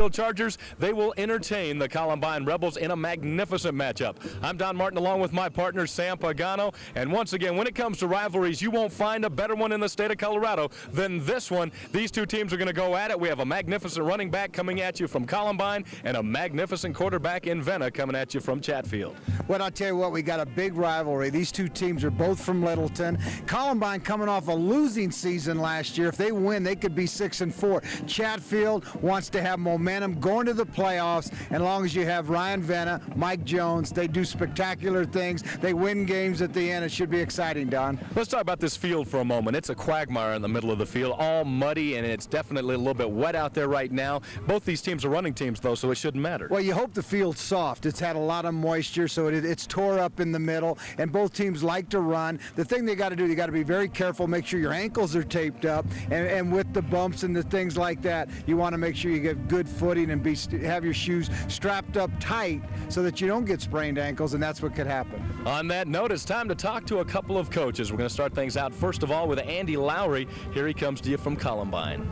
Chatfield Chargers, they will entertain the Columbine Rebels in a magnificent matchup. I'm Don Martin along with my partner Sam Pagano, and once again, when it comes to rivalries, you won't find a better one in the state of Colorado than this one. These two teams are going to go at it. We have a magnificent running back coming at you from Columbine and a magnificent quarterback in Venna coming at you from Chatfield. Well, I'll tell you what, we got a big rivalry. These two teams are both from Littleton. Columbine coming off a losing season last year. If they win, they could be 6-4. Chatfield wants to have momentum going to the playoffs, and as long as you have Ryan Venna, Mike Jones, they do spectacular things. They win games at the end. It should be exciting, Don. Let's talk about this field for a moment. It's a quagmire in the middle of the field, all muddy, and it's definitely a little bit wet out there right now. Both these teams are running teams, though, so it shouldn't matter. Well, you hope the field's soft. It's had a lot of moisture, so it's tore up in the middle, and both teams like to run. The thing they got to do, you got to be very careful, make sure your ankles are taped up, and with the bumps and the things like that, you want to make sure you get good footing and have your shoes strapped up tight so that you don't get sprained ankles, and that's what could happen. On that note, it's time to talk to a couple of coaches. We're going to start things out, first of all, with Andy Lowry. Here he comes to you from Columbine.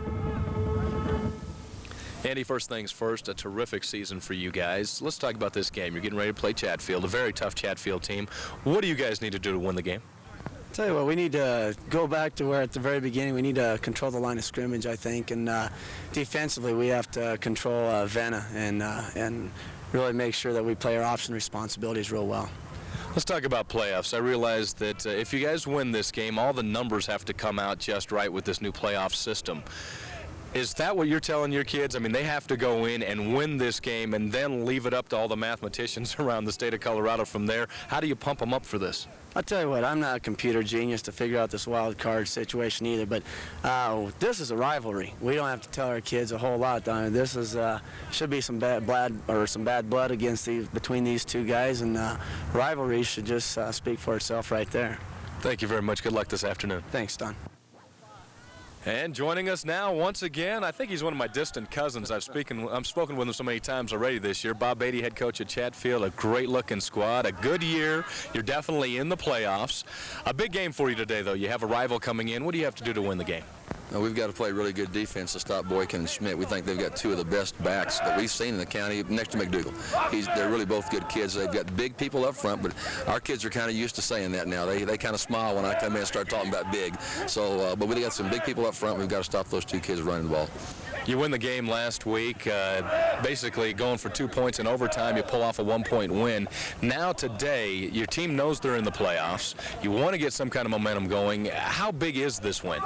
Andy, first things first, a terrific season for you guys. Let's talk about this game. You're getting ready to play Chatfield, a very tough Chatfield team. What do you guys need to do to win the game? Tell you what, we need to go back to where at the very beginning we need to control the line of scrimmage, I think, and defensively we have to control Venna and really make sure that we play our option responsibilities real well. Let's talk about playoffs. I realize that if you guys win this game, all the numbers have to come out just right with this new playoff system. Is that what you're telling your kids? I mean, they have to go in and win this game and then leave it up to all the mathematicians around the state of Colorado from there. How do you pump them up for this? I'll tell you what, I'm not a computer genius to figure out this wild card situation either, but this is a rivalry. We don't have to tell our kids a whole lot. This is should be some bad blood between these two guys, and rivalry should just speak for itself right there. Thank you very much. Good luck this afternoon. Thanks, Don. And joining us now, once again, I think he's one of my distant cousins. I've spoken with him so many times already this year. Bob Beatty, head coach at Chatfield, a great-looking squad, a good year. You're definitely in the playoffs. A big game for you today, though. You have a rival coming in. What do you have to do to win the game? We've got to play really good defense to stop Boykin and Schmidt. We think they've got two of the best backs that we've seen in the county, next to McDougal. They're really both good kids. They've got big people up front, but our kids are kind of used to saying that now. They kind of smile when I come in and start talking about big. So, but we got some big people up front. We've got to stop those two kids running the ball. You win the game last week, basically going for 2 points in overtime. You pull off a 1-point win. Now today, your team knows they're in the playoffs. You want to get some kind of momentum going. How big is this win?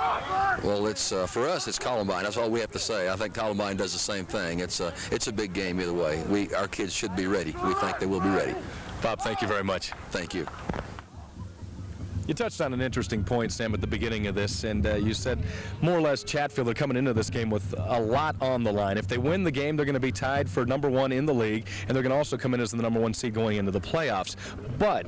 Well, it's for us, it's Columbine. That's all we have to say. I think Columbine does the same thing. It's a big game either way. Our kids should be ready. We think they will be ready. Bob, thank you very much. Thank you. You touched on an interesting point, Sam, at the beginning of this, and you said more or less Chatfield are coming into this game with a lot on the line. If they win the game, they're going to be tied for #1 in the league, and they're going to also come in as the #1 seed going into the playoffs. But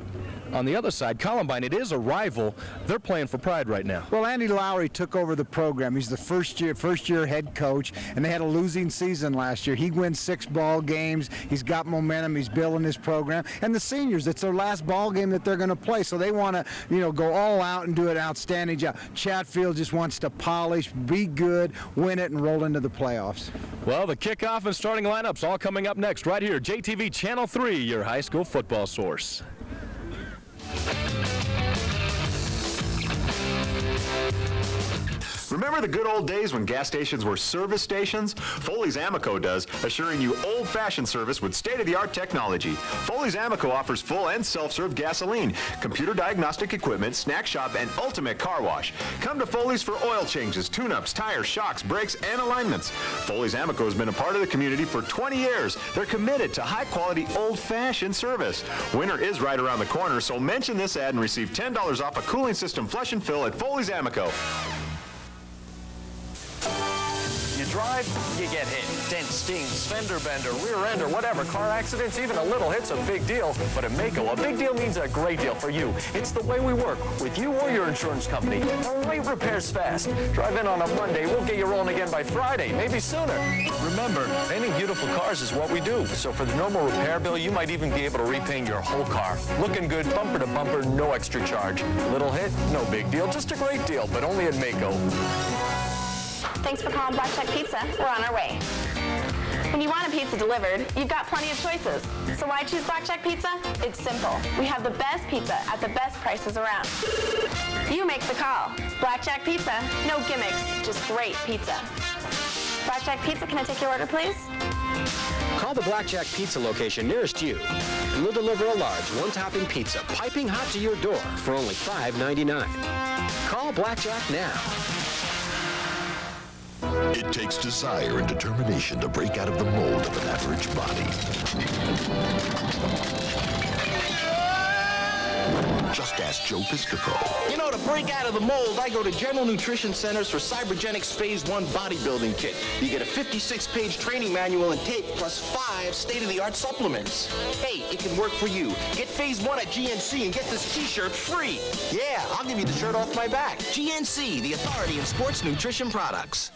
on the other side, Columbine, it is a rival. They're playing for pride right now. Well, Andy Lowry took over the program. He's the first year head coach, and they had a losing season last year. He wins 6 ball games. He's got momentum. He's building his program. And the seniors, it's their last ball game that they're going to play, so they want to, go all out and do an outstanding job. Chatfield just wants to polish, be good, win it, and roll into the playoffs. Well, the kickoff and starting lineups all coming up next right here. JTV Channel 3, your high school football source. Remember the good old days when gas stations were service stations? Foley's Amoco does, assuring you old-fashioned service with state-of-the-art technology. Foley's Amoco offers full and self-serve gasoline, computer diagnostic equipment, snack shop, and ultimate car wash. Come to Foley's for oil changes, tune-ups, tires, shocks, brakes, and alignments. Foley's Amoco has been a part of the community for 20 years. They're committed to high-quality, old-fashioned service. Winter is right around the corner, so mention this ad and receive $10 off a cooling system flush and fill at Foley's Amoco. You drive, you get hit. Dent, stings, fender bender, rear end, or whatever. Car accidents, even a little hit's a big deal. But at Mako, a big deal means a great deal for you. It's the way we work, with you or your insurance company. The right repairs fast. Drive in on a Monday, we'll get you rolling again by Friday, maybe sooner. Remember, painting beautiful cars is what we do. So for the normal repair bill, you might even be able to repaint your whole car. Looking good, bumper to bumper, no extra charge. Little hit, no big deal, just a great deal, but only at Mako. Thanks for calling Black Check Pizza. We're on our way. When you want a pizza delivered, you've got plenty of choices. So why choose Blackjack Pizza? It's simple. We have the best pizza at the best prices around. You make the call. Blackjack Pizza, no gimmicks, just great pizza. Blackjack Pizza, can I take your order, please? Call the Blackjack Pizza location nearest you, and we'll deliver a large one-topping pizza piping hot to your door for only $5.99. Call Blackjack now. It takes desire and determination to break out of the mold of an average body. Just ask Joe Piscopo. You know, to break out of the mold, I go to General Nutrition Centers for Cybergenics Phase 1 bodybuilding kit. You get a 56-page training manual and tape, plus 5 state-of-the-art supplements. Hey, it can work for you. Get Phase 1 at GNC and get this t-shirt free. Yeah, I'll give you the shirt off my back. GNC, the authority in sports nutrition products.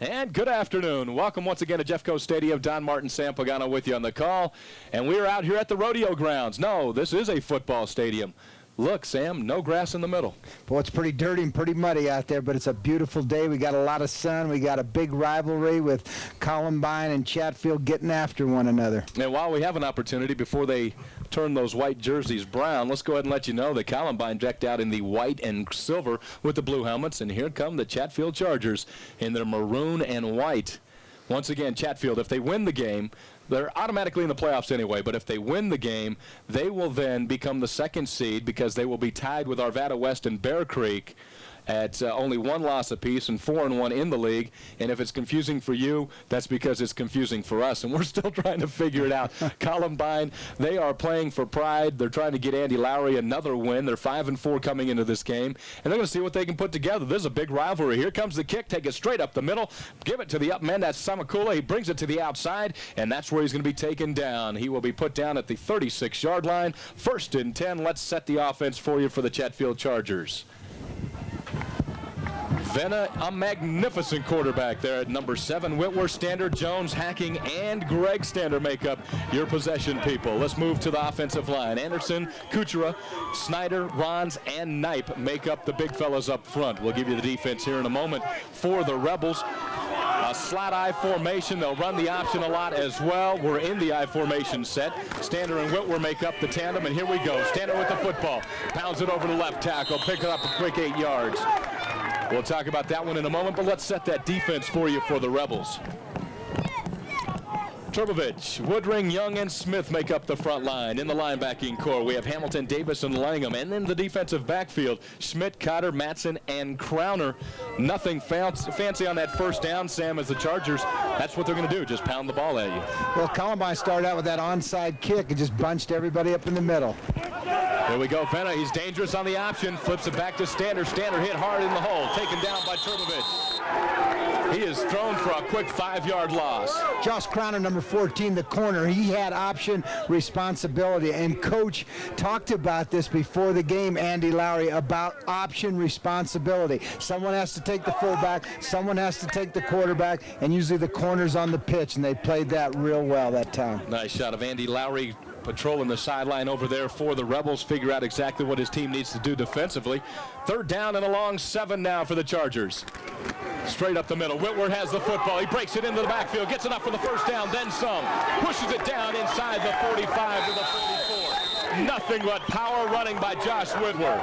And good afternoon. Welcome once again to Jeffco Stadium. Don Martin, Sam Pagano with you on the call. And we're out here at the rodeo grounds. No, this is a football stadium. Look, Sam, no grass in the middle. Well, it's pretty dirty and pretty muddy out there, but it's a beautiful day. We got a lot of sun. We got a big rivalry with Columbine and Chatfield getting after one another. And while we have an opportunity before they turn those white jerseys brown, let's go ahead and let you know that Columbine decked out in the white and silver with the blue helmets, and here come the Chatfield Chargers in their maroon and white. Once again, Chatfield, if they win the game, they're automatically in the playoffs anyway, but if they win the game, they will then become the second seed because they will be tied with Arvada West and Bear Creek at only 1 loss apiece and 4-1 in the league. And if it's confusing for you, that's because it's confusing for us, and we're still trying to figure it out. Columbine, they are playing for pride. They're trying to get Andy Lowry another win. They're 5-4 coming into this game, and they're going to see what they can put together. This is a big rivalry. Here comes the kick. Take it straight up the middle. Give it to the up man. That's Samakula. He brings it to the outside, and that's where he's going to be taken down. He will be put down at the 36-yard line. 1st and 10. Let's set the offense for you for the Chatfield Chargers. Venna, a magnificent quarterback there at number 7. Whitworth, Standard, Jones, Hacking, and Greg Stander make up your possession people. Let's move to the offensive line. Anderson, Kuchera, Snyder, Rons, and Knipe make up the big fellas up front. We'll give you the defense here in a moment for the Rebels. A slot I formation. They'll run the option a lot as well. We're in the I formation set. Stander and Whitworth make up the tandem, and here we go. Stander with the football. Pounds it over the left tackle. Pick it up a quick 8 yards. We'll talk about that one in a moment, but let's set that defense for you for the Rebels. Turbovich, Woodring, Young, and Smith make up the front line. In the linebacking core, we have Hamilton, Davis, and Langham. And in the defensive backfield, Schmidt, Cotter, Matson, and Crowner. Nothing fancy on that first down, Sam, as the Chargers, that's what they're going to do, just pound the ball at you. Well, Columbine started out with that onside kick and just bunched everybody up in the middle. Here we go, Venna. He's dangerous on the option. Flips it back to Stander. Stander hit hard in the hole. Taken down by Turbovich. He is thrown for a quick 5-yard loss. Josh Crowner, number 14, the corner. He had option responsibility. And Coach talked about this before the game, Andy Lowry, about option responsibility. Someone has to take the fullback. Someone has to take the quarterback. And usually the corner's on the pitch. And they played that real well that time. Nice shot of Andy Lowry patrolling the sideline over there for the Rebels, figure out exactly what his team needs to do defensively. 3rd down and a long 7 now for the Chargers. Straight up the middle. Whitworth has the football. He breaks it into the backfield, gets enough for the first down, then some. Pushes it down inside the 45 to the 44. Nothing but power running by Josh Whitworth.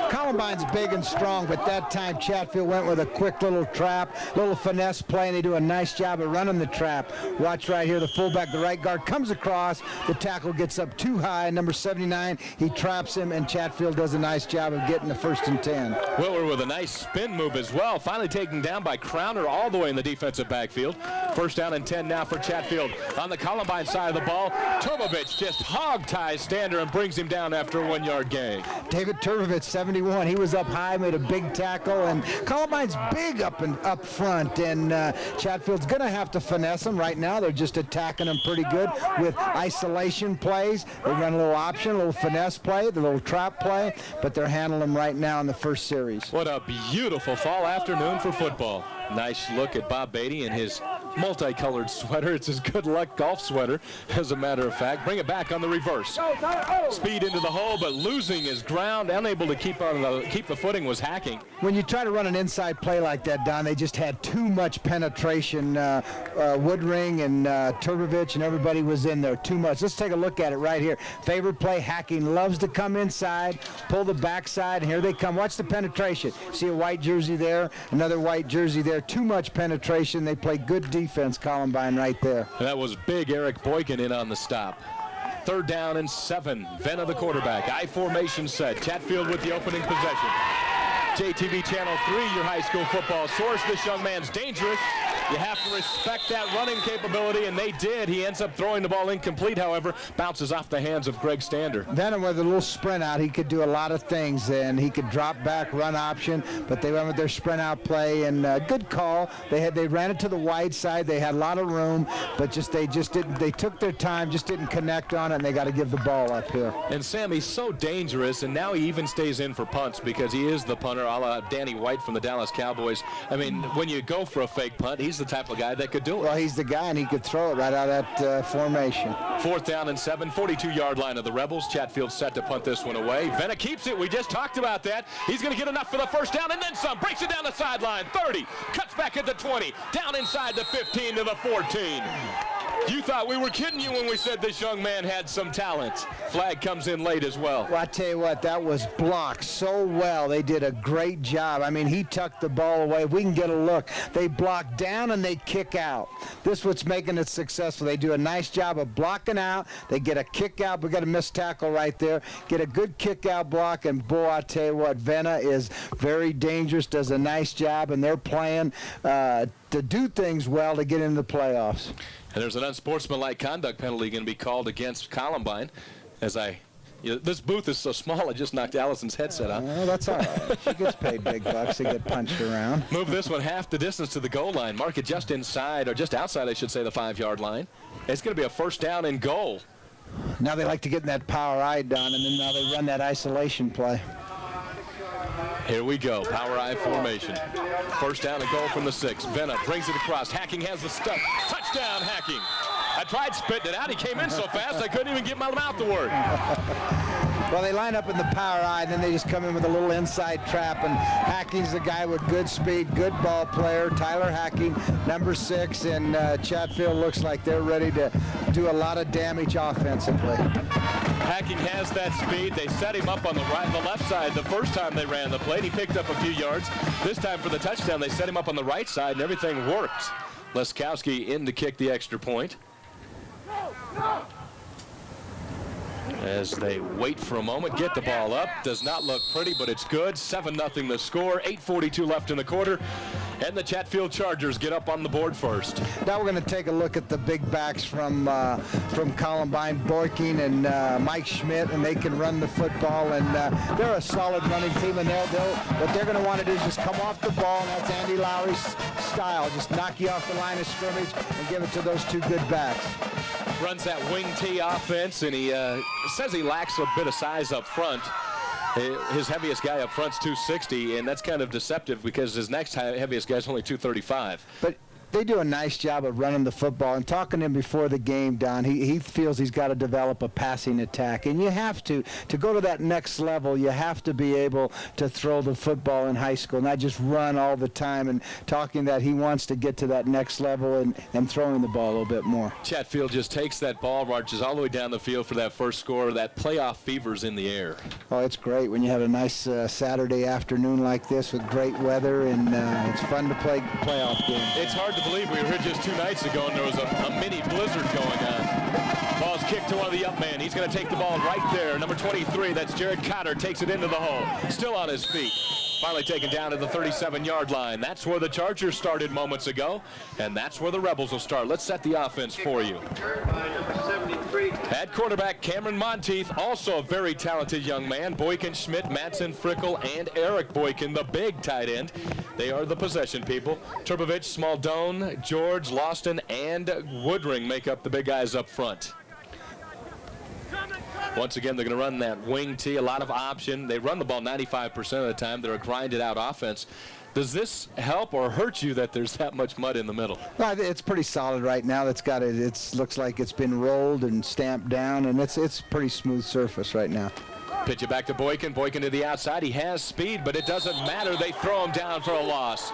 Columbine's big and strong, but that time Chatfield went with a quick little trap, little finesse play, and they do a nice job of running the trap. Watch right here, the fullback, the right guard, comes across. The tackle gets up too high. Number 79, he traps him, and Chatfield does a nice job of getting the 1st and 10. Whitworth with a nice spin move as well. Finally taken down by Crowner all the way in the defensive backfield. 1st down and 10 now for Chatfield. On the Columbine side of the ball, Turbovich just hog-ties Stander and brings him down after a 1-yard gain. David Turbovich, 71. He was up high, made a big tackle, and Columbine's big up front, and Chatfield's going to have to finesse them. Right now, they're just attacking them pretty good with isolation plays. They run a little option, a little finesse play, the little trap play, but they're handling them right now in the first series. What a beautiful fall afternoon for football. Nice look at Bob Beatty and his multicolored sweater. It's his good luck golf sweater, as a matter of fact. Bring it back on the reverse. Speed into the hole, but losing his ground, unable to keep the footing, was Hacking. When you try to run an inside play like that, Don, they just had too much penetration. Woodring and Turbovich and everybody was in there too much. Let's take a look at it right here. Favorite play, Hacking loves to come inside, pull the backside, and here they come. Watch the penetration. See a white jersey there, another white jersey there. Too much penetration. They play good defense, Columbine, right there. And that was big Eric Boykin in on the stop. 3rd down and 7. Venna, the quarterback. I formation set. Chatfield with the opening possession. JTV Channel 3, your high school football source. This young man's dangerous. You have to respect that running capability, and they did. He ends up throwing the ball incomplete, however, bounces off the hands of Greg Stander. Then with a little sprint out, he could do a lot of things, and he could drop back, run option, but they went with their sprint out play, and good call. They ran it to the wide side. They had a lot of room, but they took their time, just didn't connect on it, and they got to give the ball up here. And Sam, he's so dangerous, and now he even stays in for punts because he is the punter, a la Danny White from the Dallas Cowboys. I mean, when you go for a fake punt, he's the type of guy that could do it. Well, he's the guy, and he could throw it right out of that formation. 4th down and 7, 42-yard line of the Rebels. Chatfield set to punt this one away. Venna keeps it. We just talked about that. He's going to get enough for the 1st down and then some. Breaks it down the sideline. 30. Cuts back at the 20. Down inside the 15 to the 14. You thought we were kidding you when we said this young man had some talent. Flag comes in late as well. Well, I tell you what, that was blocked so well. They did a great job. I mean, he tucked the ball away. If we can get a look. They block down and they kick out. This is what's making it successful. They do a nice job of blocking out. They get a kick out. We got a missed tackle right there. Get a good kick out block, and boy, I tell you what, Venna is very dangerous, does a nice job, and they're playing to do things well to get into the playoffs. And there's an unsportsmanlike conduct penalty going to be called against Columbine. This booth is so small, I just knocked Allison's headset on. Oh, that's all right. She gets paid big bucks to get punched around. Move this one half the distance to the goal line. Mark it just inside, or just outside, I should say, the 5-yard line. It's going to be a 1st down and goal. Now they like to get in that power eye, Don, and then now they run that isolation play. Here we go, power eye formation. 1st down and goal from the 6. Venna brings it across. Hacking has the stuff. Touchdown, Hacking. I tried spitting it out. He came in so fast I couldn't even get my mouth to work. Well, they line up in the power eye, and then they just come in with a little inside trap, and Hacking's the guy with good speed, good ball player. Tyler Hacking, number 6, and Chatfield looks like they're ready to do a lot of damage offensively. Hacking has that speed. They set him up on the left side the first time they ran the play. He picked up a few yards. This time for the touchdown, they set him up on the right side, and everything worked. Leskowski in to kick the extra point. As they wait for a moment, get the ball up. Does not look pretty, but it's good. 7-0 the score. 8:42 left in the quarter. And the Chatfield Chargers get up on the board first. Now we're going to take a look at the big backs from Columbine, Boykin and Mike Schmidt, and they can run the football, and they're a solid running team, and what they're going to want to do is just come off the ball, and that's Andy Lowry's style. Just knock you off the line of scrimmage and give it to those two good backs. Runs that wing T offense, and he says he lacks a bit of size up front. His heaviest guy up front's 260, and that's kind of deceptive because his next heaviest guy's only 235. But they do a nice job of running the football. And talking to him before the game, Don, he feels he's got to develop a passing attack. And you have to go to that next level, you have to be able to throw the football in high school, not just run all the time. And talking that he wants to get to that next level and throwing the ball a little bit more. Chatfield just takes that ball, marches all the way down the field for that first score. That playoff fever's in the air. Oh, it's great when you have a nice Saturday afternoon like this with great weather, and it's fun to play playoff games. It's hard to believe we were here just 2 nights ago and there was a mini blizzard going on. Ball's kicked to one of the up men. He's going to take the ball right there. Number 23, that's Jared Cotter, takes it into the hole. Still on his feet. Finally taken down to the 37-yard line. That's where the Chargers started moments ago, and that's where the Rebels will start. Let's set the offense for you. At quarterback, Cameron Monteith, also a very talented young man. Boykin, Schmidt, Madsen, Frickel, and Eric Boykin, the big tight end. They are the possession people. Turbovich, Smaldone, George, Lawston, and Woodring make up the big guys up front. Once again, they're going to run that wing T, a lot of option. They run the ball 95% of the time. They're a grinded-out offense. Does this help or hurt you that there's that much mud in the middle? Well, it's pretty solid right now. It's got it. It looks like it's been rolled and stamped down, and it's pretty smooth surface right now. Pitch it back to Boykin. Boykin to the outside. He has speed, but it doesn't matter. They throw him down for a loss.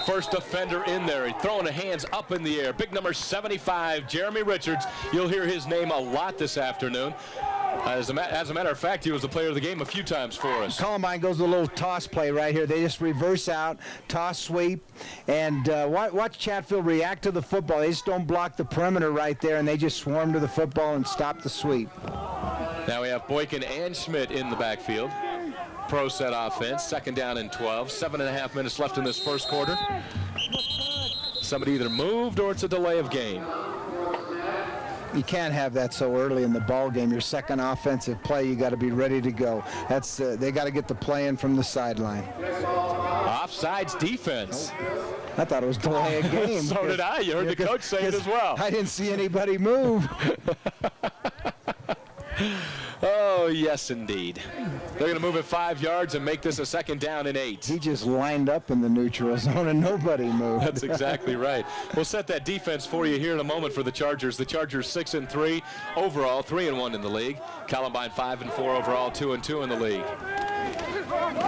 First defender in there. He's throwing the hands up in the air. Big number 75, Jeremy Richards. You'll hear his name a lot this afternoon. As a matter of fact, he was the player of the game a few times for us. Columbine goes with a little toss play right here. They just reverse out, toss sweep, and watch Chatfield react to the football. They just don't block the perimeter right there, and they just swarm to the football and stop the sweep. Now we have Boykin and Schmidt in the backfield. Pro set offense, 2nd down and 12. 7.5 minutes left in this first quarter. Somebody either moved or it's a delay of game. You can't have that so early in the ball game. Your second offensive play, you got to be ready to go. That's they got to get the play in from the sideline. Offsides defense. I thought it was delay of game. So did I. You heard the coach say it as well. I didn't see anybody move. Oh, yes, indeed. They're going to move it 5 yards and make this a 2nd down and 8. He just lined up in the neutral zone and nobody moved. That's exactly right. We'll set that defense for you here in a moment for the Chargers. The Chargers 6-3 overall, 3-1 in the league. Columbine 5-4 overall, 2-2 in the league.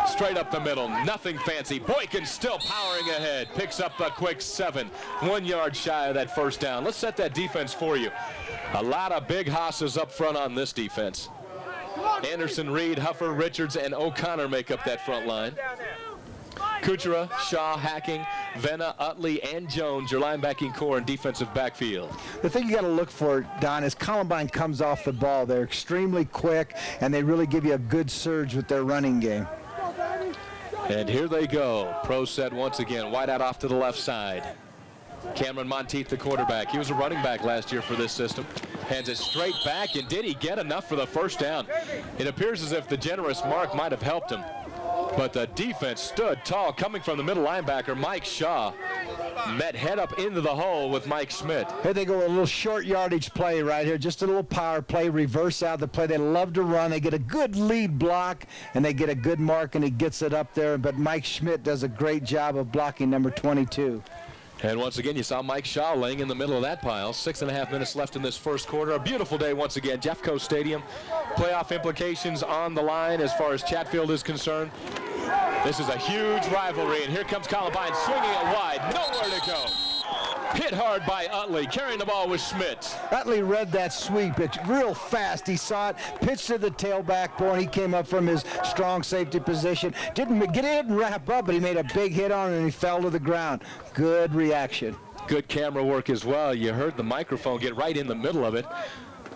Straight up the middle, nothing fancy. Boykin still powering ahead. Picks up a quick 7. 1 yard shy of that first down. Let's set that defense for you. A lot of big hosses up front on this defense. Anderson, Reed, Huffer, Richards, and O'Connor make up that front line. Kuchera, Shaw, Hacking, Venna, Utley, and Jones, your linebacking core and defensive backfield. The thing you got to look for, Don, is Columbine comes off the ball. They're extremely quick, and they really give you a good surge with their running game. And here they go. Pro set once again. Wide out off to the left side. Cameron Monteith, the quarterback. He was a running back last year for this system. Hands it straight back, and did he get enough for the first down? It appears as if the generous mark might have helped him. But the defense stood tall, coming from the middle linebacker, Mike Shaw. Met head up into the hole with Mike Schmidt. Here they go, a little short yardage play right here, just a little power play, reverse out the play. They love to run. They get a good lead block, and they get a good mark, and he gets it up there. But Mike Schmidt does a great job of blocking number 22. And once again, you saw Mike Shaw laying in the middle of that pile. 6.5 minutes left in this first quarter. A beautiful day once again. Jeffco Stadium. Playoff implications on the line as far as Chatfield is concerned. This is a huge rivalry, and here comes Columbine swinging it wide. Nowhere to go. Hit hard by Utley, carrying the ball with Schmidt. Utley read that sweep. It's real fast. He saw it, pitched to the tailback point. He came up from his strong safety position. Didn't get it and wrap up, but he made a big hit on it, and he fell to the ground. Good reaction. Good camera work as well. You heard the microphone get right in the middle of it.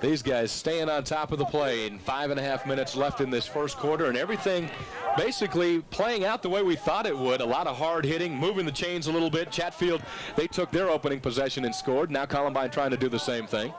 These guys staying on top of the play, and 5.5 minutes left in this first quarter, and everything basically playing out the way we thought it would. A lot of hard hitting, moving the chains a little bit. Chatfield, they took their opening possession and scored. Now Columbine trying to do the same thing.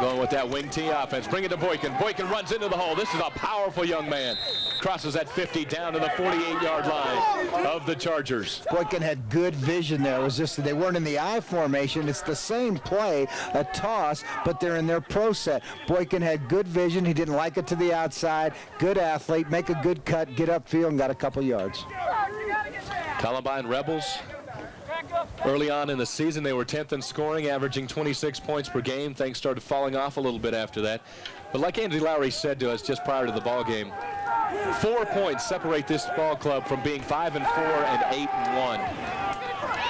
Going with that wing T offense. Bring it to Boykin. Boykin runs into the hole. This is a powerful young man. Crosses that 50 down to the 48-yard line of the Chargers. Boykin had good vision there. It was just they weren't in the I formation. It's the same play, a toss, but they're in their pro set. Boykin had good vision. He didn't like it to the outside. Good athlete. Make a good cut, get upfield, and got a couple yards. Columbine Rebels. Early on in the season, they were 10th in scoring, averaging 26 points per game. Things started falling off a little bit after that. But like Andy Lowry said to us just prior to the ball game, 4 points separate this ball club from being 5-4 and 8-1.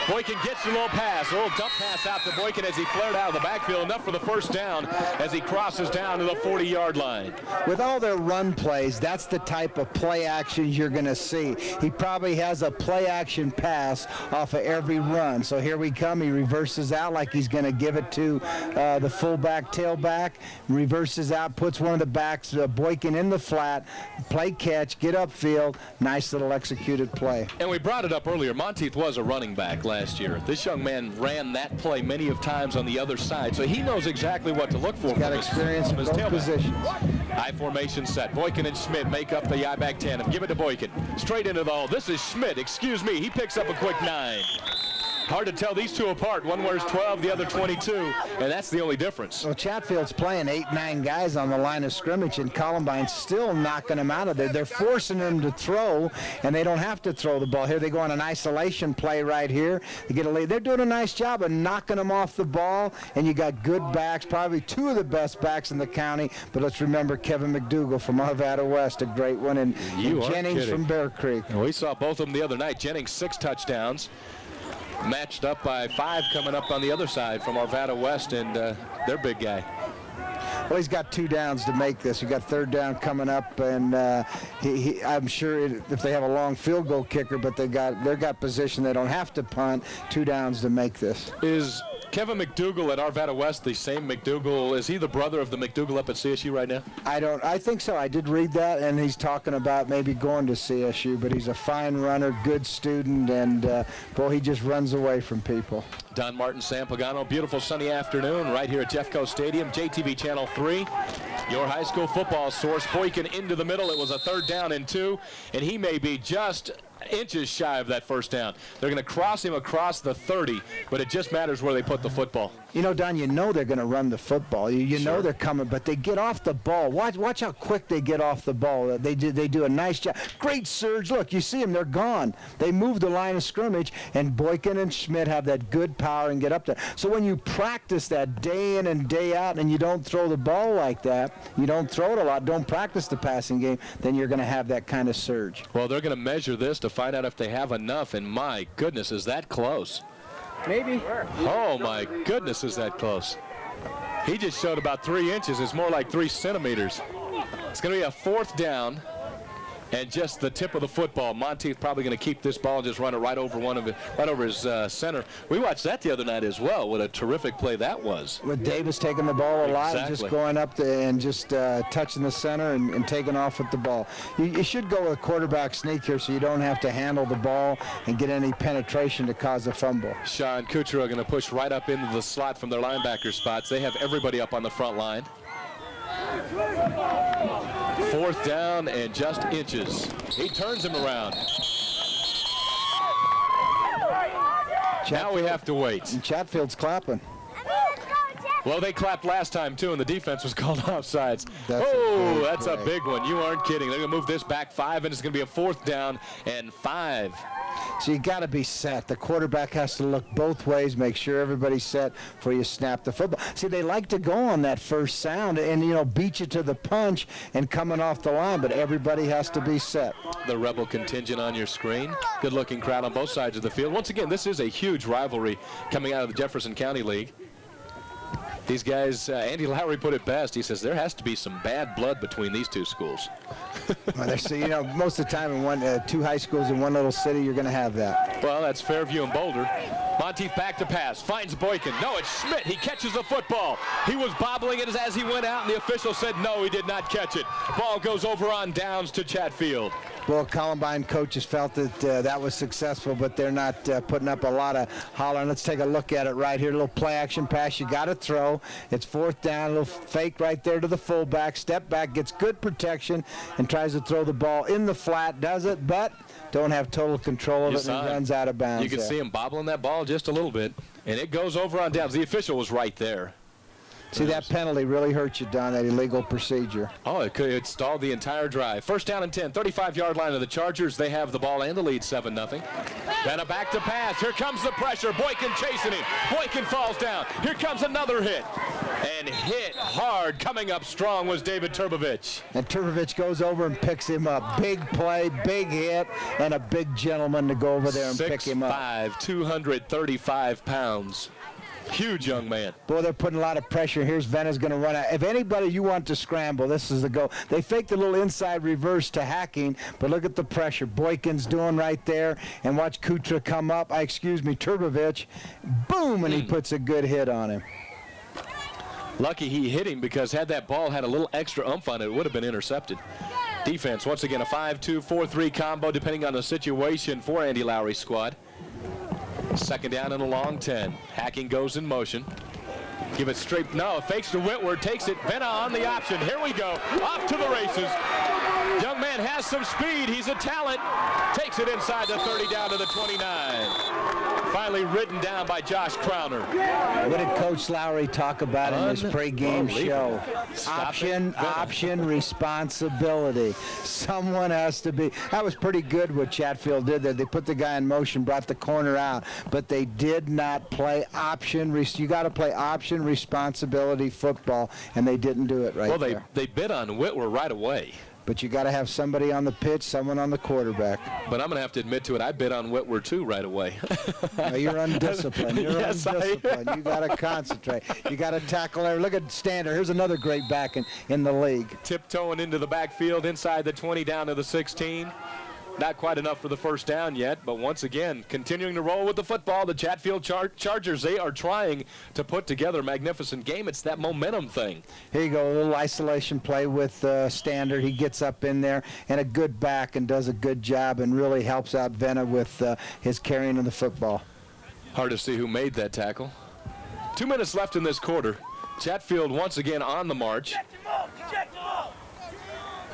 Boykin gets a little pass, a little dump pass out to Boykin as he flared out of the backfield, enough for the first down as he crosses down to the 40-yard line. With all their run plays, that's the type of play actions you're going to see. He probably has a play action pass off of every run. So here we come. He reverses out like he's going to give it to the fullback, tailback, reverses out, puts one of the backs, Boykin in the flat, play catch, get upfield, nice little executed play. And we brought it up earlier. Monteith was a running back last year. This young man ran that play many of times on the other side, so he knows exactly what to look for. He's got experience in both positions. I formation set. Boykin and Schmidt make up the I-back tandem. Give it to Boykin. Straight into the hole. This is Schmidt. Excuse me. He picks up a quick 9. Hard to tell these two apart. One wears 12, the other 22, and that's the only difference. Well, Chatfield's playing 8, 9 guys on the line of scrimmage, and Columbine's still knocking them out of there. They're forcing them to throw, and they don't have to throw the ball here. They go on an isolation play right here. They get a lead. They're doing a nice job of knocking them off the ball, and you got good backs, probably 2 of the best backs in the county. But let's remember Kevin McDougal from Arvada West, a great one, and Jennings from Bear Creek. And we saw both of them the other night. Jennings 6 touchdowns, matched up by 5 coming up on the other side from Arvada West, and their big guy. Well, he's got 2 downs to make this. You got 3rd down coming up, and I'm sure if they have a long field goal kicker, but they've got position. They don't have to punt. 2 downs to make this. Is Kevin McDougal at Arvada West the same McDougal? Is he the brother of the McDougal up at CSU right now? I think so. I did read that, and he's talking about maybe going to CSU, but he's a fine runner, good student, and boy, he just runs away from people. Don Martin, Sam Pagano, beautiful sunny afternoon right here at Jeffco Stadium, JTV Channel 3, your high school football source. Boykin into the middle. It was a 3rd down and 2, and he may be just inches shy of that first down. They're going to cross him across the 30, but it just matters where they put the football. You know, Don, you know they're going to run the football. You know they're coming, but they get off the ball. Watch how quick they get off the ball. They do a nice job. Great surge. Look, you see them. They're gone. They move the line of scrimmage, and Boykin and Schmidt have that good power and get up there. So when you practice that day in and day out and you don't throw the ball like that, you don't throw it a lot, don't practice the passing game, then you're going to have that kind of surge. Well, they're going to measure this to find out if they have enough, and my goodness, is that close. Maybe. Oh, my goodness, is that close. He just showed about 3 inches. It's more like 3 centimeters. It's going to be a 4th down and just the tip of the football. Monteith probably going to keep this ball and just run it right over right over his center. We watched that the other night as well. What a terrific play that was. With Davis taking the ball a lot and just going up there and just touching the center and taking off with the ball. You should go with a quarterback sneak here so you don't have to handle the ball and get any penetration to cause a fumble. Sean Kuchera going to push right up into the slot from their linebacker spots. They have everybody up on the front line. 4th down and just inches. He turns him around. Now we have to wait. And Chatfield's clapping. Well, they clapped last time, too, and the defense was called offsides. That's a big one. You aren't kidding. They're going to move this back 5, and it's going to be a 4th down and 5. So you got to be set. The quarterback has to look both ways, make sure everybody's set before you snap the football. See, they like to go on that first sound and, beat you to the punch and coming off the line, but everybody has to be set. The Rebel contingent on your screen. Good-looking crowd on both sides of the field. Once again, this is a huge rivalry coming out of the Jefferson County League. These guys, Andy Lowry put it best. He says there has to be some bad blood between these 2 schools. Well, most of the time in 2 high schools in one little city, you're going to have that. Well, that's Fairview and Boulder. Monteith back to pass, finds Boykin. No, it's Schmidt. He catches the football. He was bobbling it as he went out, and the official said no, he did not catch it. Ball goes over on downs to Chatfield. Well, Columbine coaches felt that that was successful, but they're not putting up a lot of hollering. Let's take a look at it right here. A little play-action pass. You got to throw. It's 4th down. A little fake right there to the fullback. Step back, gets good protection, and tries to throw the ball in the flat. Does it, but don't have total control of it, and runs out of bounds. You can see him bobbling that ball just a little bit, and it goes over on downs. The official was right there. See, that penalty really hurt you, Don, that illegal procedure. Oh, it stalled the entire drive. 1st down and 10, 35-yard line of the Chargers. They have the ball and the lead 7-0. Then a back to pass. Here comes the pressure. Boykin chasing him. Boykin falls down. Here comes another hit. And hit hard. Coming up strong was David Turbovich. And Turbovich goes over and picks him up. Big play, big hit, and a big gentleman to go over there and pick him up. 6'5", 235 pounds. Huge young man. Boy, they're putting a lot of pressure. Here's Vena's going to run out. If anybody you want to scramble, this is the go. They faked a little inside reverse to Hacking, but look at the pressure Boykin's doing right there. And watch Kutra come up. Turbovich. Boom, and he puts a good hit on him. Lucky he hit him, because had that ball had a little extra oomph on it, it would have been intercepted. Defense, once again, a 5-2, 4-3 combo, depending on the situation for Andy Lowry's squad. 2nd down and a long 10. Hacking goes in motion. Give it straight. No, fakes to Whitworth. Takes it. Vena on the option. Here we go. Off to the races. Young man has some speed. He's a talent. Takes it inside the 30 down to the 29. finally ridden down by Josh Crowner. What did Coach Lowry talk about in his pregame show? Option, responsibility. Someone has to be. That was pretty good what Chatfield did there. They put the guy in motion, brought the corner out, but they did not play option. You got to play option responsibility football, and they didn't do it right there. Well, they bid on Whitwer right away. But you got to have somebody on the pitch, someone on the quarterback. But I'm going to have to admit to it, I bid on Whitwer too right away. No, you're undisciplined. You're undisciplined. You got to concentrate. You got to tackle there. Look at Stander. Here's another great back in the league. Tiptoeing into the backfield, inside the 20, down to the 16. Not quite enough for the first down yet, but once again, continuing to roll with the football. The Chatfield Chargers, they are trying to put together a magnificent game. It's that momentum thing. Here you go, a little isolation play with Standard. He gets up in there, and a good back and does a good job and really helps out Venna with his carrying of the football. Hard to see who made that tackle. 2 minutes left in this quarter. Chatfield once again on the march.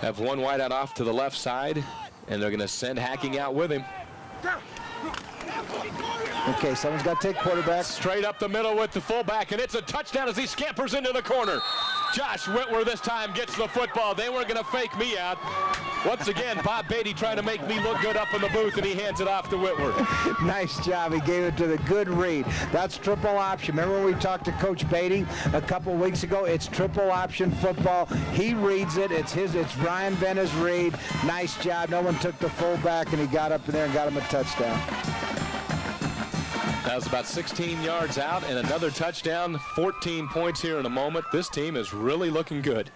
Have one wideout off to the left side. And they're going to send Hacking out with him. Okay, someone's got to take quarterback. Straight up the middle with the fullback, and it's a touchdown as he scampers into the corner. Josh Whitwer this time gets the football. They weren't going to fake me out. Once again, Bob Beatty trying to make me look good up in the booth, and he hands it off to Whitwer. Nice job. He gave it to the good read. That's triple option. Remember when we talked to Coach Beatty a couple weeks ago? It's triple option football. He reads it. It's Ryan Venna's read. Nice job. No one took the fullback, and he got up in there and got him a touchdown. That was about 16 yards out and another touchdown. 14 points here in a moment. This team is really looking good.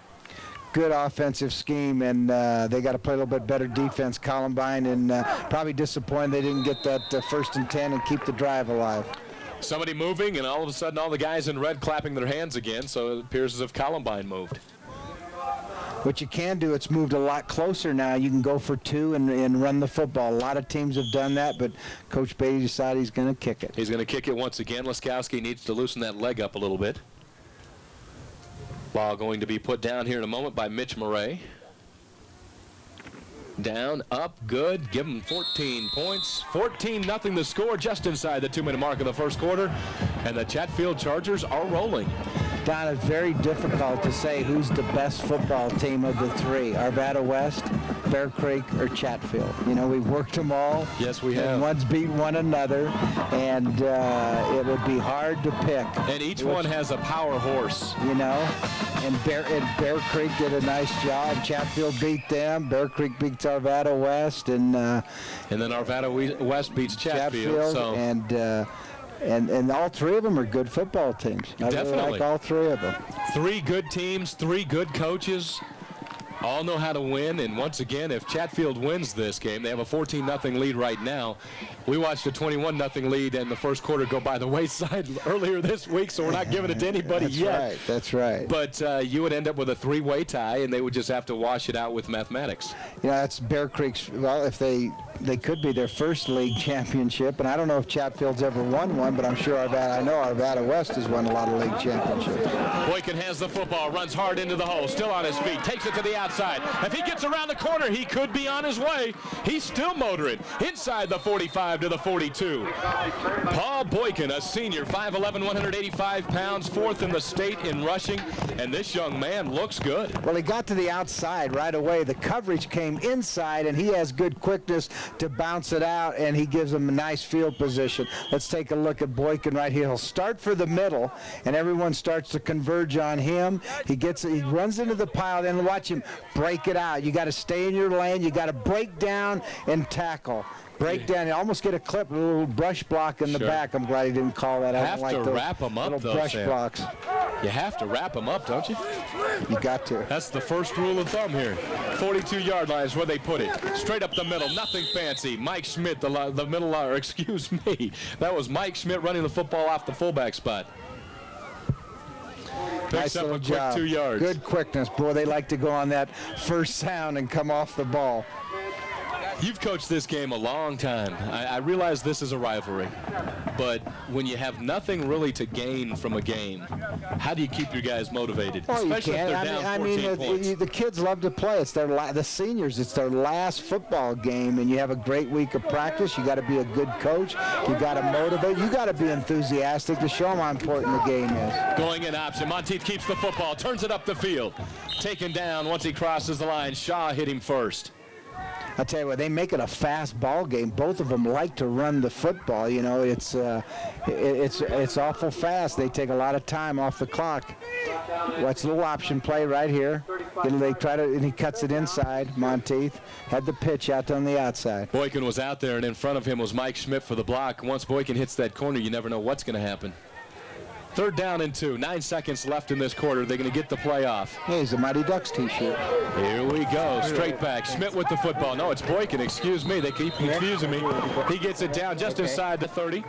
Good offensive scheme, and they got to play a little bit better defense, Columbine, and probably disappointed they didn't get that 1st and 10 and keep the drive alive. Somebody moving, and all of a sudden all the guys in red clapping their hands again, so it appears as if Columbine moved. What you can do, it's moved a lot closer now. You can go for 2 and run the football. A lot of teams have done that, but Coach Beatty decided he's going to kick it. He's going to kick it once again. Laskowski needs to loosen that leg up a little bit. Ball going to be put down here in a moment by Mitch Murray. Down, up, good. Give him 14 points. 14-0 the score, just inside the 2-minute mark of the first quarter. And the Chatfield Chargers are rolling. Don, it's very difficult to say who's the best football team of the three. Arvada West, Bear Creek, or Chatfield. You know, we've worked them all. Yes, we have. And one's beat one another, and it would be hard to pick. And each one has a power horse. You know, and Bear Creek did a nice job. Chatfield beat them. Bear Creek beats Arvada West, and then Arvada West beats Chatfield. So. And all three of them are good football teams. I Definitely. really like all three of them. 3 good teams, 3 good coaches. All know how to win, and once again, if Chatfield wins this game, they have a 14-0 lead right now. We watched a 21-0 lead in the first quarter go by the wayside earlier this week, so we're not giving it to anybody yet. That's right. But you would end up with a 3-way tie, and they would just have to wash it out with mathematics. Yeah, that's Bear Creek's. Well, if they could be their first league championship, and I don't know if Chatfield's ever won one, but I'm sure I know Arvada West has won a lot of league championships. Boykin has the football, runs hard into the hole, still on his feet, takes it to the outside. If he gets around the corner, he could be on his way. He's still motoring inside the 45 to the 42. Paul Boykin, a senior, 5'11", 185 pounds, 4th in the state in rushing, and this young man looks good. Well, he got to the outside right away. The coverage came inside, and he has good quickness to bounce it out, and he gives him a nice field position. Let's take a look at Boykin right here. He'll start for the middle, and everyone starts to converge on him. He runs into the pile, then watch him break it out. You got to stay in your lane. You got to break down and tackle. Break down. You almost get a clip, a little brush block in the back. I'm glad he didn't call that. I don't like to wrap them up, little though, brush Sam. blocks. You have to wrap them up, don't you? You got to. That's the first rule of thumb here. 42-yard line is where they put it. Straight up the middle, nothing fancy. Mike Schmidt, the middle, excuse me. That was Mike Schmidt running the football off the fullback spot. Picks up a quick 2 yards. Good quickness. Boy, they like to go on that first sound and come off the ball. You've coached this game a long time. I realize this is a rivalry. But when you have nothing really to gain from a game, how do you keep your guys motivated? Well, especially you if can. they're down 14 points. The kids love to play. It's the seniors. It's their last football game, and you have a great week of practice. You got to be a good coach. You got to motivate. You got to be enthusiastic to show them how important the game is. Going in option. Monteith keeps the football, turns it up the field. Taken down once he crosses the line. Shaw hit him first. I tell you what, they make it a fast ball game. Both of them like to run the football. You know, it's awful fast. They take a lot of time off the clock. Watch a little option play right here. And he cuts it inside. Monteith had the pitch out on the outside. Boykin was out there, and in front of him was Mike Schmidt for the block. Once Boykin hits that corner, you never know what's going to happen. 3rd down and 2. 9 seconds left in this quarter. They're going to get the play off. Hey, he's a Mighty Ducks t-shirt. Here we go. Straight back. Schmidt with the football. No, it's Boykin. Excuse me. They keep confusing me. He gets it down just inside the 30.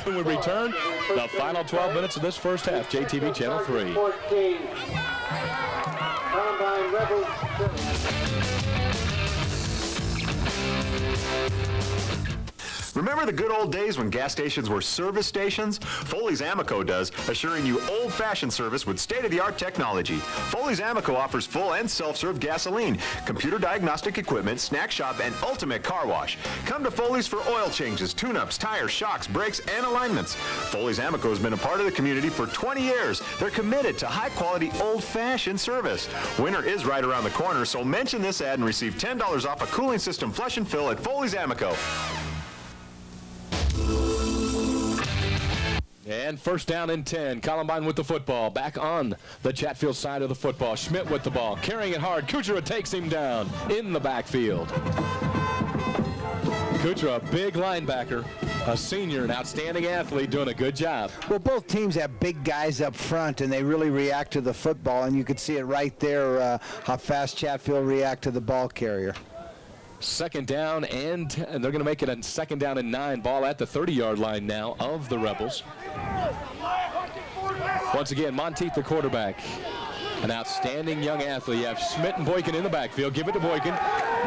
When we return, the final 12 minutes of this first half. JTV Channel 3. Columbine Rebels. Remember the good old days when gas stations were service stations? Foley's Amoco does, assuring you old-fashioned service with state-of-the-art technology. Foley's Amoco offers full and self-serve gasoline, computer diagnostic equipment, snack shop, and ultimate car wash. Come to Foley's for oil changes, tune-ups, tires, shocks, brakes, and alignments. Foley's Amoco has been a part of the community for 20 years. They're committed to high-quality, old-fashioned service. Winter is right around the corner, so mention this ad and receive $10 off a cooling system flush and fill at Foley's Amoco. And 1st down and 10. Columbine with the football. Back on the Chatfield side of the football. Schmidt with the ball. Carrying it hard. Kuchera takes him down in the backfield. Kuchera, a big linebacker, a senior, an outstanding athlete, doing a good job. Well, both teams have big guys up front, and they really react to the football, and you could see it right there how fast Chatfield react to the ball carrier. 2nd down and 10. They're going to make it a 2nd down and 9. Ball at the 30-yard line now of the Rebels. Once again, Monteith, the quarterback. An outstanding young athlete. You have Schmidt and Boykin in the backfield. Give it to Boykin.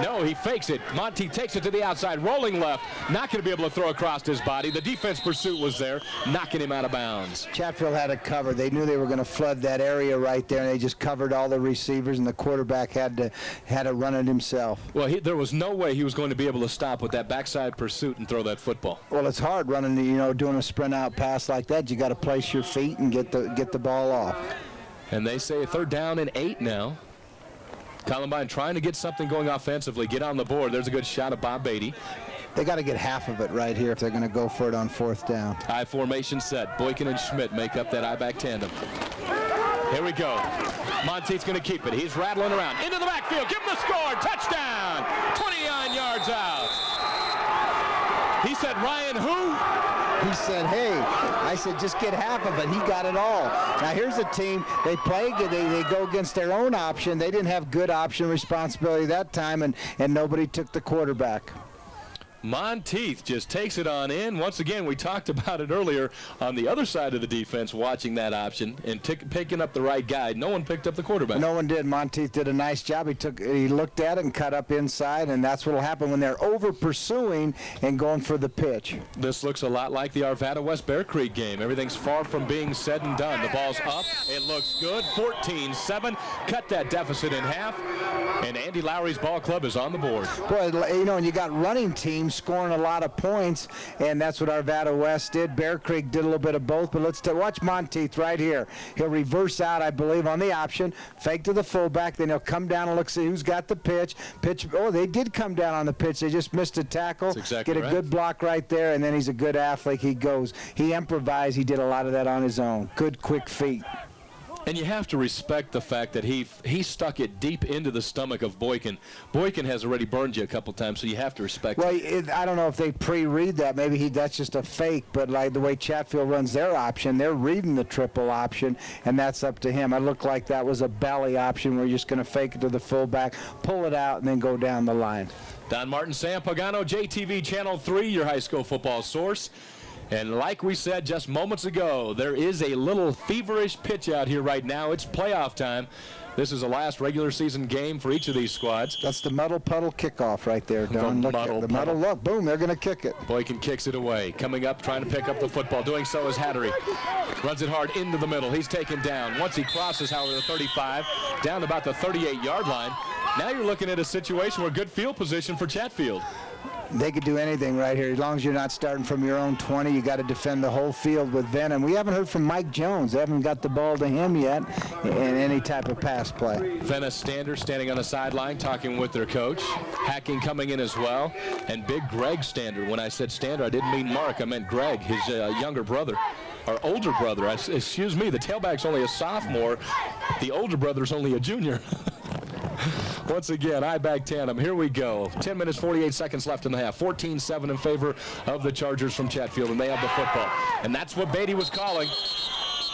No, he fakes it. Monteith takes it to the outside, rolling left. Not going to be able to throw across his body. The defense pursuit was there, knocking him out of bounds. Chatfield had it covered. They knew they were going to flood that area right there, and they just covered all the receivers, and the quarterback had to run it himself. Well, there was no way he was going to be able to stop with that backside pursuit and throw that football. Well, it's hard running, doing a sprint out pass like that. You got to place your feet and get the ball off. And they say 3rd down and 8 now. Columbine trying to get something going offensively, get on the board. There's a good shot of Bob Beatty. They got to get half of it right here if they're going to go for it on 4th down. I formation set. Boykin and Schmidt make up that I-back tandem. Here we go. Monteith's going to keep it. He's rattling around. Into the backfield. Give him the score. Touchdown. 29 yards out. He said, Ryan, who? He said, hey, I said, just get half of it. He got it all. Now, here's a team, they play good. They go against their own option. They didn't have good option responsibility that time, and nobody took the quarterback. Monteith just takes it on in. Once again, we talked about it earlier on the other side of the defense, watching that option and picking up the right guy. No one picked up the quarterback. No one did. Monteith did a nice job. He looked at it and cut up inside, and that's what will happen when they're over pursuing and going for the pitch. This looks a lot like the Arvada West Bear Creek game. Everything's far from being said and done. The ball's up. It looks good. 14-7. Cut that deficit in half. And Andy Lowry's ball club is on the board. Boy, and you got running teams scoring a lot of points, and that's what Arvada West did. Bear Creek did a little bit of both, but let's watch Monteith right here. He'll reverse out, I believe, on the option, fake to the fullback, then he'll come down and look, see who's got the pitch. Oh, they did come down on the pitch. They just missed a tackle. That's exactly Get a right. good block right there, and then he's a good athlete. He improvised. He did a lot of that on his own. Good, quick feet. And you have to respect the fact that he stuck it deep into the stomach of Boykin. Boykin has already burned you a couple times, so you have to respect it. I don't know if they pre-read that. Maybe that's just a fake, but like the way Chatfield runs their option, they're reading the triple option, and that's up to him. It looked like that was a belly option where you're just going to fake it to the fullback, pull it out, and then go down the line. Don Martin, Sam Pagano, JTV Channel 3, your high school football source. And like we said just moments ago, there is a little feverish pitch out here right now. It's playoff time. This is the last regular season game for each of these squads. That's the muddle puddle kickoff right there, Don. The muddle, look, boom, they're going to kick it. Boykin kicks it away. Coming up, trying to pick up the football. Doing so is Hattery. Runs it hard into the middle. He's taken down. Once he crosses, however, the 35, down about the 38-yard line. Now you're looking at a situation where good field position for Chatfield. They could do anything right here. As long as you're not starting from your own 20, you got to defend the whole field with Venom. We haven't heard from Mike Jones. They haven't got the ball to him yet in any type of pass play. Venna Stander standing on the sideline talking with their coach. Hacking coming in as well. And big Greg Stander. When I said Stander, I didn't mean Mark. I meant Greg, his younger brother. Or older brother. Excuse me, the tailback's only a sophomore. The older brother's only a junior. Once again, I-back tandem. Here we go. 10 minutes, 48 seconds left in the half. 14-7 in favor of the Chargers from Chatfield, and they have the football. And that's what Beatty was calling.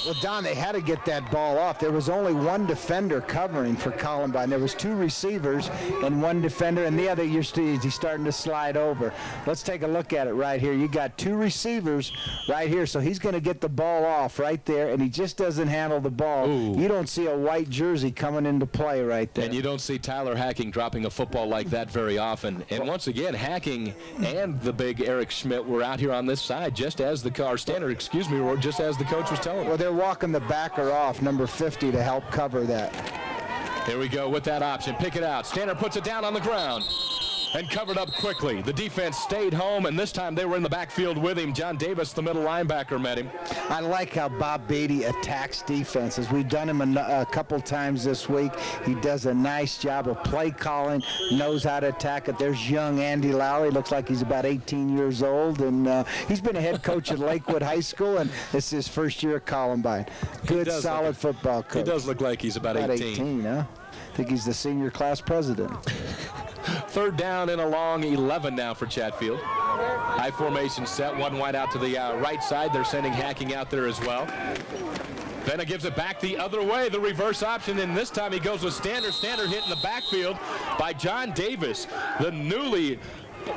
Well, Don, they had to get that ball off. There was only one defender covering for Columbine. There was two receivers and one defender, and the other, he's starting to slide over. Let's take a look at it right here. You got two receivers right here, so he's going to get the ball off right there, and he just doesn't handle the ball. Ooh. You don't see a white jersey coming into play right there. And you don't see Tyler Hacking dropping a football like that very often. And once again, Hacking and the big Eric Schmidt were out here on this side, just as the coach was telling them. Well, they're walking the backer off, number 50, to help cover that. Here we go with that option. Pick it out. Stander puts it down on the ground and covered up quickly. The defense stayed home, and this time they were in the backfield with him. John Davis, the middle linebacker, met him. I like how Bob Beatty attacks defenses. We've done him a couple times this week. He does a nice job of play calling, knows how to attack it. There's young Andy Lowry. Looks like he's about 18 years old, and he's been a head coach at Lakewood High School, and this is his first year at Columbine. Good, solid football coach. He does look like he's about 18. Huh? I think he's the senior class president. Third down and a long 11 now for Chatfield. High formation set, one wide out to the right side. They're sending Hacking out there as well. Venna gives it back the other way, the reverse option, and this time he goes with Stander. Stander hit in the backfield by John Davis, the newly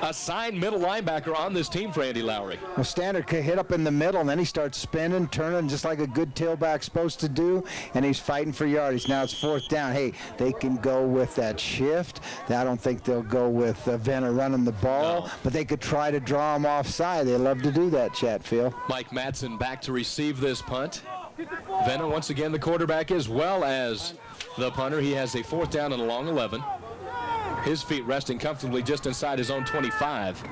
assigned middle linebacker on this team for Andy Lowry. Well, Stander hit up in the middle, and then he starts spinning, turning, just like a good tailback's supposed to do, and he's fighting for yardage. Now it's fourth down. Hey, they can go with that shift. I don't think they'll go with Venner running the ball, but they could try to draw him offside. They love to do that, Chatfield. Mike Madsen back to receive this punt. Venner, once again, the quarterback as well as the punter. He has a fourth down and a long 11. His feet resting comfortably just inside his own 25.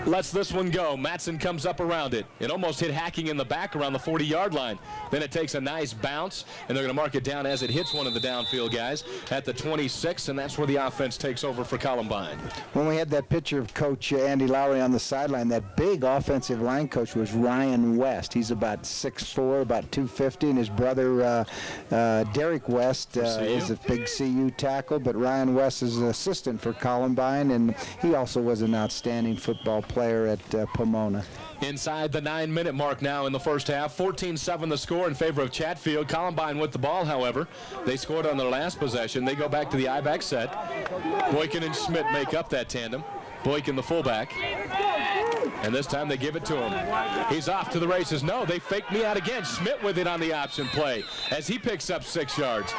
Lets this one go. Madsen comes up around it. It almost hit Hacking in the back around the 40-yard line. Then it takes a nice bounce, and they're going to mark it down as it hits one of the downfield guys at the 26, and that's where the offense takes over for Columbine. When we had that picture of Coach Andy Lowry on the sideline, that big offensive line coach was Ryan West. He's about 6'4", about 250, and his brother Derek West is a big CU tackle, but Ryan West is an assistant for Columbine, and he also was an outstanding football player at Pomona. Inside the 9-minute mark now in the first half. 14-7 the score in favor of Chatfield. Columbine with the ball, however. They scored on their last possession. They go back to the I-back set. Boykin and Schmidt make up that tandem. Boykin the fullback. And this time they give it to him. He's off to the races. No, they faked me out again. Schmidt with it on the option play as he picks up 6 yards.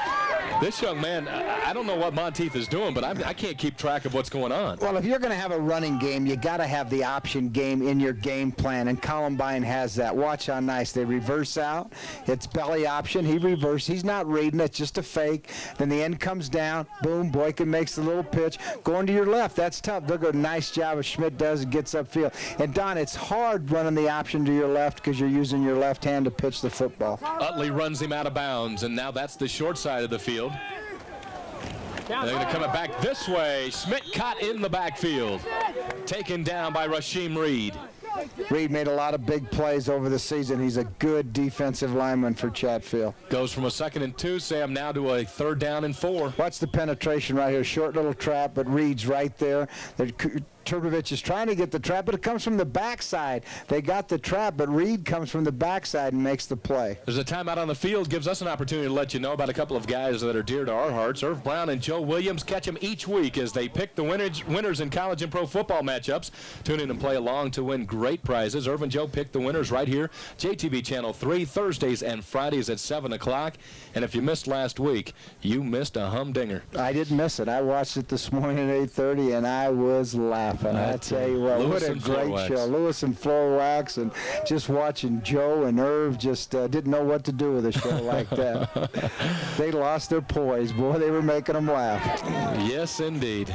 This young man, I don't know what Monteith is doing, but I can't keep track of what's going on. Well, if you're going to have a running game, you got to have the option game in your game plan, and Columbine has that. Watch how nice. They reverse out. It's belly option. He reverses. He's not reading. It's just a fake. Then the end comes down. Boom. Boykin makes the little pitch. Going to your left. That's tough. Look at a nice job as Schmidt does. Gets upfield. And, Don, it's hard running the option to your left because you're using your left hand to pitch the football. Utley runs him out of bounds, and now that's the short side of the field. They're going to come it back this way. Schmidt caught in the backfield. Taken down by Rasheem Reed. Reed made a lot of big plays over the season. He's a good defensive lineman for Chatfield. Goes from a 2nd and 2, Sam, now to a 3rd down and 4. Watch the penetration right here. Short little trap, but Reed's right there. They're Turbovich is trying to get the trap, but it comes from the backside. They got the trap, but Reed comes from the backside and makes the play. There's a timeout on the field, gives us an opportunity to let you know about a couple of guys that are dear to our hearts. Irv Brown and Joe Williams catch them each week as they pick the winners in college and pro football matchups. Tune in and play along to win great prizes. Irv and Joe pick the winners right here, JTV Channel 3, Thursdays and Fridays at 7 o'clock. And if you missed last week, you missed a humdinger. I didn't miss it. I watched it this morning at 8:30, and I was laughing. I tell you what, what a great show. Lewis and Floorwax, and just watching Joe and Irv just didn't know what to do with a show like that. They lost their poise. Boy, they were making them laugh. Yes, indeed.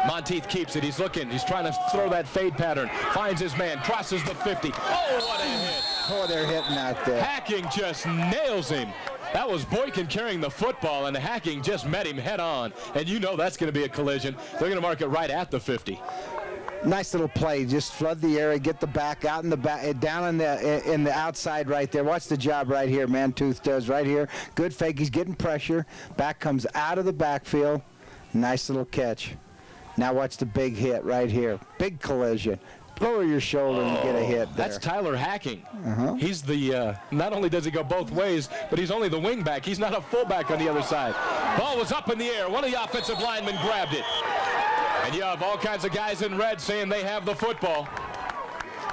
Monteith keeps it. He's looking. He's trying to throw that fade pattern. Finds his man. Crosses the 50. Oh, what a hit. Oh, they're hitting out there. Hacking just nails him. That was Boykin carrying the football, and Hacking just met him head on. And you know that's going to be a collision. They're going to mark it right at the 50. Nice little play. Just flood the area, get the back out in the back, down in the outside right there. Watch the job right here. Mantooth does right here. Good fake. He's getting pressure. Back comes out of the backfield. Nice little catch. Now watch the big hit right here. Big collision. Lower your shoulder and get a hit there. That's Tyler Hacking. He's the, not only does he go both ways, but he's only the wing back. He's not a fullback on the other side. Ball was up in the air. One of the offensive linemen grabbed it. And you have all kinds of guys in red saying they have the football.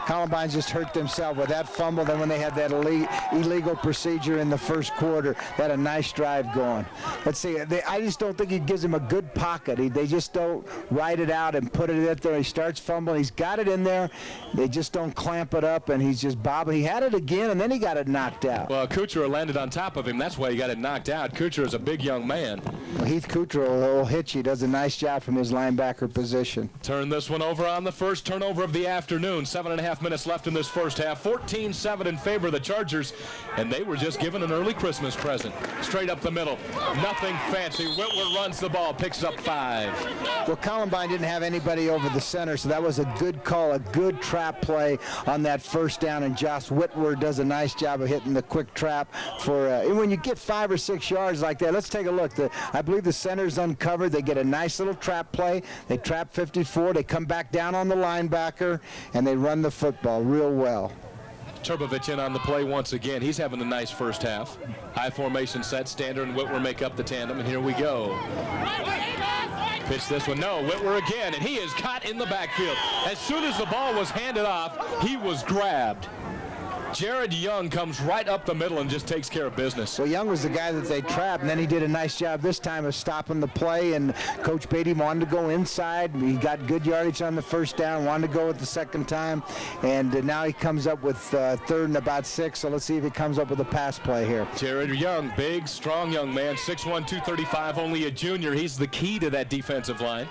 Columbine just hurt themselves with that fumble. Then when they had that illegal procedure in the first quarter, they had a nice drive going. Let's see. I just don't think he gives him a good pocket. They just don't ride it out and put it in there. He starts fumbling. He's got it in there. They just don't clamp it up, and he's just bobbing. He had it again, and then he got it knocked out. Well, Kuchera landed on top of him. That's why he got it knocked out. Kuchera is a big young man. Well, Heath Kuchera will hit you. Does a nice job from his linebacker position. Turn this one over on the first turnover of the afternoon. 7.5 minutes left in this first half. 14-7 in favor of the Chargers, and they were just given an early Christmas present. Straight up the middle. Nothing fancy. Whitwer runs the ball, picks up 5. Well, Columbine didn't have anybody over the center, so that was a good call, a good trap play on that first down, and Josh Whitwer does a nice job of hitting the quick trap for and when you get 5 or 6 yards like that. Let's take a look. I believe the center's uncovered. They get a nice little trap play. They trap 54. They come back down on the linebacker, and they run the football real well. Turbovich in on the play once again. He's having a nice first half. High formation set. Stander and Whitwer make up the tandem, and here we go. Pitch this one. No, Whitwer again, and he is caught in the backfield. As soon as the ball was handed off, he was grabbed. Jared Young comes right up the middle and just takes care of business. Well, Young was the guy that they trapped, and then he did a nice job this time of stopping the play, and Coach Beatty wanted to go inside. He got good yardage on the first down, wanted to go with the second time, and now he comes up with third and about 6, so let's see if he comes up with a pass play here. Jared Young, big, strong young man, 6'1", 235, only a junior. He's the key to that defensive line.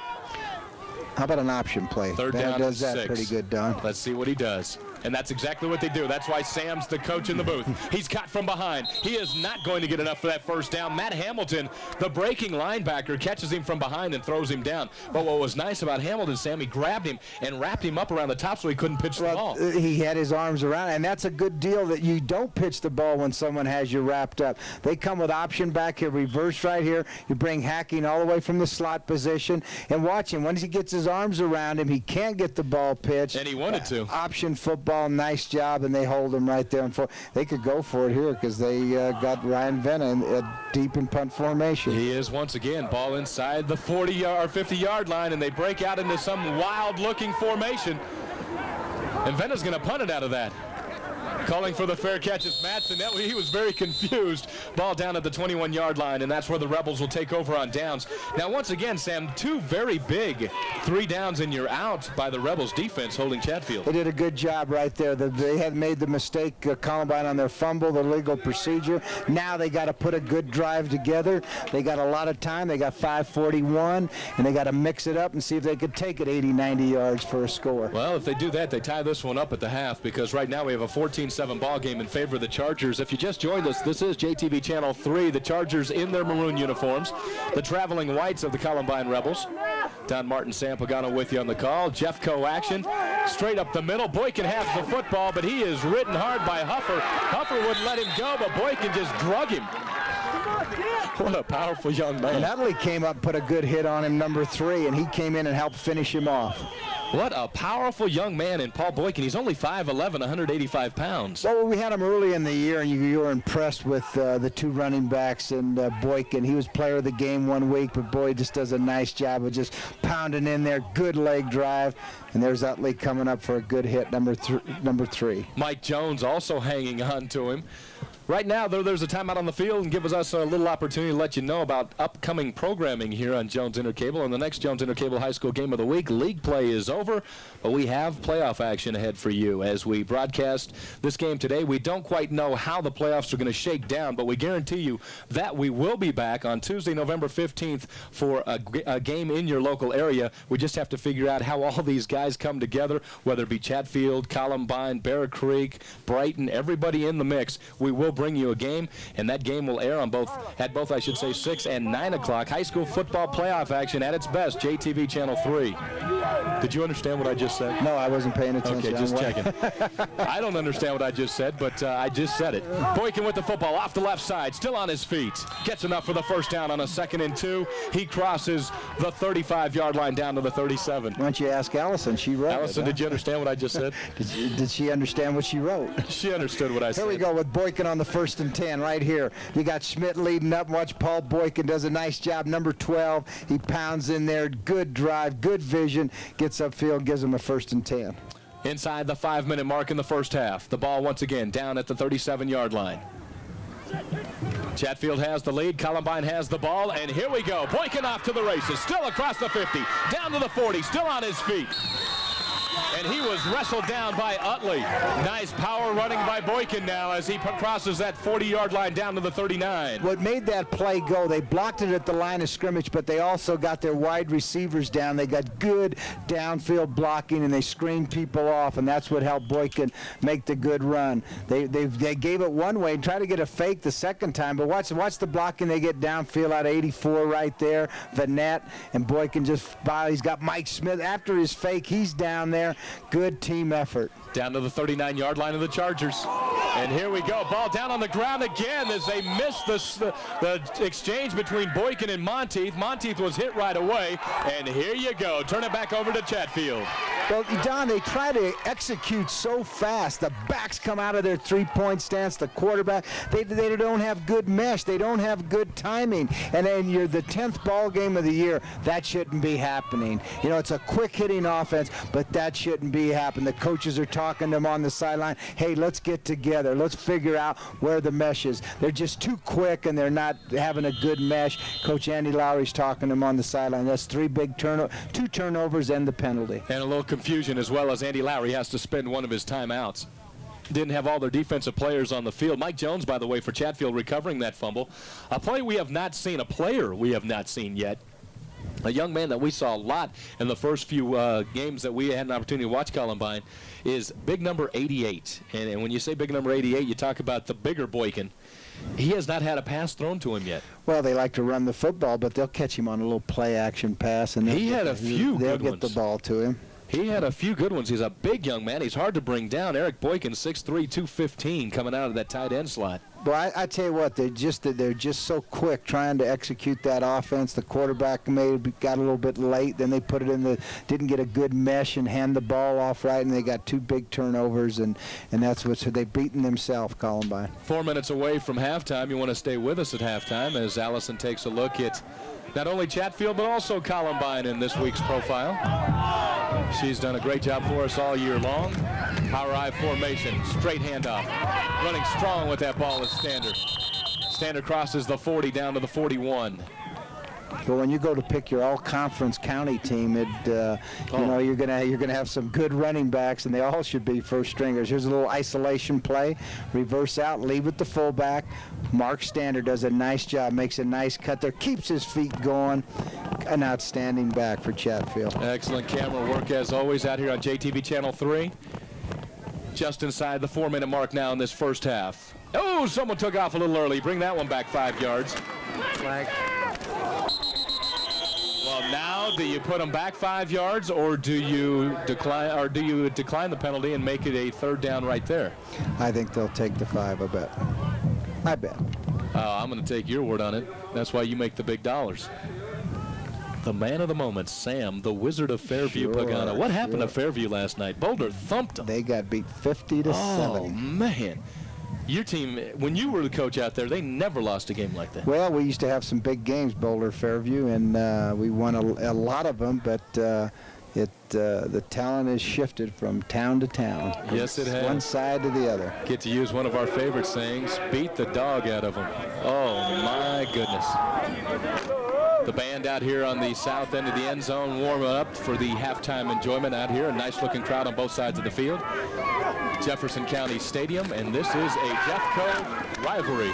How about an option play? Third down does that 6. Pretty good, Don. Let's see what he does. And that's exactly what they do. That's why Sam's the coach in the booth. He's caught from behind. He is not going to get enough for that first down. Matt Hamilton, the breaking linebacker, catches him from behind and throws him down. But what was nice about Hamilton, Sam, he grabbed him and wrapped him up around the top so he couldn't pitch the ball. He had his arms around, and that's a good deal that you don't pitch the ball when someone has you wrapped up. They come with option back here, reverse right here. You bring Hacking all the way from the slot position, and watch him. Once he gets his arms around him, he can't get the ball pitched. And he wanted to. Option football, nice job, and they hold him right there. They could go for it here because they got Ryan Venna deep in punt formation. He is once again ball inside the 40 or 50-yard line, and they break out into some wild-looking formation. And Venna's going to punt it out of that. Calling for the fair catch is Madsen. He was very confused. Ball down at the 21-yard line, and that's where the Rebels will take over on downs. Now, once again, Sam, 2 very big 3 downs and you're out by the Rebels defense holding Chatfield. They did a good job right there. They had made the mistake, Columbine, on their fumble, the legal procedure. Now they got to put a good drive together. They got a lot of time. They got 5:41, and they got to mix it up and see if they could take it 80, 90 yards for a score. Well, if they do that, they tie this one up at the half, because right now we have a 14-7 ball game in favor of the Chargers. If you just joined us, this is JTV Channel 3. The Chargers in their maroon uniforms, the traveling whites of the Columbine Rebels. Don Martin, Sam Pagano with you on the call. Jeffco action, straight up the middle. Boykin has the football, but he is ridden hard by Huffer. Huffer wouldn't let him go, but Boykin just drug him. What a powerful young man. And Utley came up, put a good hit on him, number 3, and he came in and helped finish him off. What a powerful young man in Paul Boykin. He's only 5'11", 185 pounds. Well, we had him early in the year, and you were impressed with the 2 running backs and Boykin. He was player of the game one week, but boy, just does a nice job of just pounding in there. Good leg drive. And there's Utley coming up for a good hit, number 3. Mike Jones also hanging on to him. Right now, though, there's a timeout on the field and gives us a little opportunity to let you know about upcoming programming here on Jones Intercable. And the next Jones Intercable High School Game of the Week, league play is over, but we have playoff action ahead for you. As we broadcast this game today, we don't quite know how the playoffs are going to shake down, but we guarantee you that we will be back on Tuesday, November 15th for a game in your local area. We just have to figure out how all these guys come together, whether it be Chatfield, Columbine, Bear Creek, Brighton, everybody in the mix. We will bring you a game, and that game will air on both 6 and 9 o'clock. High school football playoff action at its best, JTV Channel 3. Did you understand what I just said? No, I wasn't paying attention. Okay, just checking. I don't understand what I just said, but I just said it. Boykin with the football off the left side, still on his feet. Gets enough for the first down on a 2nd and 2. He crosses the 35-yard line down to the 37. Why don't you ask Allison? She wrote Allison, did you understand what I just said? Did she understand what she wrote? She understood what I said. Here we go with Boykin on the 1st and 10 right here. You got Schmidt leading up. Watch Paul Boykin does a nice job. Number 12, he pounds in there. Good drive, good vision. Gets upfield, gives him a 1st and 10. Inside the 5-minute mark in the first half. The ball once again down at the 37-yard line. Chatfield has the lead. Columbine has the ball. And here we go. Boykin off to the races. Still across the 50. Down to the 40. Still on his feet. And he was wrestled down by Utley. Nice power running by Boykin now as he crosses that 40-yard line down to the 39. What made that play go, they blocked it at the line of scrimmage, but they also got their wide receivers down. They got good downfield blocking, and they screened people off, and that's what helped Boykin make the good run. They gave it one way and tried to get a fake the second time, but watch the blocking they get downfield out of 84 right there. Vanette and Boykin he's got Mike Smith. After his fake, he's down there. Good team effort. Down to the 39-yard line of the Chargers. And here we go. Ball down on the ground again as they missed the exchange between Boykin and Monteith. Monteith was hit right away. And here you go. Turn it back over to Chatfield. Well, Don, they try to execute so fast. The backs come out of their three-point stance. The quarterback, they don't have good mesh. They don't have good timing. And then you're the 10th ball game of the year. That shouldn't be happening. You know, it's a quick-hitting offense, but that shouldn't be happening. The coaches are talking to them on the sideline. Hey, let's get together. Let's figure out where the mesh is. They're just too quick, and they're not having a good mesh. Coach Andy Lowry's talking to them on the sideline. That's 2 turnovers and the penalty. And a little confusion as well as Andy Lowry has to spend one of his timeouts. Didn't have all their defensive players on the field. Mike Jones, by the way, for Chatfield recovering that fumble. A player we have not seen yet. A young man that we saw a lot in the first few games that we had an opportunity to watch Columbine is big number 88. And when you say big number 88, you talk about the bigger Boykin. He has not had a pass thrown to him yet. Well, they like to run the football, but they'll catch him on a little play-action pass. And he had a few good ones. They'll get the ball to him. He had a few good ones. He's a big young man. He's hard to bring down. Eric Boykin, 6'3", 215, coming out of that tight end slot. Well, I tell you what, they're just so quick trying to execute that offense. The quarterback got a little bit late. Then they put it didn't get a good mesh and hand the ball off right, and they got 2 big turnovers, and that's they've beaten themselves, Columbine. 4 minutes away from halftime. You want to stay with us at halftime as Allison takes a look at not only Chatfield but also Columbine in this week's profile. She's done a great job for us all year long. Power I formation, straight handoff. Running strong with that ball is Stander. Stander crosses the 40 down to the 41. But when you go to pick your all-conference county team, you know you're gonna have some good running backs, and they all should be first stringers. Here's a little isolation play, reverse out, leave with the fullback. Mark Stander does a nice job, makes a nice cut there, keeps his feet going. An outstanding back for Chatfield. Excellent camera work as always out here on JTV Channel 3. Just inside the 4-minute mark now in this first half. Oh, someone took off a little early. Bring that one back 5 yards. Flag. Well, now do you put them back 5 yards, or do you decline the penalty and make it a 3rd down right there? I think they'll take the 5. I bet. I'm going to take your word on it. That's why you make the big dollars. The man of the moment, Sam, the Wizard of Fairview Pagano. What happened to Fairview last night? Boulder thumped them. They got beat 50-70. Oh, man. Your team, when you were the coach out there, they never lost a game like that. Well, we used to have some big games, Boulder, Fairview, and we won a lot of them, but the talent has shifted from town to town. Yes, it has. One side to the other. Get to use one of our favorite sayings, beat the dog out of them. Oh, my goodness. The band out here on the south end of the end zone warming up for the halftime enjoyment out here. A nice-looking crowd on both sides of the field. Jefferson County Stadium, and this is a Jeffco rivalry.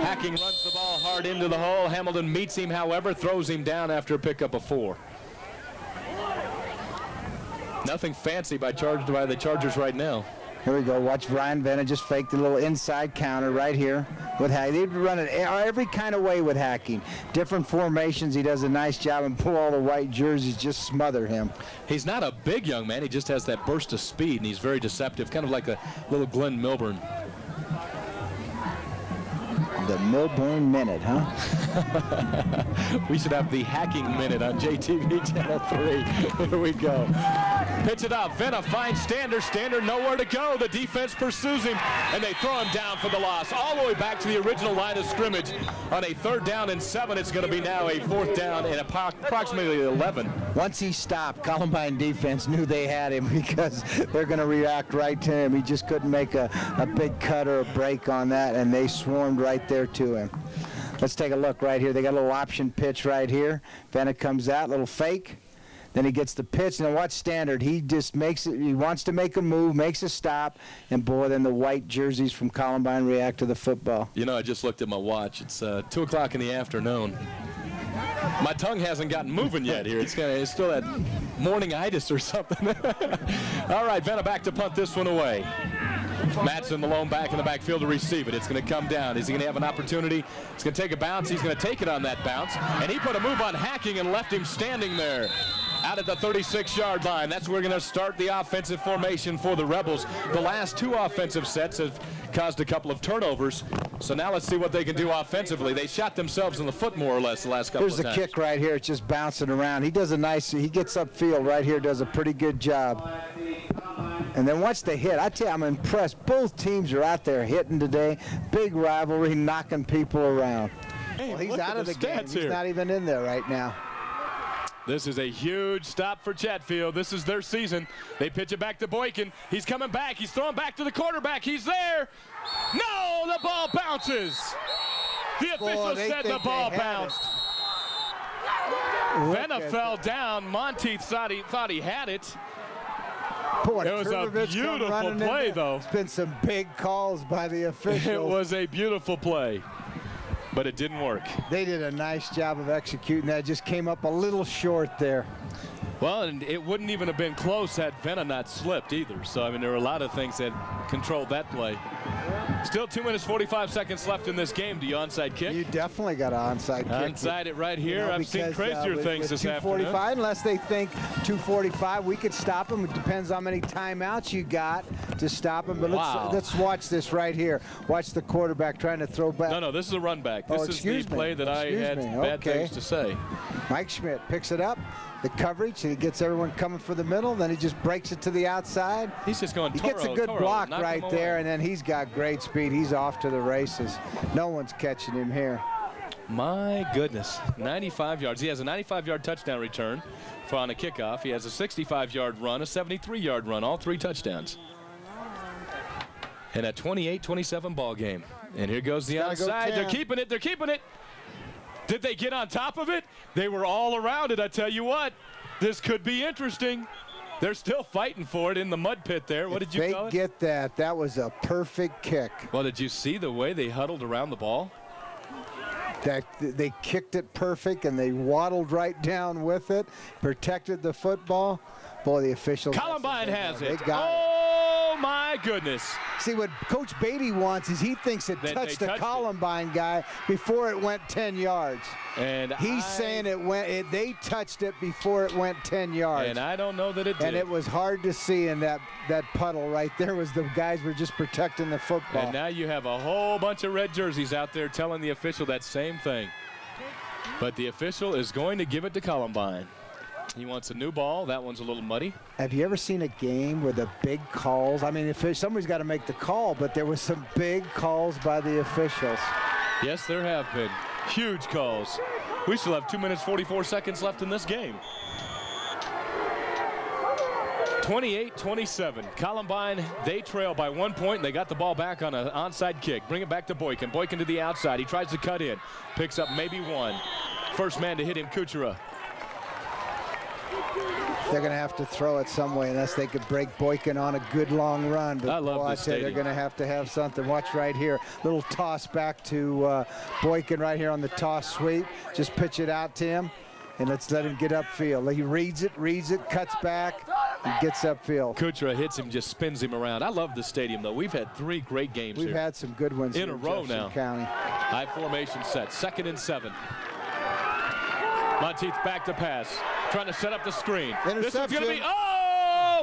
Hacking runs the ball hard into the hole. Hamilton meets him, however, throws him down after a pickup of 4. Nothing fancy by the Chargers right now. Here we go. Watch Ryan Venna just fake the little inside counter right here with Hacking. They'd run it every kind of way with Hacking. Different formations. He does a nice job, and pull all the white jerseys, just smother him. He's not a big young man. He just has that burst of speed, and he's very deceptive, kind of like a little Glenn Milburn. The Milburn Minute, huh? We should have the Hacking Minute on JTV Channel 3. Here we go. Pitch it out. Venna finds Stander. Stander nowhere to go. The defense pursues him, and they throw him down for the loss. All the way back to the original line of scrimmage. On a 3rd down and 7, it's going to be now a 4th down and approximately 11. Once he stopped, Columbine defense knew they had him because they're going to react right to him. He just couldn't make a big cut or a break on that, and they swarmed right there to him. Let's take a look right here. They got a little option pitch right here. Venna comes out, little fake. Then he gets the pitch. Now watch Standard. He just makes it. He wants to make a move, makes a stop, and boy, then the white jerseys from Columbine react to the football. You know, I just looked at my watch. It's 2 o'clock in the afternoon. My tongue hasn't gotten moving yet here. It's still that morning-itis or something. All right, Venna back to punt this one away. Madsen, the lone back in the backfield to receive it. It's going to come down. Is he going to have an opportunity? He's going to take a bounce. He's going to take it on that bounce. And he put a move on Hacking and left him standing there out at the 36-yard line. That's where we're going to start the offensive formation for the Rebels. The last 2 offensive sets have caused a couple of turnovers. So now let's see what they can do offensively. They shot themselves in the foot more or less the last couple of times. Here's the kick right here. It's just bouncing around. He does a nice, he gets upfield right here, does a pretty good job. And then watch the hit. I tell you, I'm impressed. Both teams are out there hitting today. Big rivalry, knocking people around. Hey, well, he's out of the game. He's not even in there right now. This is a huge stop for Chatfield. This is their season. They pitch it back to Boykin. He's coming back. He's throwing back to the quarterback. He's there. No, the ball bounces. The official said the ball bounced. Venna fell down. Monteith thought he had it. Boy, it was a beautiful play, though. It's been some big calls by the officials. It was a beautiful play, but it didn't work. They did a nice job of executing that. Just came up a little short there. Well, and it wouldn't even have been close had Venna not slipped either. So, I mean, there were a lot of things that controlled that play. Still 2 minutes, 45 seconds left in this game. Do you onside kick? You definitely got an onside kick. Onside it right here. I've seen crazier things this afternoon. 2:45, unless they think 2:45, we could stop them. It depends how many timeouts you got to stop them. But let's watch this right here. Watch the quarterback trying to throw back. No, this is a run back. This is the play that I had bad things to say. Mike Schmidt picks it up. The coverage, and he gets everyone coming for the middle. Then he just breaks it to the outside. He's just going. He gets a good block right there, and then he's got great speed. He's off to the races. No one's catching him here. My goodness, 95 yards. He has a 95-yard touchdown return on a kickoff. He has a 65-yard run, a 73-yard run, all 3 touchdowns. And a 28-27 ball game. And here goes the onside. They're keeping it. They're keeping it. Did they get on top of it? They were all around it. I tell you what, this could be interesting. They're still fighting for it in the mud pit there. What did you call it? They get that. That was a perfect kick. Well, did you see the way they huddled around the ball? They kicked it perfect, and they waddled right down with it, protected the football. Boy, the officials. Columbine has it. Oh, my goodness. See, what Coach Beatty wants is he thinks it touched the Columbine guy before it went 10 yards. And he's saying they touched it before it went 10 yards. And I don't know that it did. And it was hard to see in that puddle right there was the guys were just protecting the football. And now you have a whole bunch of red jerseys out there telling the official that same thing. But the official is going to give it to Columbine. He wants a new ball. That one's a little muddy. Have you ever seen a game where the big calls? I mean, if somebody's got to make the call, but there was some big calls by the officials. Yes, there have been. Huge calls. We still have 2 minutes, 44 seconds left in this game. 28-27. Columbine, they trail by 1 point. And they got the ball back on an onside kick. Bring it back to Boykin. Boykin to the outside. He tries to cut in. Picks up maybe one. First man to hit him, Kuchera. They're going to have to throw it some way unless they could break Boykin on a good long run. But I love this stadium. They're going to have something. Watch right here. Little toss back to Boykin right here on the toss sweep. Just pitch it out to him, and let's let him get upfield. He reads it, cuts back, and gets upfield. Kuchera hits him, just spins him around. I love this stadium, though. We've had 3 great games here. We've had some good ones in a row now. County. High formation set. 2nd and 7. Monteith back to pass. Trying to set up the screen. Interception. This is going to be,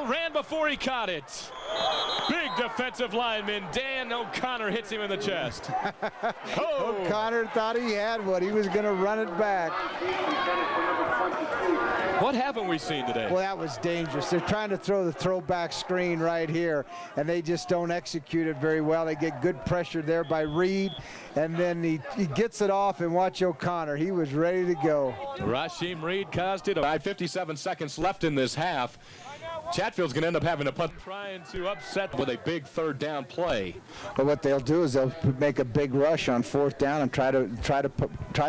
ran before he caught it. Big defensive lineman Dan O'Connor hits him in the chest. O'Connor thought he had one. He was going to run it back. What haven't we seen today? Well, that was dangerous. They're trying to throw the throwback screen right here, and they just don't execute it very well. They get good pressure there by Reed, and then he gets it off, and watch O'Connor. He was ready to go. Rasheem Reed caused it. 57 seconds left in this half. Chatfield's going to end up having a punt, trying to upset with a big 3rd down play. But what they'll do is they'll make a big rush on 4th down and try to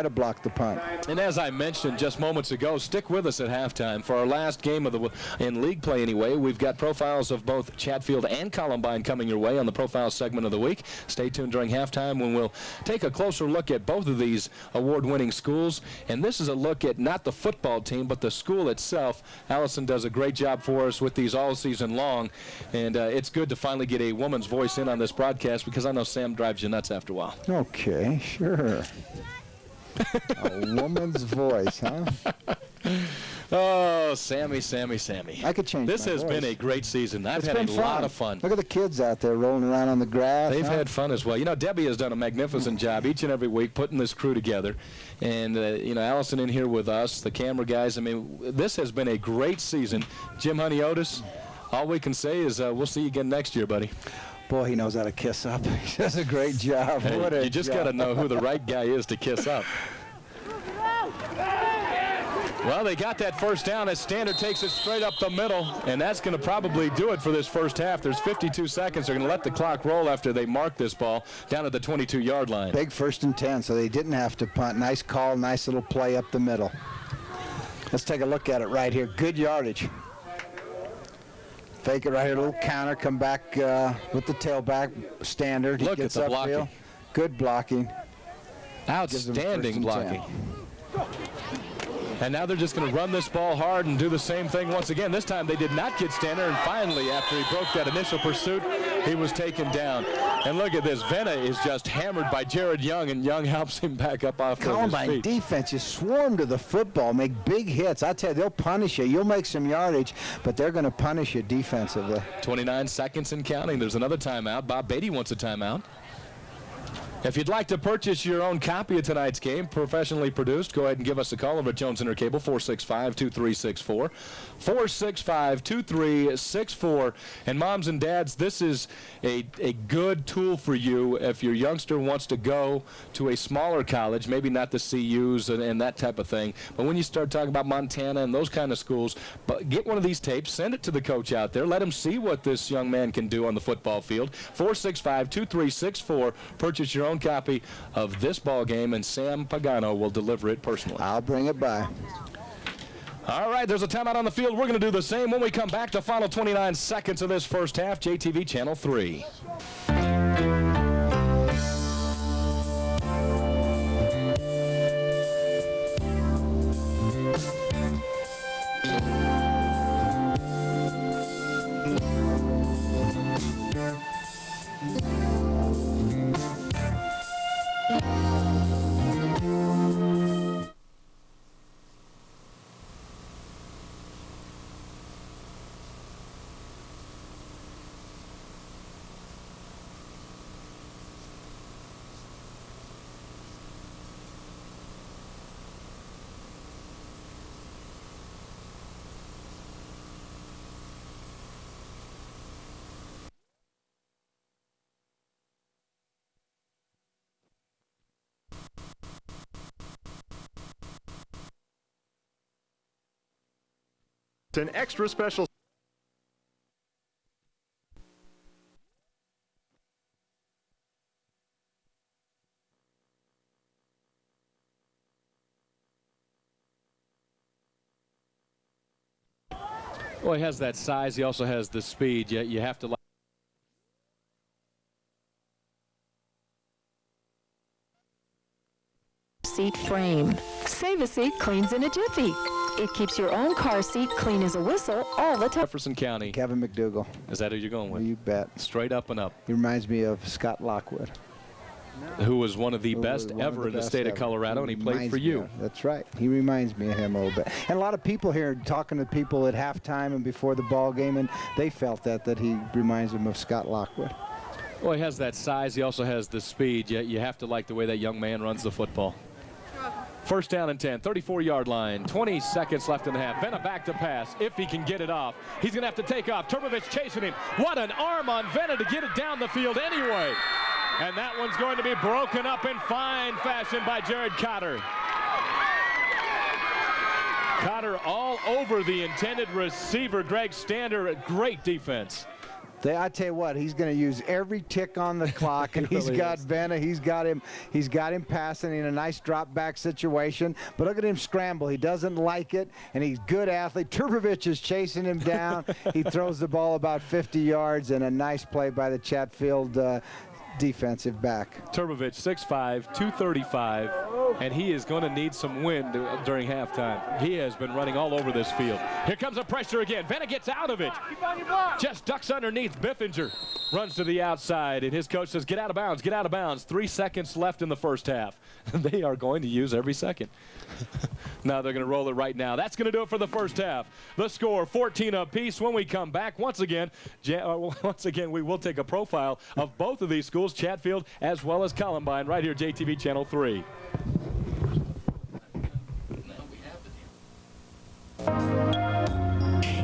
block the punt. And as I mentioned just moments ago, stick with us at halftime for our last game of in league play anyway. We've got profiles of both Chatfield and Columbine coming your way on the profile segment of the week. Stay tuned during halftime when we'll take a closer look at both of these award-winning schools. And this is a look at not the football team, but the school itself. Allison does a great job for us with these all season long, and it's good to finally get a woman's voice in on this broadcast because I know Sam drives you nuts after a while. Okay, sure. A woman's voice, huh? Oh, Sammy. I could change this. Has voice. Been a great season. I've had a lot of fun. Look at the kids out there rolling around on the grass. They've had fun as well. You know, Debbie has done a magnificent job each and every week putting this crew together. And, Allison in here with us, the camera guys. I mean, this has been a great season. Jim Honey Otis, all we can say is we'll see you again next year, buddy. Boy, he knows how to kiss up. He does a great job. Hey, you just got to know who the right guy is to kiss up. Well, they got that 1st down as Standard takes it straight up the middle, and that's going to probably do it for this first half. There's 52 seconds. They're going to let the clock roll after they mark this ball down at the 22-yard line. Big 1st and 10, so they didn't have to punt. Nice call, nice little play up the middle. Let's take a look at it right here. Good yardage. Fake it right here, a little counter, come back with the tailback. Standard. Look at the blocking. Good blocking. Outstanding blocking. And now they're just going to run this ball hard and do the same thing once again. This time they did not get Standard, and finally, after he broke that initial pursuit, he was taken down. And look at this. Venna is just hammered by Jared Young, and Young helps him back up off of his feet. Columbine defense just swarm to the football, make big hits. I tell you, they'll punish you. You'll make some yardage, but they're going to punish you defensively. 29 seconds and counting. There's another timeout. Bob Beatty wants a timeout. If you'd like to purchase your own copy of tonight's game, professionally produced, go ahead and give us a call over at Jones Inter Cable, 465-2364. 465-2364. And moms and dads, this is a good tool for you if your youngster wants to go to a smaller college, maybe not the CUs and that type of thing. But when you start talking about Montana and those kind of schools, but get one of these tapes, send it to the coach out there, let him see what this young man can do on the football field. 465-2364. Purchase your own copy of this ball game, and Sam Pagano will deliver it personally. I'll bring it by. All right, there's a timeout on the field. We're going to do the same when we come back to final 29 seconds of this first half. JTV Channel 3. An extra special. Well, he has that size. He also has the speed. You have to like. Seat frame. Save a seat cleans in a jiffy. It keeps your own car seat clean as a whistle all the time. Jefferson County. Kevin McDougal. Is that who you're going with? You bet. Straight up and up. He reminds me of Scott Lockwood, who was one of the best ever in the state of Colorado, and he played for you. That's right. He reminds me of him a little bit. And a lot of people here talking to people at halftime and before the ball game, and they felt that he reminds them of Scott Lockwood. Well, he has that size. He also has the speed. You have to like the way that young man runs the football. First down and 10, 34-yard line, 20 seconds left in the half. Vena back to pass, if he can get it off. He's going to have to take off. Turbovich chasing him. What an arm on Vena to get it down the field anyway. And that one's going to be broken up in fine fashion by Jared Cotter. Cotter all over the intended receiver, Greg Stander. Great defense. I tell you what, he's going to use every tick on the clock, and he's got Vena. He's got him passing in a nice drop back situation. But look at him scramble. He doesn't like it, and he's a good athlete. Turbovich is chasing him down. He throws the ball about 50 yards, and a nice play by the Chatfield defensive back. Turbovich, 6'5", 235, and he is going to need some wind during halftime. He has been running all over this field. Here comes the pressure again. Vena gets out of it. Just ducks underneath. Biffinger runs to the outside, and his coach says, get out of bounds, get out of bounds. 3 seconds left in the first half. They are going to use every second. Now they're going to roll it right now. That's going to do it for the first half. The score, 14 apiece. When we come back, once again, we will take a profile of both of these schools, Chatfield as well as Columbine, right here, JTV Channel 3.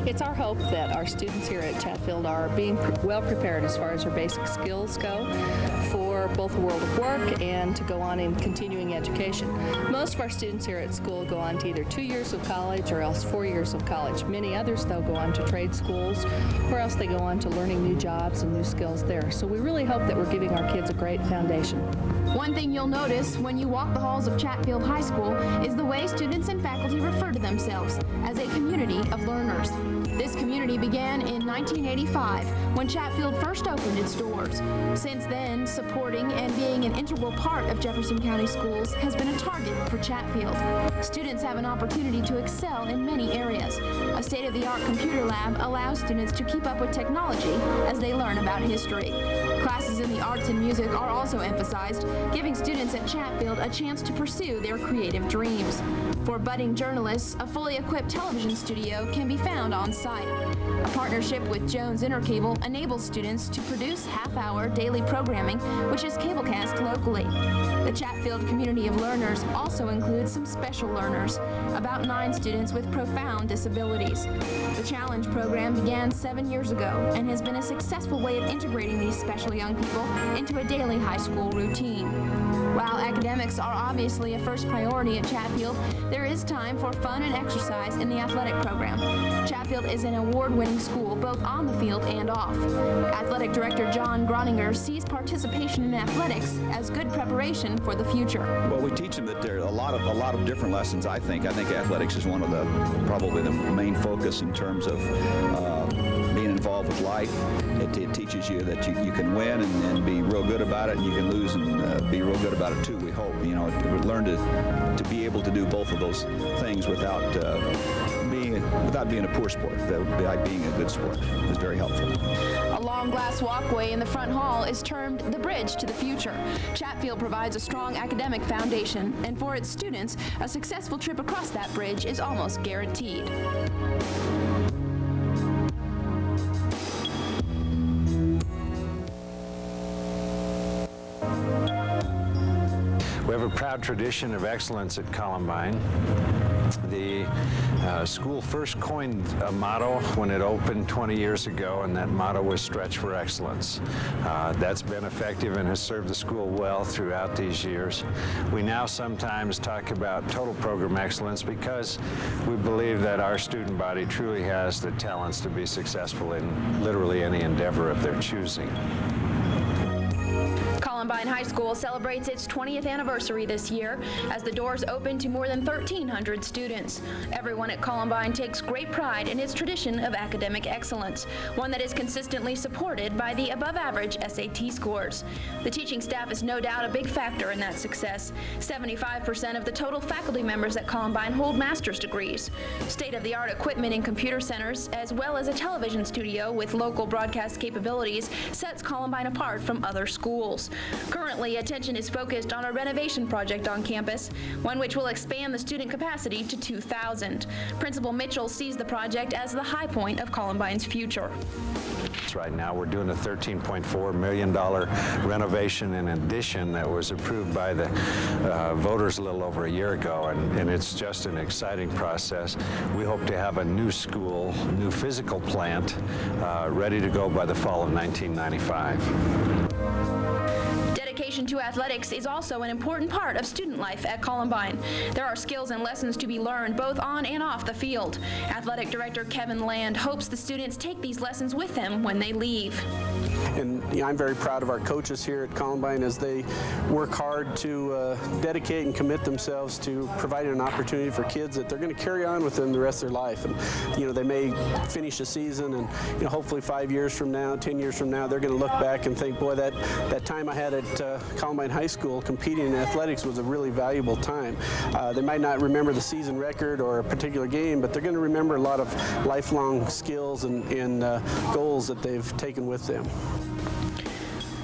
It's our hope that our students here at Chatfield are being well prepared as far as their basic skills go for both the world of work and to go on in continuing education. Most of our students here at school go on to either 2 years of college or else 4 years of college. Many others, though, go on to trade schools or else they go on to learning new jobs and new skills there. So we really hope that we're giving our kids a great foundation. One thing you'll notice when you walk the halls of Chatfield High School is the way students and faculty refer to themselves as a community of learners. This community began in 1985 when Chatfield first opened its doors. Since then, supporting and being an integral part of Jefferson County schools has been a target for Chatfield. Students have an opportunity to excel in many areas. A state-of-the-art computer lab allows students to keep up with technology as they learn about history. Classes in the arts and music are also emphasized, giving students at Chatfield a chance to pursue their creative dreams. For budding journalists, a fully equipped television studio can be found on site. A partnership with Jones Intercable enables students to produce half-hour daily programming, which is cablecast locally. The Chatfield community of learners also includes some special learners, about 9 students with profound disabilities. The Challenge program began 7 years ago and has been a successful way of integrating these special young people into a daily high school routine. While academics are obviously a first priority at Chatfield, there is time for fun and exercise in the athletic program. Chatfield is an award-winning school both on the field and off. Athletic Director John Groninger sees participation in athletics as good preparation for the future. Well, we teach them that there are a lot of different lessons, I think. I think athletics is one of probably the main focus in terms of being involved with life. It teaches you that you can win and be real good about it, and you can lose and be real good about it too, we hope. You know, learn to be able to do both of those things without being a poor sport. By being a good sport is very helpful. A long glass walkway in the front hall is termed the bridge to the future. Chatfield provides a strong academic foundation, and for its students, a successful trip across that bridge is almost guaranteed. We have a proud tradition of excellence at Columbine. The school first coined a motto when it opened 20 years ago, and that motto was Stretch for Excellence. That's been effective and has served the school well throughout these years. We now sometimes talk about total program excellence because we believe that our student body truly has the talents to be successful in literally any endeavor of their choosing. Columbine High School celebrates its 20th anniversary this year as the doors open to more than 1,300 students. Everyone at Columbine takes great pride in its tradition of academic excellence, one that is consistently supported by the above-average SAT scores. The teaching staff is no doubt a big factor in that success. 75% of the total faculty members at Columbine hold master's degrees. State-of-the-art equipment in computer centers, as well as a television studio with local broadcast capabilities, sets Columbine apart from other schools. Currently, attention is focused on a renovation project on campus, one which will expand the student capacity to 2,000. Principal Mitchell sees the project as the high point of Columbine's future. Right now we're doing a $13.4 million renovation and addition that was approved by the voters a little over a year ago, and it's just an exciting process. We hope to have a new school, new physical plant ready to go by the fall of 1995. Dedication to athletics is also an important part of student life at Columbine. There are skills and lessons to be learned both on and off the field. Athletic Director Kevin Land hopes the students take these lessons with them when they leave. And I'm very proud of our coaches here at Columbine as they work hard to dedicate and commit themselves to providing an opportunity for kids that they're going to carry on with them the rest of their life. And they may finish a season and hopefully 5 years from now, 10 years from now, they're going to look back and think, boy, that time I had at Columbine High School competing in athletics was a really valuable time. They might not remember the season record or a particular game, but they're going to remember a lot of lifelong skills and goals that they've taken with them.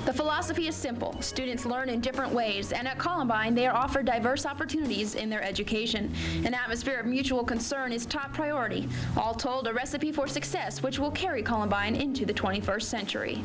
The philosophy is simple. Students learn in different ways, and at Columbine, they are offered diverse opportunities in their education. An atmosphere of mutual concern is top priority. All told, a recipe for success which will carry Columbine into the 21st century.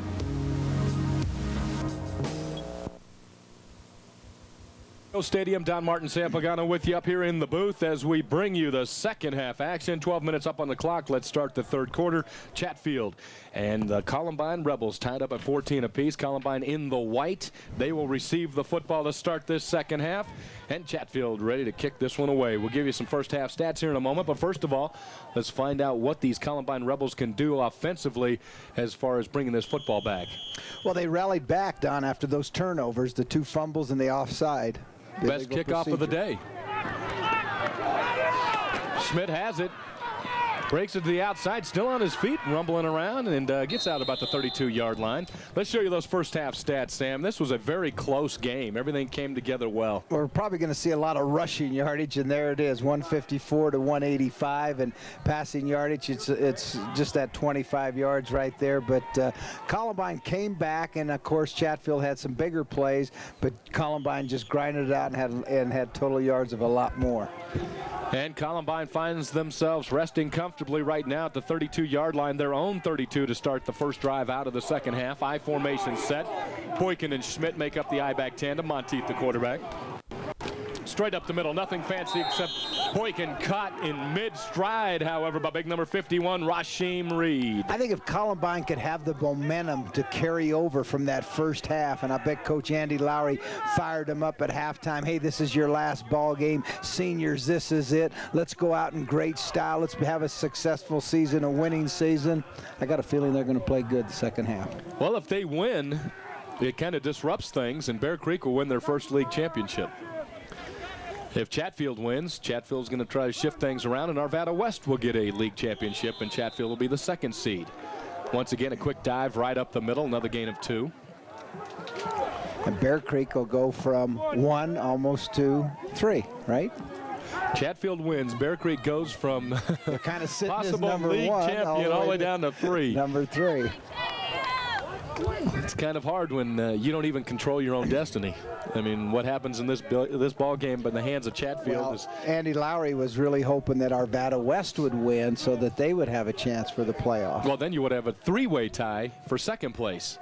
Stadium, Don Martin, Sam Pagano with you up here in the booth as we bring you the second half action. 12 minutes up on the clock. Let's start the third quarter. Chatfield and the Columbine Rebels tied up at 14 apiece. Columbine in the white. They will receive the football to start this second half. And Chatfield ready to kick this one away. We'll give you some first half stats here in a moment. But first of all, let's find out what these Columbine Rebels can do offensively as far as bringing this football back. Well, they rallied back, Don, after those turnovers, the 2 fumbles and the offside. Best kickoff of the day. Schmidt has it. Breaks it to the outside, still on his feet, rumbling around, and gets out about the 32-yard line. Let's show you those first half stats, Sam. This was a very close game. Everything came together well. We're probably going to see a lot of rushing yardage, and there it is, 154 to 185, and passing yardage, it's just that 25 yards right there. But Columbine came back, and of course Chatfield had some bigger plays, but Columbine just grinded it out and had total yards of a lot more. And Columbine finds themselves resting comfortably right now at the 32-yard line, their own 32 to start the first drive out of the second half. I formation set. Boykin and Schmidt make up the I-back tandem. Monteith, the quarterback. Straight up the middle, nothing fancy except Boykin caught in mid-stride, however, by big number 51, Rasheem Reed. I think if Columbine could have the momentum to carry over from that first half, and I bet Coach Andy Lowry fired him up at halftime, hey, this is your last ball game. Seniors, this is it. Let's go out in great style. Let's have a successful season, a winning season. I got a feeling they're going to play good the second half. Well, if they win, it kind of disrupts things, and Bear Creek will win their first league championship. If Chatfield wins, Chatfield's going to try to shift things around, and Arvada West will get a league championship, and Chatfield will be the second seed. Once again, a quick dive right up the middle, another gain of 2. And Bear Creek will go from 1 almost to 3, right? Chatfield wins. Bear Creek goes from kind of possible league champion all the way down to 3. Number 3. It's kind of hard when you don't even control your own destiny. I mean, what happens in this ball game but in the hands of Chatfield is... Andy Lowry was really hoping that Arvada West would win so that they would have a chance for the playoff. Well, then you would have a 3-way tie for second place.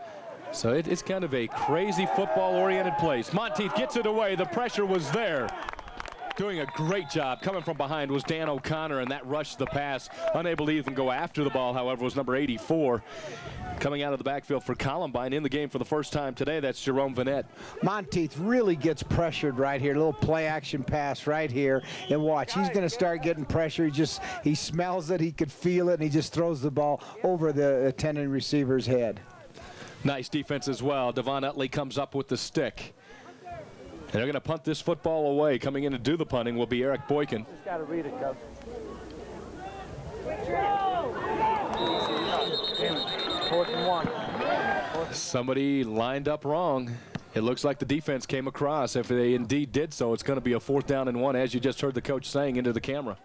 So it's kind of a crazy football-oriented place. Monteith gets it away. The pressure was there. Doing a great job. Coming from behind was Dan O'Connor, and that rushed the pass. Unable to even go after the ball, however, was number 84. Coming out of the backfield for Columbine in the game for the first time today, that's Jerome Vanette. Monteith really gets pressured right here. A little play action pass right here. And watch, he's going to start getting pressure. He smells it, he could feel it, and he just throws the ball over the attending receiver's head. Nice defense as well. Devon Utley comes up with the stick. And they're going to punt this football away. Coming in to do the punting will be Eric Boykin. Just got to read it, Coach. Fourth and one. Somebody lined up wrong. It looks like the defense came across. If they indeed did so, it's going to be a 4th down and 1, as you just heard the coach saying into the camera.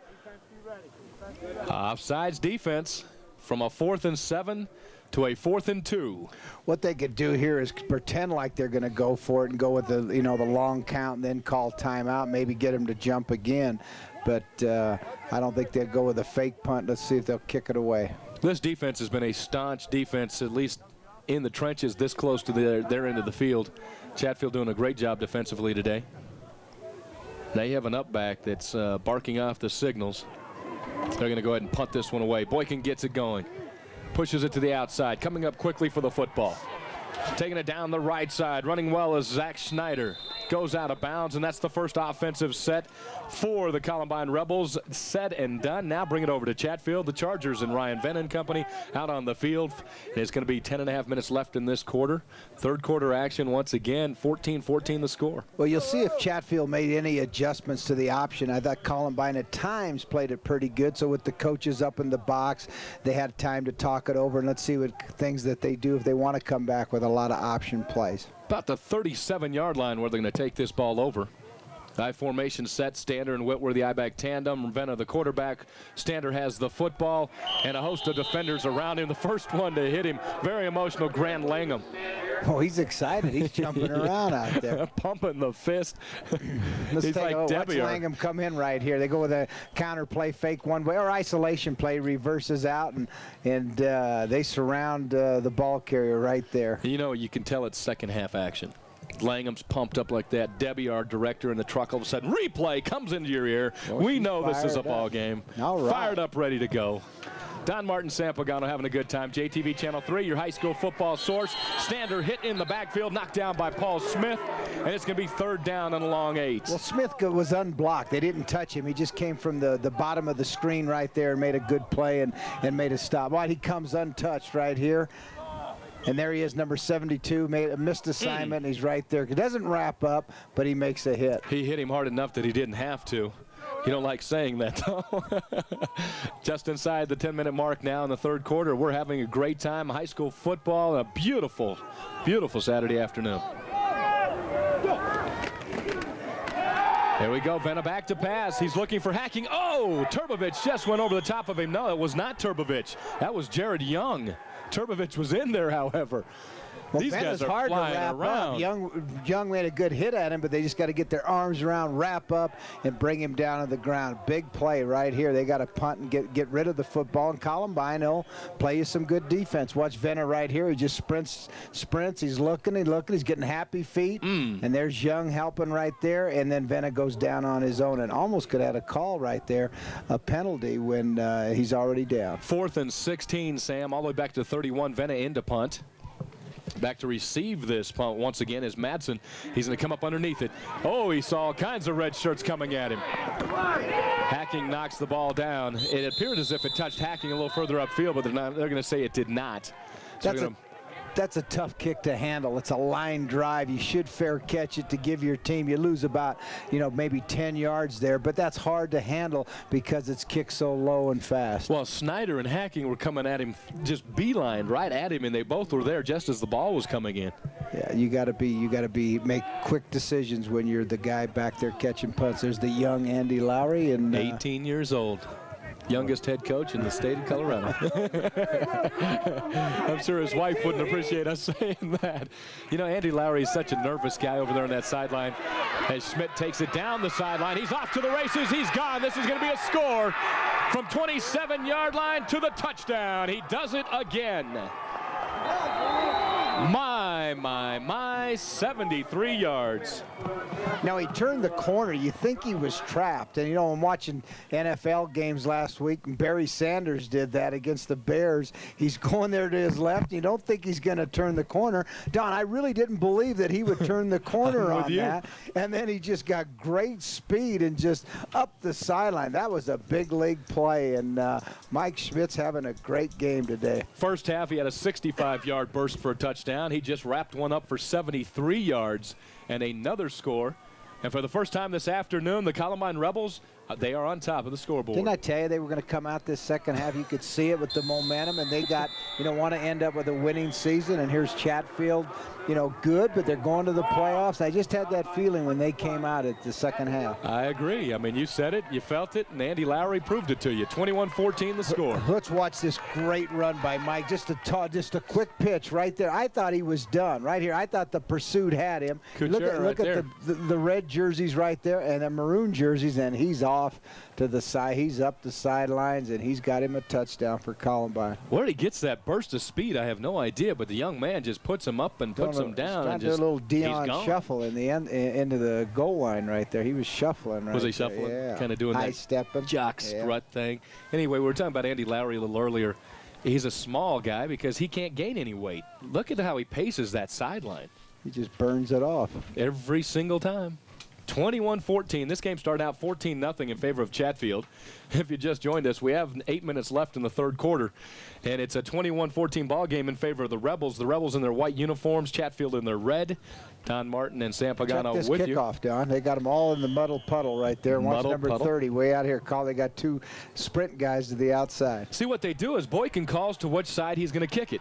Offsides defense from a 4th and 7 to a 4th and 2. What they could do here is pretend like they're going to go for it and go with the the long count and then call timeout, maybe get them to jump again. But I don't think they'll go with a fake punt. Let's see if they'll kick it away. This defense has been a staunch defense, at least in the trenches this close to their end of the field. Chatfield doing a great job defensively today. They have an up back that's barking off the signals. They're going to go ahead and punt this one away. Boykin gets it going. Pushes it to the outside, coming up quickly for the football. Taking it down the right side, running well is Zach Schneider. Goes out of bounds, and that's the first offensive set for the Columbine Rebels. Said and done. Now bring it over to Chatfield. The Chargers and Ryan Venn and company out on the field. It's going to be 10.5 minutes left in this quarter. Third quarter action once again, 14-14 the score. Well, you'll see if Chatfield made any adjustments to the option. I thought Columbine at times played it pretty good. So with the coaches up in the box, they had time to talk it over, and let's see what things that they do if they want to come back with a lot of option plays. About the 37-yard line where they're going to take this ball over. I formation set, Stander and Whitworth the I-back tandem. Venna the quarterback. Stander has the football and a host of defenders around him. The first one to hit him, very emotional, Grant Langham. Oh, he's excited. He's jumping around out there. Pumping the fist. He's like watch Langham come in right here. They go with a counter play, fake one way, or isolation play, reverses out, and they surround the ball carrier right there. You know, you can tell it's second half action. Langham's pumped up like that. Debbie, our director in the truck, all of a sudden, replay comes into your ear. We know this is a ball game. All right. Fired up, ready to go. Don Martin, Sam Pagano having a good time. JTV Channel 3, your high school football source. Stander hit in the backfield, knocked down by Paul Smith, and it's going to be 3rd down and a long 8. Well, Smith was unblocked. They didn't touch him. He just came from the bottom of the screen right there and made a good play and made a stop. Well, he comes untouched right here. And there he is, number 72, made a missed assignment. He's right there. He doesn't wrap up, but he makes a hit. He hit him hard enough that he didn't have to. You don't like saying that, though. Just inside the 10-minute mark now in the third quarter. We're having a great time. High school football, a beautiful, beautiful Saturday afternoon. There we go, Venna back to pass. He's looking for Hacking. Oh, Turbovich just went over the top of him. No, it was not Turbovich. That was Jared Young. Turbovich was in there, however. Well, These guys are hard flying to wrap around. Up. Young made a good hit at him, but they just got to get their arms around, wrap up, and bring him down to the ground. Big play right here. They got to punt and get rid of the football. And Columbine will play you some good defense. Watch Venna right here. He just sprints. He's looking. He's getting happy feet. And there's Young helping right there. And then Venna goes down on his own and almost could have had a call right there, a penalty when he's already down. 4th and 16, Sam, all the way back to 31. Venna into punt. Back to receive this punt once again is Madsen. He's going to come up underneath it. Oh, he saw all kinds of red shirts coming at him. Hacking knocks the ball down. It appeared as if it touched Hacking a little further upfield, but they're going to say it did not. So that's a tough kick to handle. It's a line drive. You should fair catch it to give your team. You lose about, maybe 10 yards there, but that's hard to handle because it's kicked so low and fast. Well, Snyder and Hacking were coming at him, just beelined right at him, and they both were there just as the ball was coming in. Yeah, you got to make quick decisions when you're the guy back there catching punts. There's the young Andy Lowry, and 18 years old. Youngest head coach in the state of Colorado. I'm sure his wife wouldn't appreciate us saying that. Andy Lowry is such a nervous guy over there on that sideline. As Schmidt takes it down the sideline, he's off to the races. He's gone. This is going to be a score from 27-yard line to the touchdown. He does it again. My, 73 yards. Now, he turned the corner. You think he was trapped. And, you know, I'm watching NFL games last week, and Barry Sanders did that against the Bears. He's going there to his left. You don't think he's going to turn the corner. Don, I really didn't believe that he would turn the corner on that. And then he just got great speed and just up the sideline. That was a big league play, and Mike Schmidt's having a great game today. First half, he had a 65-yard burst for a touchdown. He just wrapped one up for 73 yards and another score. And for the first time this afternoon, the Columbine Rebels, they are on top of the scoreboard. Didn't I tell you they were going to come out this second half? You could see it with the momentum, and they got, you know, want to end up with a winning season. And here's Chatfield, you know, good, but they're going to the playoffs. I just had that feeling when they came out at the second half. I agree. I mean, you said it, you felt it, and Andy Lowry proved it to you. 21-14 the score. Let's watch this great run by Mike. Just a quick pitch right there. I thought he was done right here. I thought the pursuit had him. Look at the red jerseys right there and the maroon jerseys, and he's off to the side. He's up the sidelines, and he's got him a touchdown for Columbine. Where he gets that burst of speed, I have no idea, but the young man just puts him up and puts him down. And just, a little Dion shuffle in the end, into the goal line right there. He was shuffling right Was he there. shuffling? Yeah. Kind of doing high that stepping. jock strut thing. Anyway, we were talking about Andy Lowry a little earlier. He's a small guy because he can't gain any weight. Look at how he paces that sideline. He just burns it off. Every single time. 21-14. This game started out 14-0 in favor of Chatfield. If you just joined us, we have 8 minutes left in the third quarter, and it's a 21-14 ball game in favor of the Rebels. The Rebels in their white uniforms, Chatfield in their red. Don Martin and Sam Pagano with you. Check this kickoff, Don. They got them all in the muddle puddle right there. Watch number 30 way out here. They got two sprint guys to the outside. See, what they do is Boykin calls to which side he's going to kick it.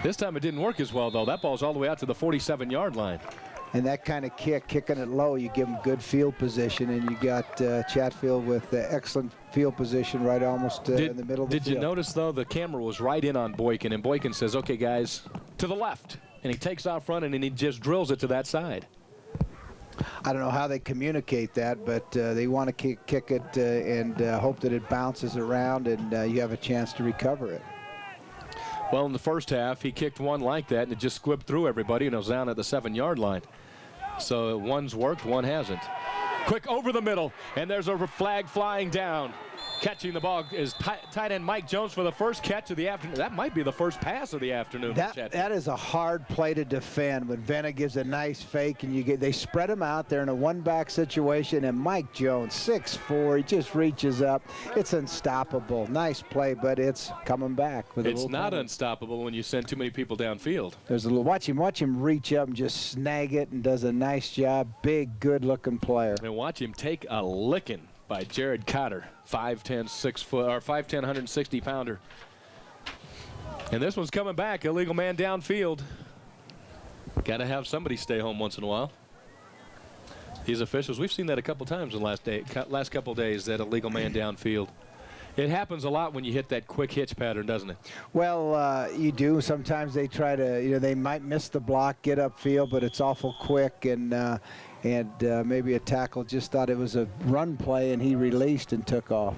This time it didn't work as well, though. That ball's all the way out to the 47-yard line. And that kind of kicking it low, you give them good field position, and you got Chatfield with excellent field position right almost in the middle of the field. Did you notice, though, the camera was right in on Boykin, and Boykin says, okay, guys, to the left. And he takes out front, and he just drills it to that side. I don't know how they communicate that, but they want to kick it and hope that it bounces around and you have a chance to recover it. Well, in the first half, he kicked one like that, and it just squibbed through everybody, and it was down at the 7-yard line. So one's worked, one hasn't. Quick over the middle, and there's a flag flying down. Catching the ball is tight end Mike Jones for the first catch of the afternoon. That might be the first pass of the afternoon. That is a hard play to defend when Venna gives a nice fake, and they spread him out there in a one-back situation, and Mike Jones, 6'4", he just reaches up. It's unstoppable. Nice play, but it's coming back. It's not unstoppable when you send too many people downfield. There's a little watch him reach up and just snag it, and does a nice job. Big, good-looking player. And watch him take a licking by Jared Cotter, 5'10", 160-pounder. And this one's coming back, illegal man downfield. Got to have somebody stay home once in a while. These officials, we've seen that a couple times in the last couple days, that illegal man downfield. It happens a lot when you hit that quick hitch pattern, doesn't it? Well, you do. Sometimes they try to, they might miss the block, get upfield, but it's awful quick, and maybe a tackle just thought it was a run play, and he released and took off.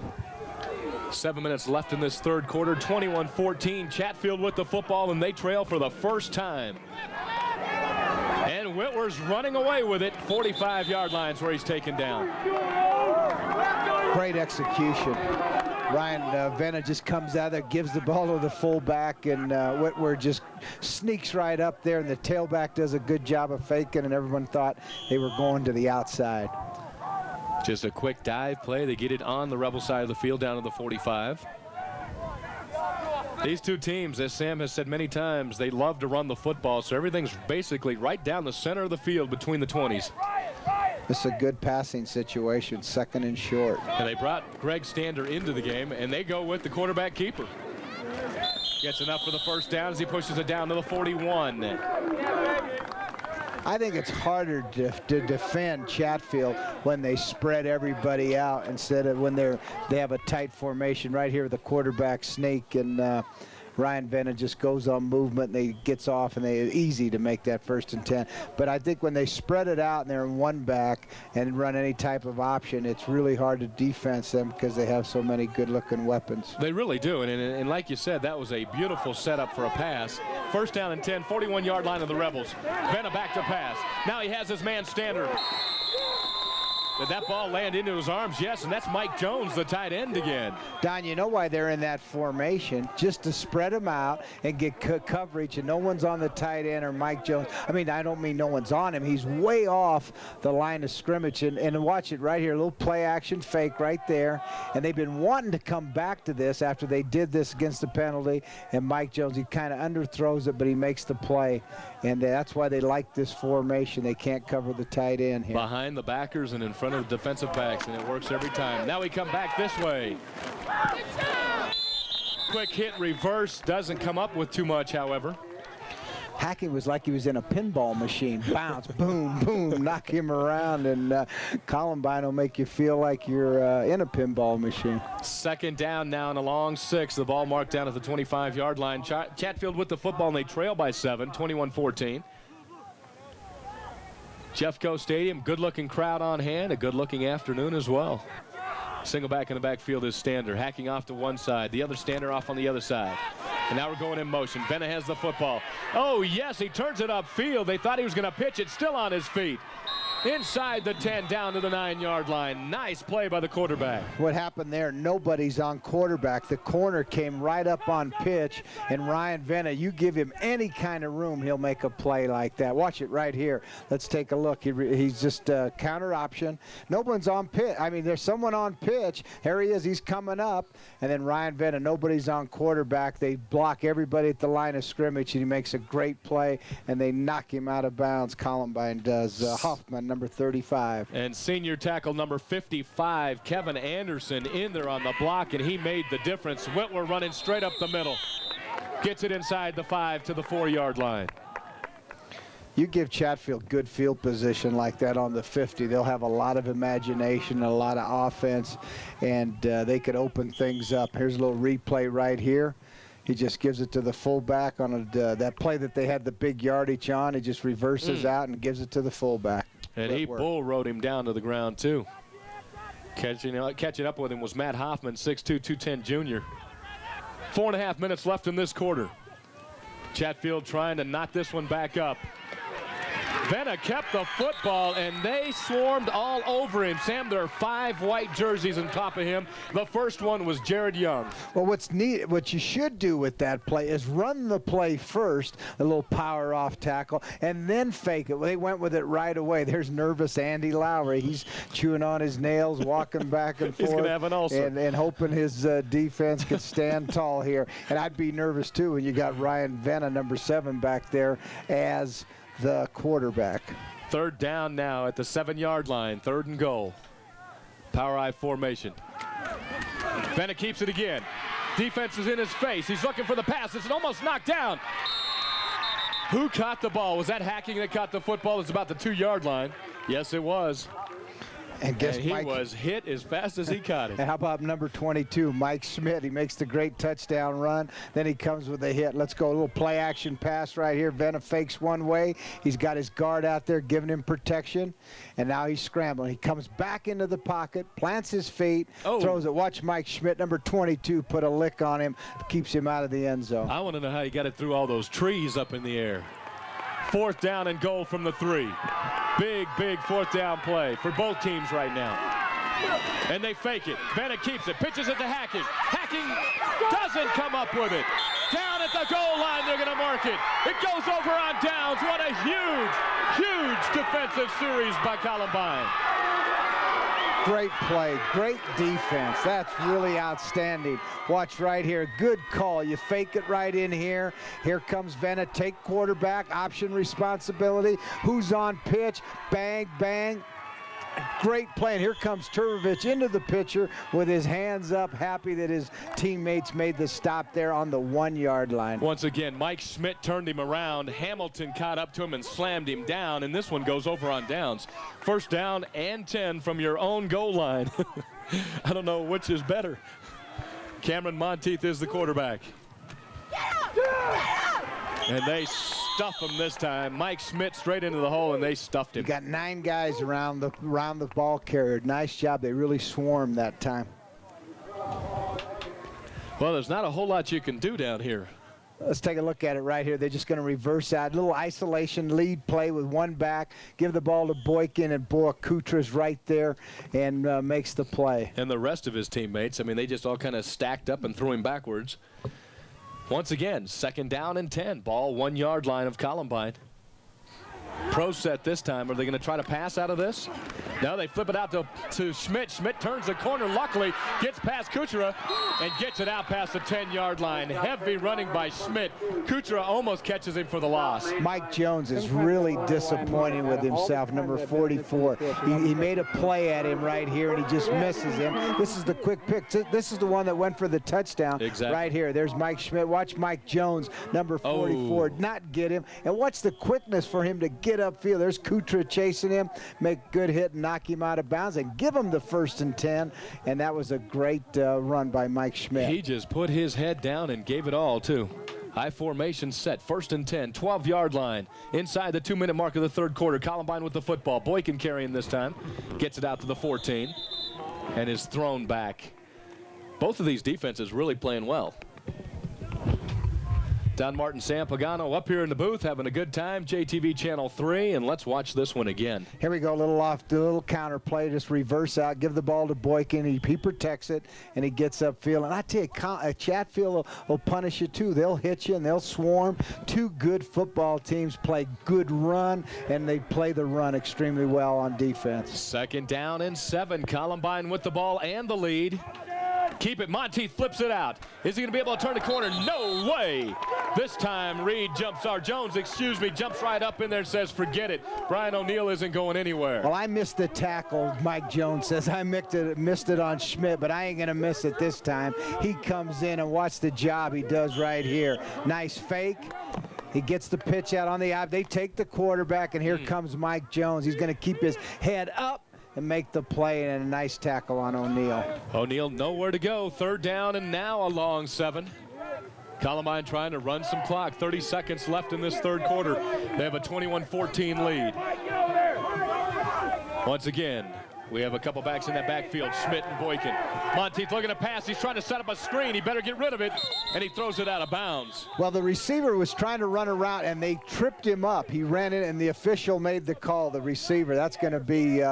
7 minutes left in this third quarter, 21-14. Chatfield with the football, and they trail for the first time. And Whitwer's running away with it. 45-yard line's where he's taken down. Great execution. Ryan Venna just comes out there, gives the ball to the fullback, and Whitwer just sneaks right up there, and the tailback does a good job of faking, and everyone thought they were going to the outside. Just a quick dive play. They get it on the Rebel side of the field down to the 45. These two teams, as Sam has said many times, they love to run the football, so everything's basically right down the center of the field between the 20s. This is a good passing situation, second and short. And they brought Greg Stander into the game, and they go with the quarterback keeper. Gets enough for the first down as he pushes it down to the 41. I think it's harder to defend Chatfield when they spread everybody out instead of when they have a tight formation right here with the quarterback sneak. And Ryan Venna just goes on movement, and they gets off, and they're easy to make that 1st and 10. But I think when they spread it out and they're in one back and run any type of option, it's really hard to defense them because they have so many good-looking weapons. They really do, and like you said, that was a beautiful setup for a pass. 1st down and 10, 41-yard line of the Rebels. Venna back to pass. Now he has his man Standard. Did that ball land into his arms? Yes, and that's Mike Jones, the tight end again. Don, you know why they're in that formation? Just to spread them out and get coverage, and no one's on the tight end or Mike Jones. I mean, I don't mean no one's on him. He's way off the line of scrimmage, and watch it right here, a little play action fake right there, and they've been wanting to come back to this after they did this against the penalty, and Mike Jones, he kind of underthrows it, but he makes the play, and that's why they like this formation. They can't cover the tight end here. Behind the backers and in front of the defensive backs, and it works every time. Now we come back this way. Quick hit reverse, doesn't come up with too much, however. Hacking was like he was in a pinball machine. Bounce, boom, boom, knock him around, and Columbine will make you feel like you're in a pinball machine. 2nd down now and a long 6. The ball marked down at the 25-yard line. Chatfield with the football, and they trail by 7, 21-14. Jeffco Stadium, good-looking crowd on hand, a good-looking afternoon as well. Single back in the backfield is Stander, hacking off to one side, the other Stander off on the other side. And now we're going in motion. Venna has the football. Oh, yes, he turns it upfield. They thought he was going to pitch it, still on his feet. Inside the 10, down to the 9-yard line. Nice play by the quarterback. What happened there, nobody's on quarterback. The corner came right up on pitch, and Ryan Venna, you give him any kind of room, he'll make a play like that. Watch it right here. Let's take a look. He's just counter option. No one's on pitch. I mean, there's someone on pitch. Here he is. He's coming up. And then Ryan Venna, nobody's on quarterback. They block everybody at the line of scrimmage, and he makes a great play, and they knock him out of bounds. Columbine does. Hoffman, number 35. And senior tackle number 55, Kevin Anderson, in there on the block, and he made the difference. Whitwer running straight up the middle. Gets it inside the 5 to the 4-yard line. You give Chatfield good field position like that on the 50, they'll have a lot of imagination and a lot of offense, and they could open things up. Here's a little replay right here. He just gives it to the fullback on that play that they had the big yardage on. He just reverses out and gives it to the fullback. And he bull rode him down to the ground, too. Catching up with him was Matt Hoffman, 6'2", 210 junior. 4.5 minutes left in this quarter. Chatfield trying to knot this one back up. Venna kept the football, and they swarmed all over him. Sam, there are 5 white jerseys on top of him. The first one was Jared Young. Well, what's neat, what you should do with that play is run the play first, a little power off tackle, and then fake it. Well, they went with it right away. There's nervous Andy Lowry. He's chewing on his nails, walking back and forth. He's going to have an ulcer. And hoping his defense could stand tall here. And I'd be nervous, too, when you got Ryan Venna, number 7, back there as the quarterback. 3rd down now at the 7-yard line. 3rd and goal. Power I formation. Venna keeps it again. Defense is in his face. He's looking for the pass. It's almost knocked down. Who caught the ball? Was that Hacking that caught the football? It's about the 2-yard line. Yes, it was. And guess he was hit as fast as he caught it. And how about number 22, Mike Schmidt? He makes the great touchdown run. Then he comes with a hit. Let's go. A little play action pass right here. Venna fakes one way. He's got his guard out there giving him protection. And now he's scrambling. He comes back into the pocket, plants his feet, throws it. Watch Mike Schmidt, number 22, put a lick on him, keeps him out of the end zone. I want to know how he got it through all those trees up in the air. 4th down and goal from the 3. Big 4th down play for both teams right now. And they fake it. Venna keeps it, pitches it to Hacking. Hacking doesn't come up with it. Down at the goal line, they're going to mark it. It goes over on downs. What a huge defensive series by Columbine. Great play, great defense. That's really outstanding. Watch right here, good call. You fake it right in here. Here comes Venna, take quarterback, option responsibility. Who's on pitch? Bang, bang. Great play, and here comes Turovich into the pitcher with his hands up, happy that his teammates made the stop there on the 1-yard line. Once again, Mike Schmidt turned him around. Hamilton caught up to him and slammed him down, and this one goes over on downs. 1st down and 10 from your own goal line. I don't know which is better. Cameron Monteith is the quarterback. And they stuff him this time. Mike Schmidt straight into the hole, and they stuffed him. You got 9 guys around the ball carrier. Nice job. They really swarmed that time. Well, there's not a whole lot you can do down here. Let's take a look at it right here. They're just going to reverse out. Little isolation lead play with one back. Give the ball to Boykin, and boy, Kutra's right there and makes the play. And the rest of his teammates, I mean, they just all kind of stacked up and threw him backwards. Once again, 2nd down and 10. Ball 1 yard line of Columbine. Pro set this time. Are they going to try to pass out of this? No, they flip it out to Schmidt. Schmidt turns the corner, luckily, gets past Kuchera and gets it out past the 10-yard line. Heavy running by Schmidt. Kuchera almost catches him for the loss. Mike Jones is really disappointing with himself, number 44. He made a play at him right here, and he just misses him. This is the quick pick. This is the one that went for the touchdown right here. There's Mike Schmidt. Watch Mike Jones, number 44, not get him. And watch the quickness for him to get upfield. There's Kuchera chasing him, make good hit and knock him out of bounds and give him the 1st and 10. And that was a great run by Mike Schmidt. He just put his head down and gave it all, too. High formation set, 1st and 10, 12-yard line. Inside the 2-minute mark of the 3rd quarter. Columbine with the football. Boykin carrying this time. Gets it out to the 14 and is thrown back. Both of these defenses really playing well. Don Martin, Sam Pagano up here in the booth having a good time. JTV Channel 3, and let's watch this one again. Here we go, little counter play, just reverse out, give the ball to Boykin. He protects it, and he gets upfield. And I tell you, Chatfield will punish you too. They'll hit you, and they'll swarm. 2 good football teams play good run, and they play the run extremely well on defense. 2nd down and 7. Columbine with the ball and the lead. Keep it. Monteith flips it out. Is he going to be able to turn the corner? No way. This time Jones jumps right up in there and says, forget it. Brian O'Neill isn't going anywhere. Well, I missed the tackle, Mike Jones says. I missed it on Schmidt, but I ain't going to miss it this time. He comes in, and watch the job he does right here. Nice fake. He gets the pitch out on the eye. They take the quarterback, and here comes Mike Jones. He's going to keep his head up and make the play, and a nice tackle on O'Neill. O'Neill nowhere to go. 3rd down and now a long 7. Columbine trying to run some clock. 30 seconds left in this 3rd quarter. They have a 21-14 lead. Once again, we have a couple backs in that backfield, Schmidt and Boykin. Monteith looking to pass. He's trying to set up a screen. He better get rid of it, and he throws it out of bounds. Well, the receiver was trying to run around, and they tripped him up. He ran it, and the official made the call, the receiver. That's going to be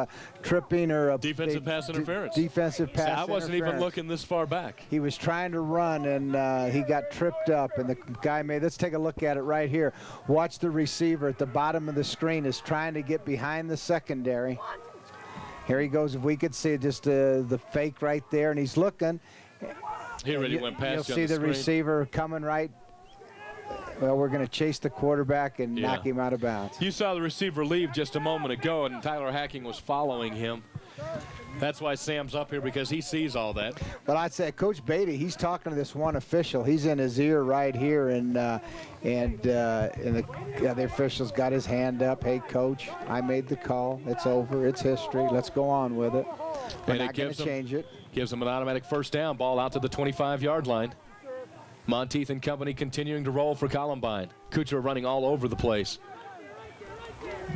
tripping or defensive pass interference. Defensive pass interference. I wasn't even looking this far back. He was trying to run, and he got tripped up, and the guy made. Let's take a look at it right here. Watch the receiver at the bottom of the screen is trying to get behind the secondary. Here he goes. If we could see just the fake right there, and he's looking. He already went past you. You'll see the receiver coming right. Well, we're going to chase the quarterback and knock him out of bounds. You saw the receiver leave just a moment ago, and Tyler Hacking was following him. That's why Sam's up here, because he sees all that. But I'd say Coach Beatty, he's talking to this one official. He's in his ear right here, and the official's got his hand up. Hey, Coach, I made the call. It's over. It's history. Let's go on with it. We're not going to change it. Gives them an automatic 1st down. Ball out to the 25-yard line. Monteith and company continuing to roll for Columbine. Kuchera running all over the place.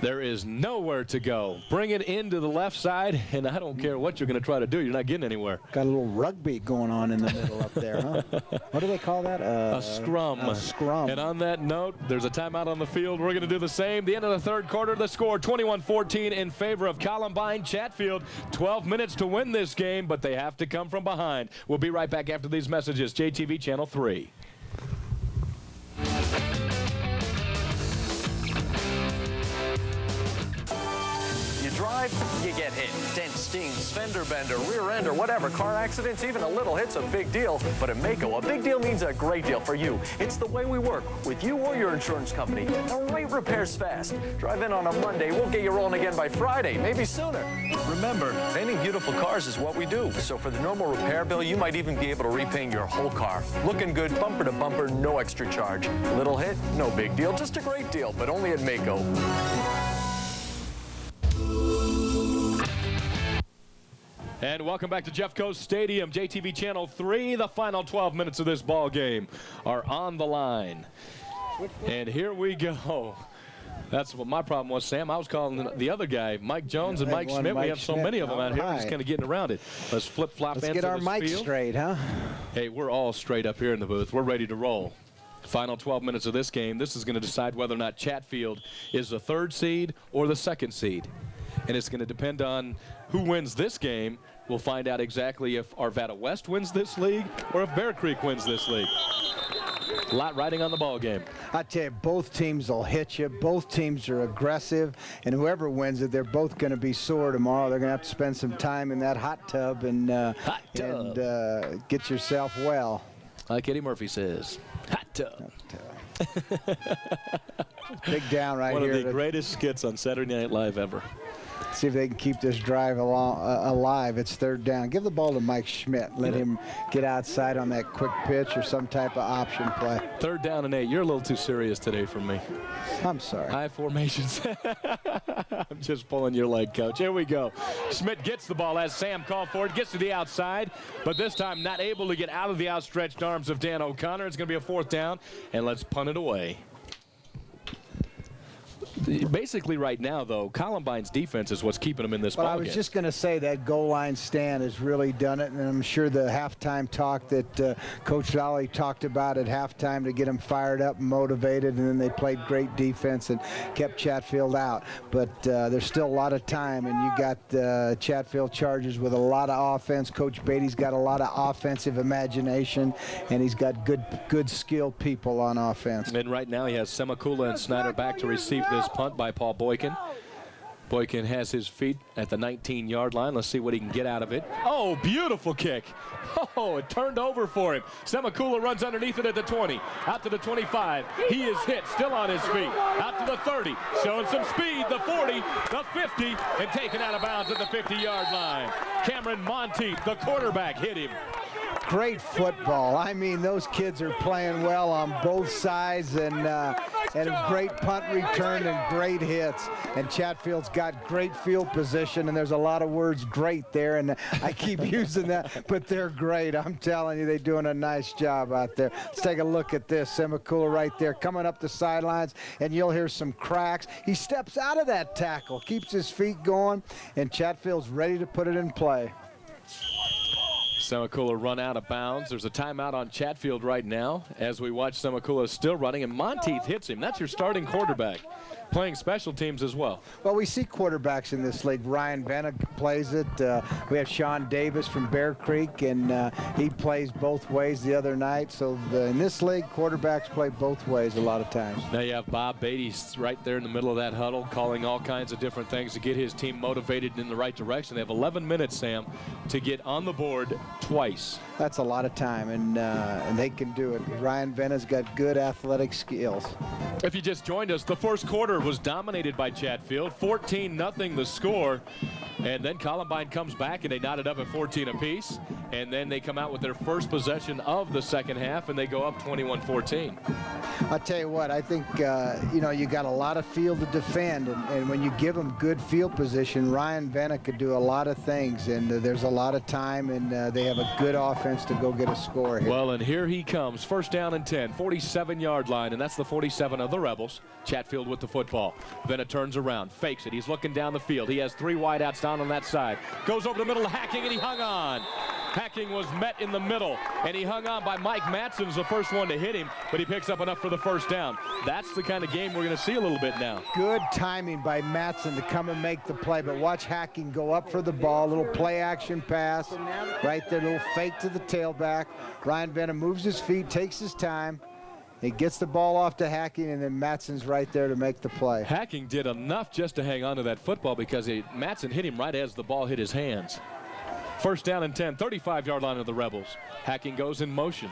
There is nowhere to go. Bring it into the left side, and I don't care what you're going to try to do. You're not getting anywhere. Got a little rugby going on in the middle up there, huh? What do they call that? A scrum. A scrum. And on that note, there's a timeout on the field. We're going to do the same. The end of the 3rd quarter, the score 21-14 in favor of Columbine. Chatfield, 12 minutes to win this game, but they have to come from behind. We'll be right back after these messages. JTV Channel 3. Drive, you get hit. Dent, stings, fender bender, rear end, or whatever. Car accidents, even a little hit's a big deal. But at Mako, a big deal means a great deal for you. It's the way we work with you or your insurance company. The right repair's fast. Drive in on a Monday. We'll get you rolling again by Friday, maybe sooner. Remember, painting beautiful cars is what we do. So for the normal repair bill, you might even be able to repaint your whole car. Looking good, bumper to bumper, no extra charge. Little hit, no big deal, just a great deal, but only at Mako. And welcome back to Jeffco Stadium, JTV Channel 3. The final 12 minutes of this ball game are on the line. And here we go. That's what my problem was, Sam. I was calling the other guy, Mike Jones and Mike Schmidt. We have so many of them out here. We're just kind of getting around it. Let's flip-flop Let's answer get our this mic field. straight, huh? Hey, we're all straight up here in the booth. We're ready to roll. Final 12 minutes of this game. This is going to decide whether or not Chatfield is the 3rd seed or the 2nd seed. And it's going to depend on who wins this game. We'll find out exactly if Arvada West wins this league or if Bear Creek wins this league. A lot riding on the ball game. I tell you, both teams will hit you. Both teams are aggressive, and whoever wins it, they're both going to be sore tomorrow. They're going to have to spend some time in that hot tub and get yourself well. Like Eddie Murphy says, hot tub. Big down right here. One of the greatest skits on Saturday Night Live ever. See if they can keep this drive alive. It's 3rd down. Give the ball to Mike Schmidt. Let him get outside on that quick pitch or some type of option play. 3rd down and 8. You're a little too serious today for me. I'm sorry. High formations. I'm just pulling your leg, Coach. Here we go. Schmidt gets the ball as Sam called for it. Gets to the outside, but this time not able to get out of the outstretched arms of Dan O'Connor. It's going to be a 4th down, and let's punt it away. Basically right now, though, Columbine's defense is what's keeping them in this ball game. I was just going to say that goal line stand has really done it, and I'm sure the halftime talk that Coach Lally talked about at halftime to get them fired up and motivated, and then they played great defense and kept Chatfield out. But there's still a lot of time, and you got Chatfield Chargers with a lot of offense. Coach Beatty's got a lot of offensive imagination, and he's got good skilled people on offense. And right now he has Semikula and Snyder back to receive this punt by Paul Boykin. Boykin has his feet at the 19-yard line. Let's see what he can get out of it. Oh, beautiful kick. Oh, it turned over for him. Semikula runs underneath it at the 20. Out to the 25. He is hit, still on his feet. Out to the 30. Showing some speed. The 40, the 50, and taken out of bounds at the 50-yard line. Cameron Monteith, the quarterback, hit him. Great football. I mean, those kids are playing well on both sides, and a great punt return and great hits. And Chatfield's got great field position, and there's a lot of words great there, and I keep using that, but they're great. I'm telling you, they're doing a nice job out there. Let's take a look at this. Semikula right there coming up the sidelines, and you'll hear some cracks. He steps out of that tackle, keeps his feet going, and Chatfield's ready to put it in play. Semikula run out of bounds. There's a timeout on Chatfield right now as we watch Semikula still running, and Monteith hits him. That's your starting quarterback, playing special teams as well. Well, we see quarterbacks in this league. Ryan Venna plays it. We have Sean Davis from Bear Creek, and he plays both ways the other night. So in this league, quarterbacks play both ways a lot of times. Now you have Bob Beatty right there in the middle of that huddle, calling all kinds of different things to get his team motivated in the right direction. They have 11 minutes, Sam, to get on the board twice. That's a lot of time, and they can do it. Ryan Venna's got good athletic skills. If you just joined us, the first quarter was dominated by Chatfield, 14-0 the score, and then Columbine comes back and they knot it up at 14 apiece, and then they come out with their first possession of the second half and they go up 21-14. I'll tell you what, I think you got a lot of field to defend, and when you give them good field position, Ryan Venna could do a lot of things, and there's a lot of time, and they have a good offense to go get a score here. Well, and here he comes, 1st down and 10, 47-yard line, and that's the 47 of the Rebels. Chatfield with the football. Venna turns around, fakes it. He's looking down the field. He has 3 wideouts down on that side. Goes over the middle, Hacking, and he hung on. Hacking was met in the middle, and he hung on by Mike Matson's the first one to hit him, but he picks up enough for the 1st down. That's the kind of game we're going to see a little bit now. Good timing by Matson to come and make the play, but watch Hacking go up for the ball, little play action pass, right there, little fake to the tailback. Ryan Venna moves his feet, takes his time. He gets the ball off to Hacking, and then Matson's right there to make the play. Hacking did enough just to hang on to that football because Matson hit him right as the ball hit his hands. 1st down and 10, 35-yard line of the Rebels. Hacking goes in motion.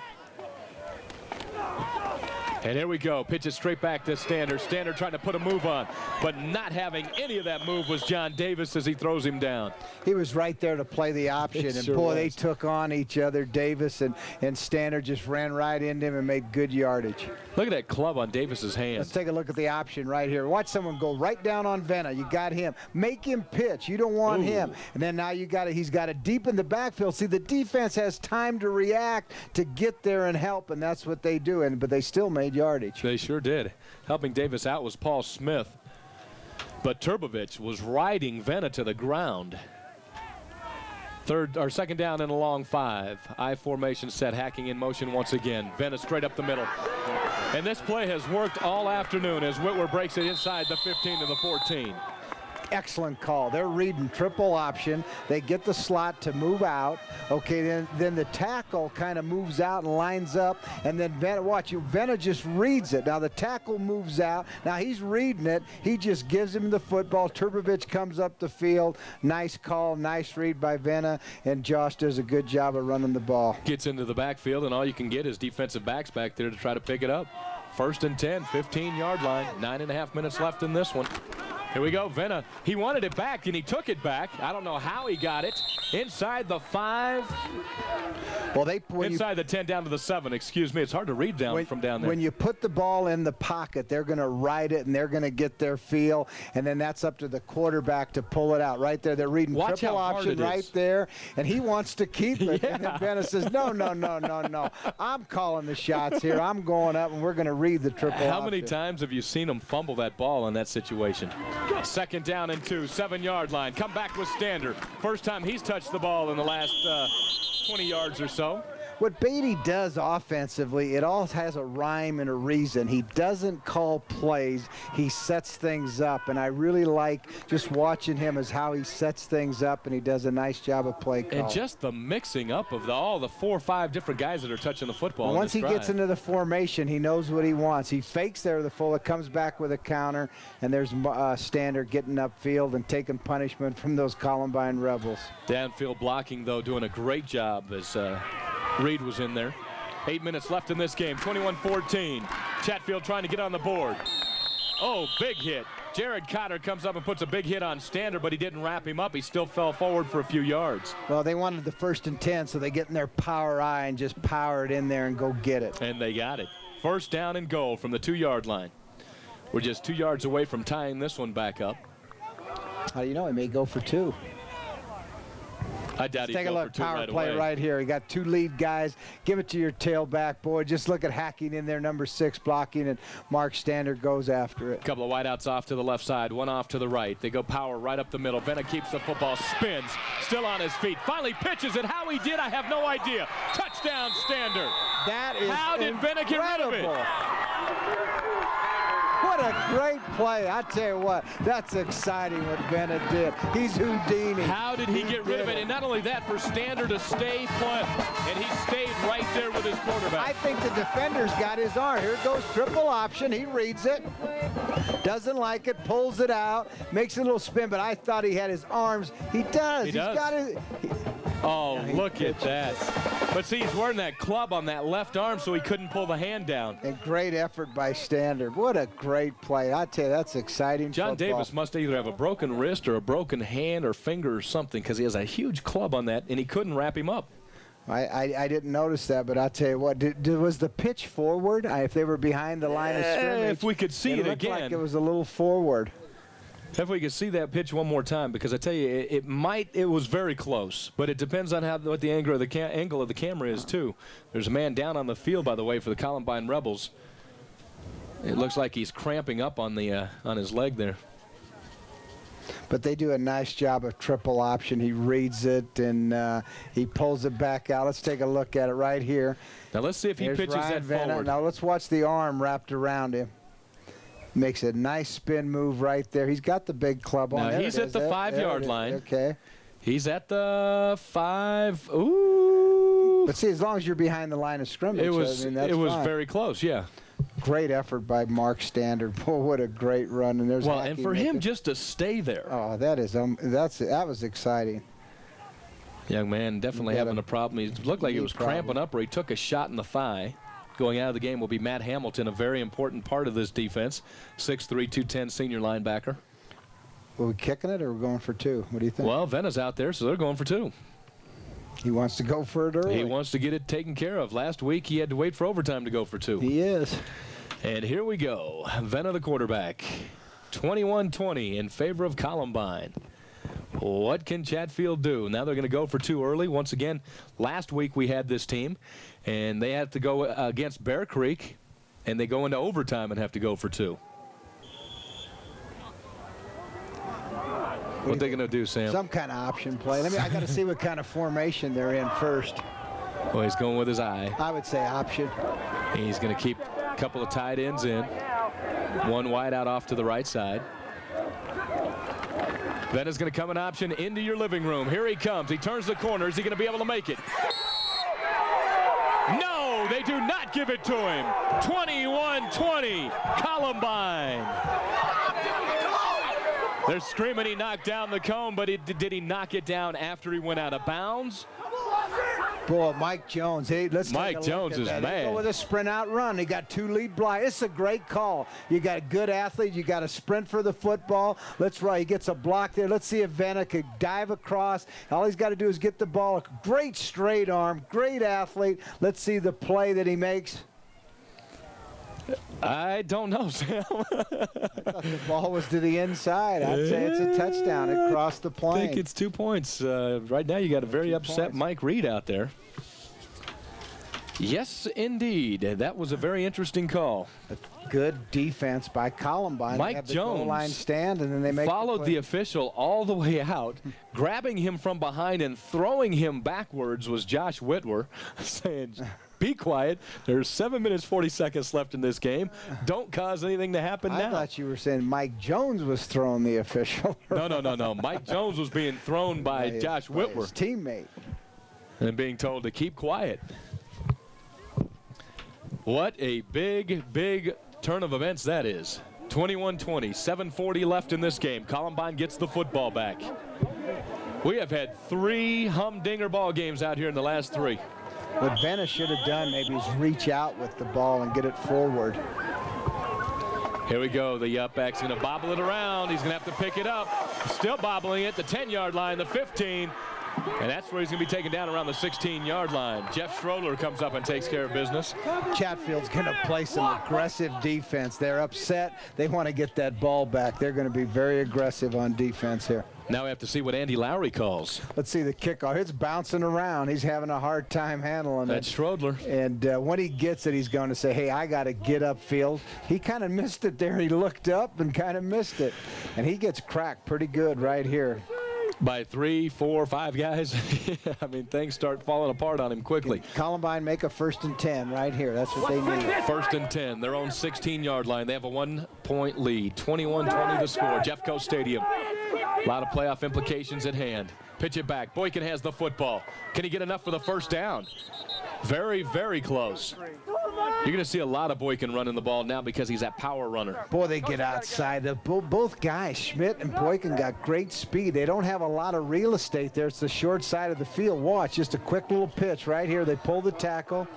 And here we go. Pitch it straight back to Stander. Stander trying to put a move on, but not having any of that move was John Davis as he throws him down. He was right there to play the option, and sure boy, they was. took on each other. Davis and Stander just ran right into him and made good yardage. Look at that club on Davis's hand. Let's take a look at the option right here. Watch someone go right down on Venna. You got him. Make him pitch. You don't want him. And then now he's got it deep in the backfield. See, the defense has time to react, to get there and help, and that's what they do. But they still made yardage. They sure did. Helping Davis out was Paul Smith. But Turbovich was riding Venna to the ground. Second down and a long 5. I formation set, hacking in motion once again. Venna straight up the middle. And this play has worked all afternoon as Whitwer breaks it inside the 15 to the 14. Excellent call. They're reading triple option. They get the slot to move out. Okay, then the tackle kind of moves out and lines up, and then Venna just reads it. Now the tackle moves out. Now he's reading it. He just gives him the football. Turbovich comes up the field. Nice call, nice read by Venna, and Josh does a good job of running the ball. Gets into the backfield, and all you can get is defensive backs back there to try to pick it up. 1st and 10, 15-yard line. 9.5 minutes left in this one. Here we go, Venna. He wanted it back, and he took it back. I don't know how he got it. Inside the 5. Well, inside the 10 down to the 7. Excuse me. It's hard to read from down there. When you put the ball in the pocket, they're going to ride it, and they're going to get their feel, and then that's up to the quarterback to pull it out. Right there, they're reading triple option right there, and he wants to keep it. Yeah. And then Venna says, no. I'm calling the shots here. I'm going up, and we're going to read the triple option. How many times have you seen him fumble that ball in that situation? 2nd down and 2, 7-yard line. Come back with Stander. First time he's touched the ball in the last 20 yards or so. What Beatty does offensively, it all has a rhyme and a reason. He doesn't call plays. He sets things up, and I really like just watching him as how he sets things up, and he does a nice job of play calling. And just the mixing up of all the 4 or 5 different guys that are touching the football. Once he gets into the formation, he knows what he wants. He fakes there the full, it comes back with a counter, and there's Stander getting upfield and taking punishment from those Columbine Rebels. Downfield blocking, though, doing a great job as Reed was in there. 8 minutes left in this game, 21-14. Chatfield trying to get on the board. Oh, big hit. Jared Cotter comes up and puts a big hit on Stander, but he didn't wrap him up. He still fell forward for a few yards. Well, they wanted the 1st and 10, so they get in their power eye and just power it in there and go get it. And they got it. 1st down and goal from the 2-yard line. We're just 2 yards away from tying this one back up. How do you know? He may go for 2. I doubt he'd take a go look, for 2 power right play away. right here. You got 2 lead guys. Give it to your tailback, boy. Just look at Hacking in there, number 6 blocking, and Mark Stander goes after it. A couple of wideouts off to the left side, one off to the right. They go power right up the middle. Venna keeps the football, spins, still on his feet. Finally pitches it. How he did, I have no idea. Touchdown, Stander. That is How did Venna get rid of it? What a great play. I tell you what, that's exciting what Venna did. He's Houdini. How did he get rid of it? And not only that, for Stander to stay put, and he stayed right there with his quarterback. I think the defender's got his arm. Here goes triple option. He reads it, doesn't like it, pulls it out, makes a little spin, but I thought he had his arms. He does. He He's does. got his. Oh, look at that. But see, he's wearing that club on that left arm, so he couldn't pull the hand down. And great effort by Stander. What a great play. I tell you, that's exciting John football. Davis must either have a broken wrist or a broken hand or finger or something, because he has a huge club on that, and he couldn't wrap him up. I didn't notice that, but I'll tell you what, was the pitch forward? If they were behind the line of scrimmage, if we could see it looked again. like it was a little forward. If we could see that pitch one more time, because I tell you, it was very close, but it depends on what the angle of the camera is too. There's a man down on the field, by the way, for the Columbine Rebels. It looks like he's cramping up on his leg there. But they do a nice job of triple option. He reads it, and he pulls it back out. Let's take a look at it right here. Now let's see if he pitches that forward. Now let's watch the arm wrapped around him. Makes a nice spin move right there. He's got the big club on. Now he's at the 5-yard line. Okay. He's at the 5. Ooh. But see, as long as you're behind the line of scrimmage, it was fine. very close. Yeah. Great effort by Mark Stander. Boy, what a great run! And there's and for him just to stay there. Oh, that was exciting. Young man definitely having a problem. He looked like he was cramping up, or he took a shot in the thigh. going out of the game will be Matt Hamilton, a very important part of this defense. 6'3", 210 senior linebacker. Are we kicking it or are we going for 2? What do you think? Well, Vena's out there, so they're going for 2. He wants to go for it early. He wants to get it taken care of. Last week, he had to wait for overtime to go for 2. He is. And here we go. Vena, the quarterback. 21-20 in favor of Columbine. What can Chatfield do? Now they're going to go for 2 early. Once again, last week we had this team, and they had to go against Bear Creek, and they go into overtime and have to go for 2. What are they going to do, Sam? Some kind of option play. I got to see what kind of formation they're in first. Well, he's going with his eye. I would say option. He's going to keep a couple of tight ends in. One wide out off to the right side. Vena's going to come an option into your living room. Here he comes. He turns the corner. Is he going to be able to make it? No, they do not give it to him. 21-20, Columbine. They're screaming he knocked down the cone, but did he knock it down after he went out of bounds? Boy, Mike Jones. Hey, let's Mike take a Jones look at is that. He mad. go with a sprint out run. He got 2 lead blind. It's a great call. You got a good athlete. You got a sprint for the football. Let's run. He gets a block there. Let's see if Vena could dive across. All he's got to do is get the ball. Great straight arm. Great athlete. Let's see the play that he makes. I don't know, Sam. I thought the ball was to the inside. I'd say it's a touchdown. It crossed the plane. I think it's 2 points. Right now you got a very upset Mike Reed out there. Yes, indeed. That was a very interesting call. Good defense by Columbine. Mike the Jones goal line stand, and then they followed the official all the way out. Grabbing him from behind and throwing him backwards was Josh Whitwer, saying, be quiet. There's 7 minutes, 40 seconds left in this game. Don't cause anything to happen now. I thought you were saying Mike Jones was throwing the official. No. Mike Jones was being thrown by Josh Whitwer. His teammate. And being told to keep quiet. What a big, big turn of events that is. 21-20, 7:40 left in this game. Columbine gets the football back. We have had 3 humdinger ball games out here in the last 3. What Vena should have done maybe is reach out with the ball and get it forward. Here we go. The upback's going to bobble it around. He's going to have to pick it up. Still bobbling it. The 10-yard line, the 15. And that's where he's going to be taken down around the 16-yard line. Jeff Schroeder comes up and takes care of business. Chatfield's going to play some aggressive defense. They're upset. They want to get that ball back. They're going to be very aggressive on defense here. Now we have to see what Andy Lowry calls. Let's see the kickoff. It's bouncing around. He's having a hard time handling it. That's Schroeder. And when he gets it, he's going to say, hey, I got to get upfield. He kind of missed it there. He looked up and kind of missed it. And he gets cracked pretty good right here. By 3, 4, 5 guys. I mean, things start falling apart on him quickly. Columbine make a 1st and 10 right here. That's what they need. 1st and 10, their own 16-yard line. They have a 1-point lead. 21-20 the score. Jeffco Stadium. A lot of playoff implications at hand. Pitch it back. Boykin has the football. Can he get enough for the first down? Very, very close. You're going to see a lot of Boykin running the ball now because he's that power runner. Boy, they get outside. Both guys, Schmidt and Boykin, got great speed. They don't have a lot of real estate there. It's the short side of the field. Watch, just a quick little pitch right here. They pull the tackle.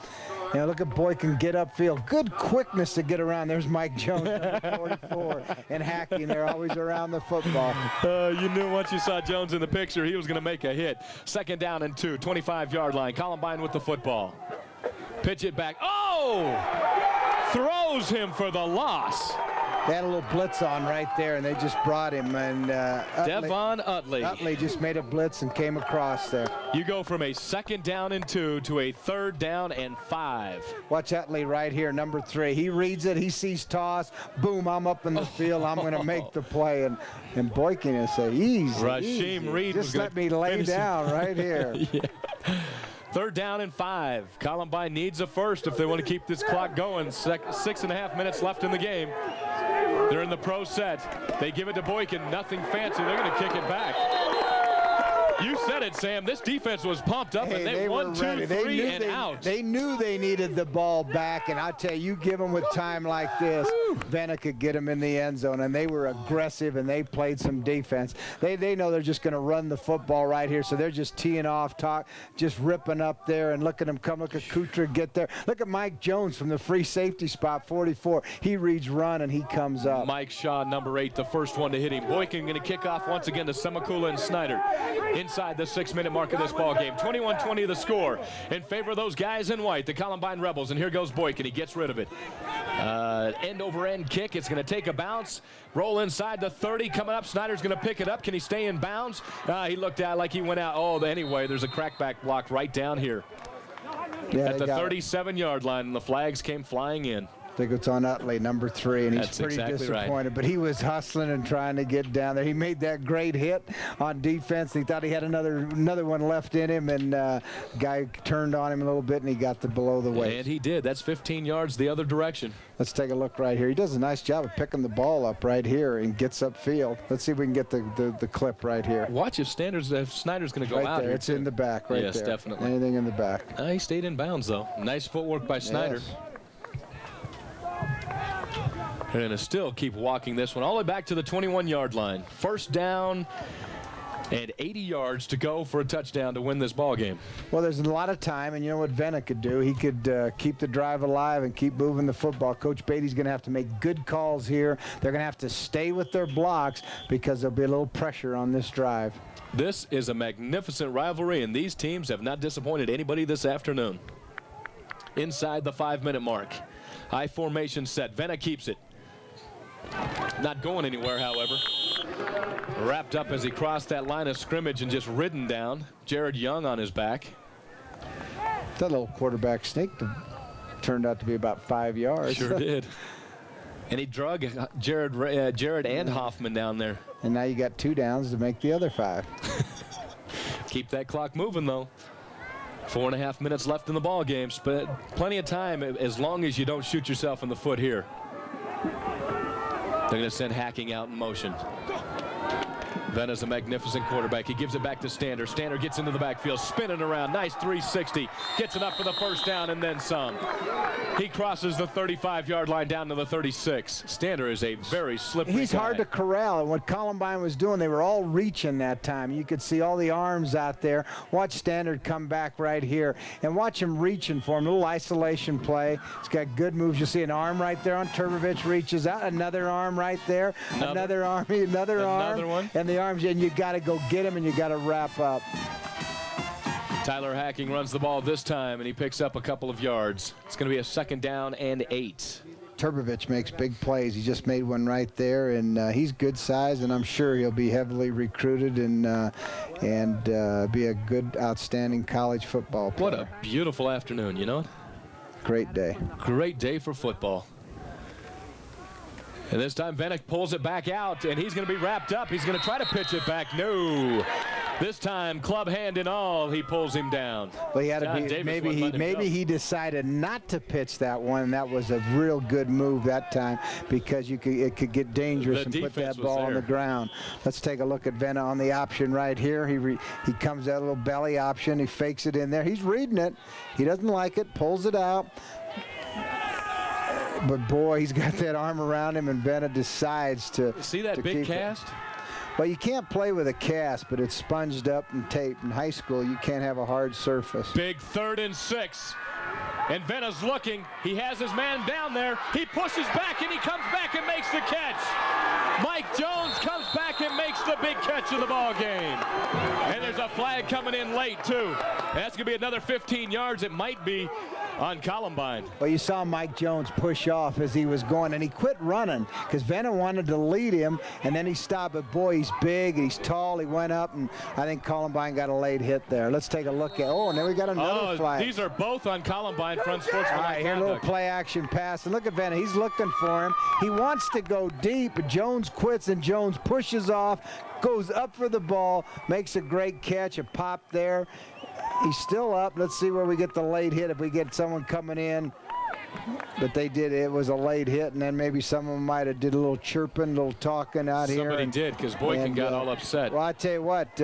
And look at Boykin get upfield. Good quickness to get around. There's Mike Jones, number 44, and hacking. They're always around the football. You knew once you saw Jones in the picture, he was going to make a hit. 2nd down and 2, 25-yard line. Columbine with the football. Pitch it back. Oh! Throws him for the loss. They had a little blitz on right there, and they just brought him. And Devon Utley. Utley just made a blitz and came across there. You go from a 2nd down and 2 to a 3rd down and 5. Watch Utley right here, number 3. He reads it. He sees toss. Boom, I'm up in the field. I'm going to make the play. And Boykin is say, easy. Rasheem Reed just let me lay down right here. Yeah. 3rd down and 5. Columbine needs a first if they want to keep this clock going. 6.5 minutes left in the game. They're in the pro set. They give it to Boykin. Nothing fancy. They're going to kick it back. You said it, Sam. This defense was pumped up, and they won 2, 3, and out. They knew they needed the ball back, and I'll tell you, you give them with time like this, Venna could get them in the end zone, and they were aggressive, and they played some defense. They know they're just going to run the football right here, so they're just teeing off, just ripping up there, and look at them come. Look at Kutra get there. Look at Mike Jones from the free safety spot, 44. He reads run, and he comes up. Mike Shaw, number 8, the first one to hit him. Boykin going to kick off once again to Semakula and Snyder. Inside the 6-minute mark of this ball game. 21-20 the score in favor of those guys in white, the Columbine Rebels. And here goes Boykin. He gets rid of it. End-over-end kick. It's going to take a bounce. Roll inside the 30. Coming up, Snyder's going to pick it up. Can he stay in bounds? He looked out like he went out. Oh, anyway, there's a crackback block right down here. Yeah, at the 37-yard line, and the flags came flying in. I think it's on Utley, number 3, and he's pretty disappointed. Right. But he was hustling and trying to get down there. He made that great hit on defense. He thought he had another one left in him, and guy turned on him a little bit, and he got to below the waist. And he did. That's 15 yards the other direction. Let's take a look right here. He does a nice job of picking the ball up right here and gets upfield. Let's see if we can get the clip right here. Watch if Snyder's going to go right out there. here. It's in the back right there. Yes, definitely. Anything in the back. He stayed in bounds, though. Nice footwork by Snyder. Yes. They're going to still keep walking this one all the way back to the 21-yard line. First down and 80 yards to go for a touchdown to win this ball game. Well, there's a lot of time, and you know what Venna could do? He could keep the drive alive and keep moving the football. Coach Beatty's going to have to make good calls here. They're going to have to stay with their blocks because there'll be a little pressure on this drive. This is a magnificent rivalry, and these teams have not disappointed anybody this afternoon. Inside the 5-minute mark. High formation set. Venna keeps it. Not going anywhere, however. Wrapped up as he crossed that line of scrimmage and just ridden down. Jared Young on his back. That little quarterback sneak turned out to be about 5 yards. Sure did. And he drug Jared and Hoffman down there. And now you got 2 downs to make the other 5. Keep that clock moving, though. 4.5 minutes left in the ball game, but plenty of time as long as you don't shoot yourself in the foot here. They're going to send Hacking out in motion. Venna's a magnificent quarterback. He gives it back to Stander. Stander gets into the backfield, spinning around. Nice 360. Gets enough for the first down and then some. He crosses the 35-yard line down to the 36. Stander is a very slippery He's guy. hard to corral, and what Columbine was doing, they were all reaching that time. You could see all the arms out there. Watch Standard come back right here, and watch him reaching for him. A little isolation play. He's got good moves. You see an arm right there on Turbovich, reaches out. Another arm right there. Another arm. Another one. And the arms, and you got to go get him, and you got to wrap up. Tyler Hacking runs the ball this time, and he picks up a couple of yards. It's going to be a 2nd down and 8. Turbovich makes big plays. He just made one right there, and he's good size, and I'm sure he'll be heavily recruited and be a good, outstanding college football player. What a beautiful afternoon, you know? Great day. Great day for football. And this time Vennick pulls it back out, and he's going to be wrapped up. He's going to try to pitch it back. No. This time, club hand and all, he pulls him down. Well, he had to be, maybe he decided not to pitch that one, and that was a real good move that time because it could get dangerous and put that ball on the ground. Let's take a look at Venna on the option right here. He comes out a little belly option. He fakes it in there. He's reading it. He doesn't like it. Pulls it out. But boy, he's got that arm around him, and Venna decides to. See that big cast? Well, you can't play with a cast, but it's sponged up and taped. In high school, you can't have a hard surface. Big 3rd and 6. And Venna's looking. He has his man down there. He pushes back, and he comes back and makes the catch. Mike Jones comes back and makes the big catch of the ball game. And there's a flag coming in late, too. That's going to be another 15 yards. It might be on Columbine. Well, you saw Mike Jones push off as he was going, and he quit running because Venna wanted to lead him, and then he stopped. But boy, he's big, he's tall. He went up, and I think Columbine got a late hit there. Let's take a look at. Oh, and then we got another flag. These are both on Columbine Front Sports. All right, here a little play action pass, and look at Venna. He's looking for him. He wants to go deep, but Jones quits, and Jones pushes off, goes up for the ball, makes a great catch, a pop there. He's still up. Let's see where we get the late hit. If we get someone coming in. But they did. It was a late hit, and then maybe some of them might have did a little chirping, a little talking out here. Somebody did, because Boykin got all upset. Well, I tell you what,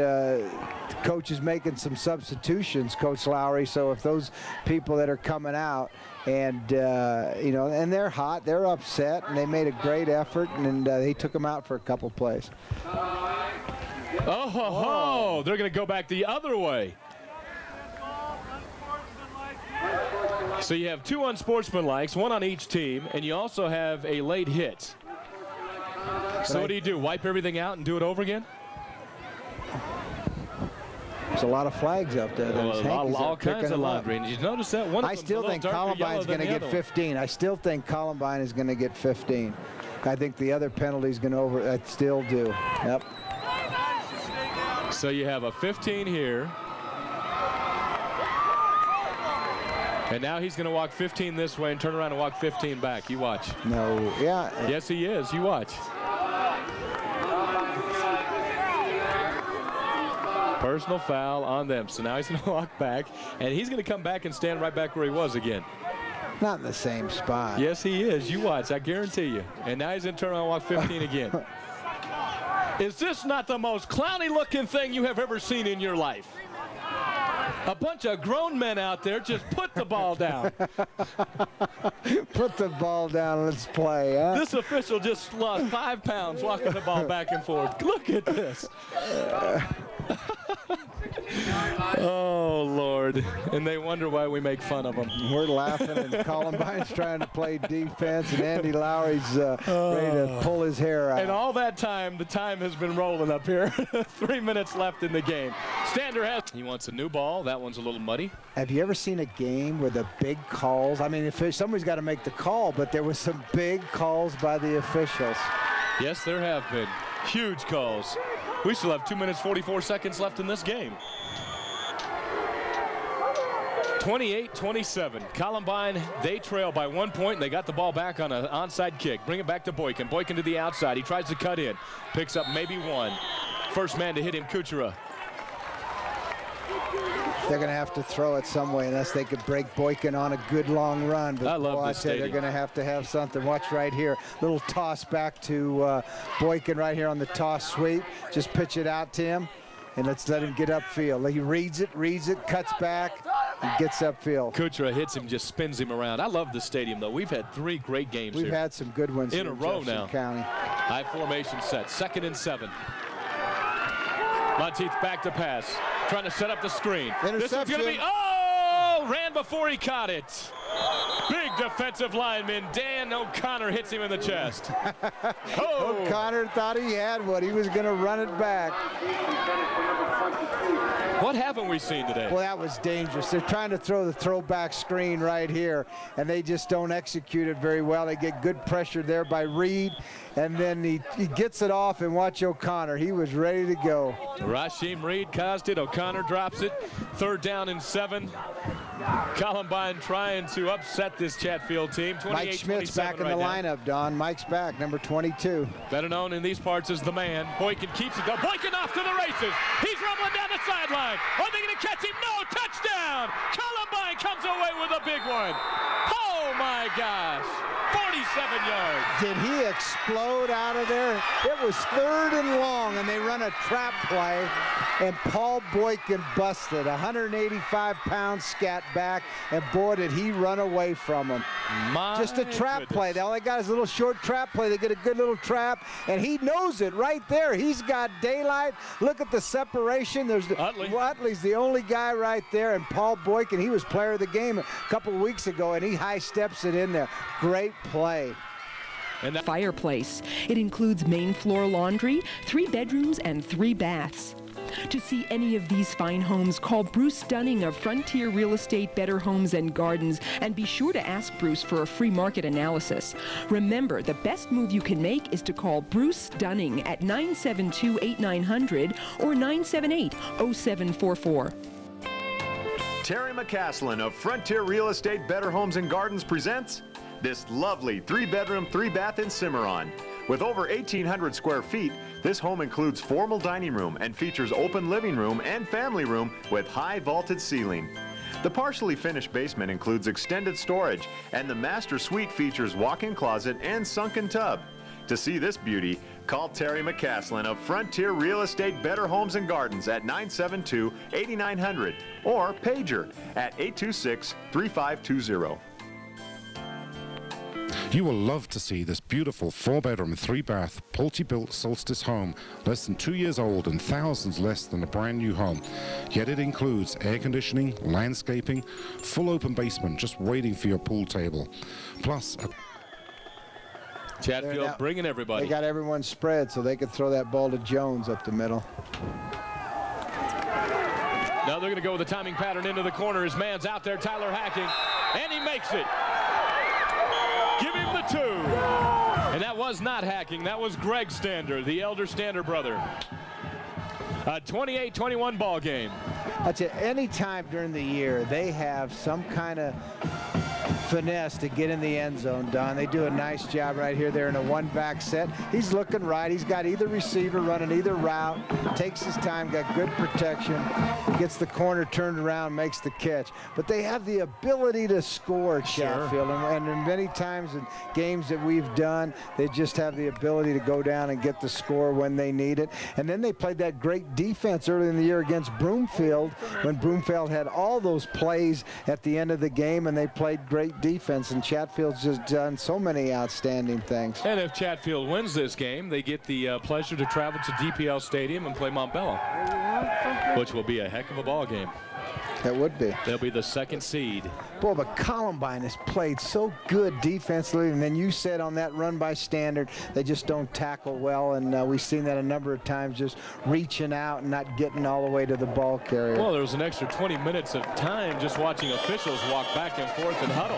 Coach is making some substitutions, Coach Lowry. So if those people that are coming out, and you know, and they're hot, they're upset, and they made a great effort, and they took them out for a couple plays. Oh, they're going to go back the other way. So you have 2 unsportsmanlikes, 1 on each team, and you also have a late hit. So what do you do? Wipe everything out and do it over again? There's a lot of flags up there. Well, all kinds of laundry. And you notice that one of I them's still a little think darker Columbine's yellow going to than get the other 15. I still think Columbine is going to get 15. I think the other penalty's going to I still do. Yep. So you have a 15 here. And now he's going to walk 15 this way and turn around and walk 15 back. You watch. No, yeah. Yes, he is. You watch. Personal foul on them. So now he's going to walk back, and he's going to come back and stand right back where he was again. Not in the same spot. Yes, he is. You watch. I guarantee you. And now he's going to turn around and walk 15 again. Is this not the most clowny-looking thing you have ever seen in your life? A bunch of grown men out there, just put the ball down. Put the ball down, let's play. Huh? This official just lost 5 pounds walking the ball back and forth. Look at this. Oh, Lord. And they wonder why we make fun of them. We're laughing, and Columbine's trying to play defense, and Andy Lowry's ready to pull his hair out. And all that time, the time has been rolling up here. 3 minutes left in the game. Stander has. He wants a new ball. That one's a little muddy. Have you ever seen a game where the big calls? I mean, if somebody's got to make the call, but there was some big calls by the officials. Yes, there have been. Huge calls. We still have 2 minutes, 44 seconds left in this game. 28-27. Columbine, they trail by 1 point, and they got the ball back on an onside kick. Bring it back to Boykin. Boykin to the outside. He tries to cut in. Picks up maybe 1. First man to hit him, Kuchera. They're going to have to throw it some way unless they could break Boykin on a good long run. But I love this they're going to have something. Watch right here. Little toss back to Boykin right here on the toss sweep. Just pitch it out to him, and let's let him get upfield. He reads it, cuts back, and gets upfield. Kuchera hits him, just spins him around. I love the stadium, though. We've had 3 great games here. We've had some good ones in a row Jefferson now. County. High formation set. 2nd and 7. Monteith back to pass. Trying to set up the screen. This one's going to be, ran before he caught it. Big defensive lineman Dan O'Connor hits him in the chest. O'Connor thought he had what. He was going to run it back. What haven't we seen today? Well, that was dangerous. They're trying to throw the throwback screen right here, and they just don't execute it very well. They get good pressure there by Reed, and then he gets it off, and watch O'Connor. He was ready to go. Rasheem Reed caused it. O'Connor drops it. 3rd down and 7. Columbine trying to upset this Chatfield team. Mike Schmidt's back in the lineup, Don. Mike's back, number 22. Better known in these parts as the man. Boykin keeps it going. Boykin off to the races. He's rumbling down the sideline. Are they going to catch him? No, touchdown! Columbine comes away with a big one. Oh, my gosh. 47 yards. Did he explode out of there? It was 3rd and long, and they run a trap play, and Paul Boykin busted. 185-pound scat back, and boy, did he run away from him. Just a trap play. All they got is a little short trap play. They get a good little trap, and he knows it right there. He's got daylight. Look at the separation. There's Utley's the only guy right there, and Paul Boykin, he was player of the game a couple of weeks ago, and he high steps it in there. Great play. And fireplace. It includes main floor laundry, 3 bedrooms, and 3 baths. To see any of these fine homes, call Bruce Dunning of Frontier Real Estate Better Homes and Gardens, and be sure to ask Bruce for a free market analysis. Remember, the best move you can make is to call Bruce Dunning at 972-8900 or 978-0744. Terry McCaslin of Frontier Real Estate Better Homes and Gardens presents this lovely 3-bedroom, 3-bath in Cimarron. With over 1,800 square feet, this home includes formal dining room and features open living room and family room with high vaulted ceiling. The partially finished basement includes extended storage, and the master suite features walk-in closet and sunken tub. To see this beauty, call Terry McCaslin of Frontier Real Estate Better Homes and Gardens at 972-8900 or pager at 826-3520. You will love to see this beautiful 4-bedroom, 3-bath, Pulte-built Solstice home, less than 2 years old and thousands less than a brand new home. Yet it includes air conditioning, landscaping, full open basement just waiting for your pool table. Plus a Chatfield bringing everybody. They got everyone spread so they could throw that ball to Jones up the middle. Now they're going to go with the timing pattern into the corner. His man's out there, Tyler Hacking, and he makes it. Give him the 2. And that was not Hacking. That was Greg Stander, the elder Stander brother. A 28-21 ball game. I tell you, any time during the year they have some kind of finesse to get in the end zone, Don. They do a nice job right here. They're in a one-back set. He's looking right. He's got either receiver running either route. Takes his time, got good protection. Gets the corner turned around, makes the catch. But they have the ability to score, Chatfield. And many times in games that we've done, they just have the ability to go down and get the score when they need it. And then they played that great defense early in the year against Broomfield when Broomfield had all those plays at the end of the game, and they played great defense, and Chatfield's just done so many outstanding things. And if Chatfield wins this game, they get the pleasure to travel to DPL Stadium and play Montbello, which will be a heck of a ball game. That would be. They'll be the 2nd seed. Boy, but Columbine has played so good defensively, and then you said on that run by Standard, they just don't tackle well, and we've seen that a number of times, just reaching out and not getting all the way to the ball carrier. Well, there was an extra 20 minutes of time just watching officials walk back and forth and huddle.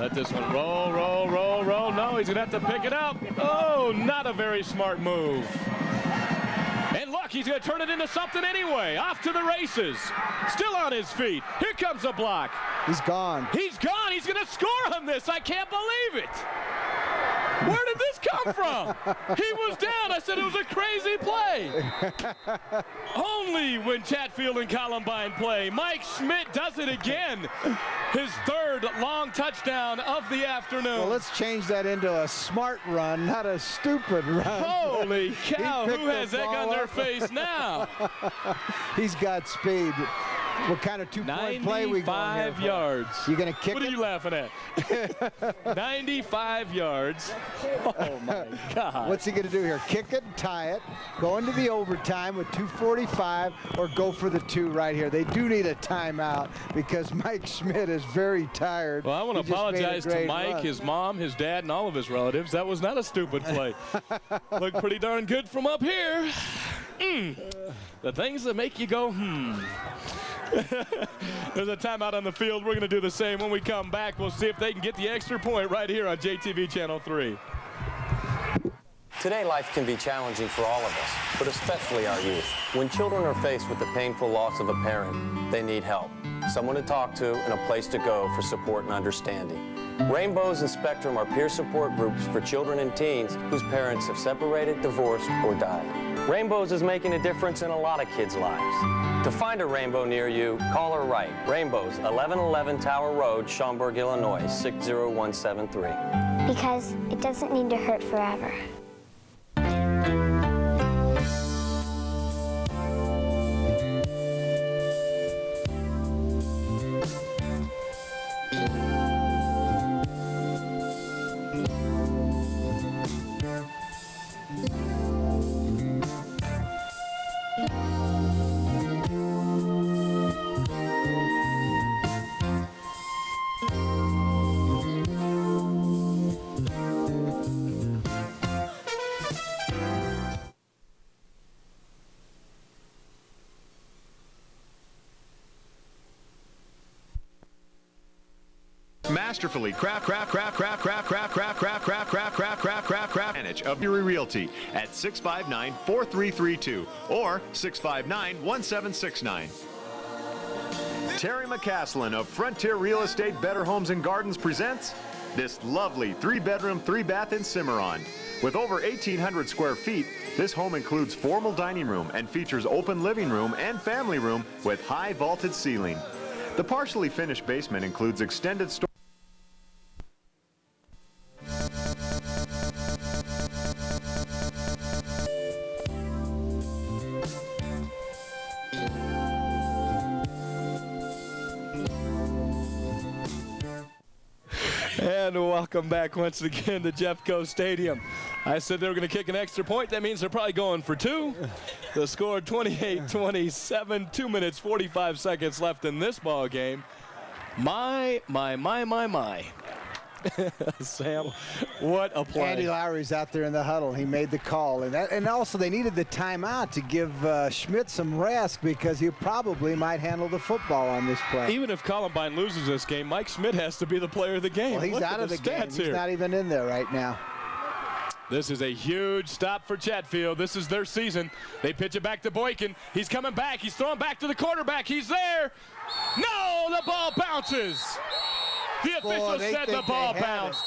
Let this one roll, roll, roll, roll. No, he's going to have to pick it up. Oh, not a very smart move. And look, he's going to turn it into something anyway. Off to the races. Still on his feet. Here comes a block. He's gone. He's gone. He's going to score on this. I can't believe it. Where did this come from? He was down. I said it was a crazy play. Only when Chatfield and Columbine play. Mike Schmidt does it again. His 3rd long touchdown of the afternoon. Well, let's change that into a smart run, not a stupid run. Holy cow, who has egg on their face now? He's got speed. What kind of 2-point play we going here 95 yards. You going to kick What it? are you laughing at? 95 yards. Oh, my God. What's he going to do here? Kick it, tie it, go into the overtime with 2:45, or go for the 2 right here. They do need a timeout because Mike Schmidt is very tired. Well, I want to apologize to Mike, his mom, his dad, and all of his relatives. That was not a stupid play. Looked pretty darn good from up here. The things that make you go, There's a timeout on the field. We're going to do the same. When we come back, we'll see if they can get the extra point right here on JTV Channel 3. Today, life can be challenging for all of us, but especially our youth. When children are faced with the painful loss of a parent, they need help, someone to talk to, and a place to go for support and understanding. Rainbows and Spectrum are peer support groups for children and teens whose parents have separated, divorced, or died. Rainbows is making a difference in a lot of kids' lives. To find a rainbow near you, call or write. Rainbows, 1111 Tower Road, Schaumburg, Illinois, 60173. Because it doesn't need to hurt forever. Masterfully manage of Erie Realty at 659-4332 or 659-1769. Terry McCaslin of Frontier Real Estate Better Homes and Gardens presents this lovely 3-bedroom, 3-bath in Cimarron. With over 1,800 square feet, this home includes formal dining room and features open living room and family room with high vaulted ceiling. The partially finished basement includes extended storage. And welcome back once again to Jeffco Stadium. I said they were going to kick an extra point. That means they're probably going for two. The score 28-27, 2 minutes, 45 seconds left in this ball game. My. Sam, what a play. Andy Lowry's out there in the huddle. He made the call. And also they needed the timeout to give Schmidt some rest because he probably might handle the football on this play. Even if Columbine loses this game, Mike Schmidt has to be the player of the game. Well, he's Look out of the game. He's not even in there right now. This is a huge stop for Chatfield. This is their season. They pitch it back to Boykin. He's coming back. He's throwing back to the quarterback. He's there. No, the ball bounces. The official said the ball bounced.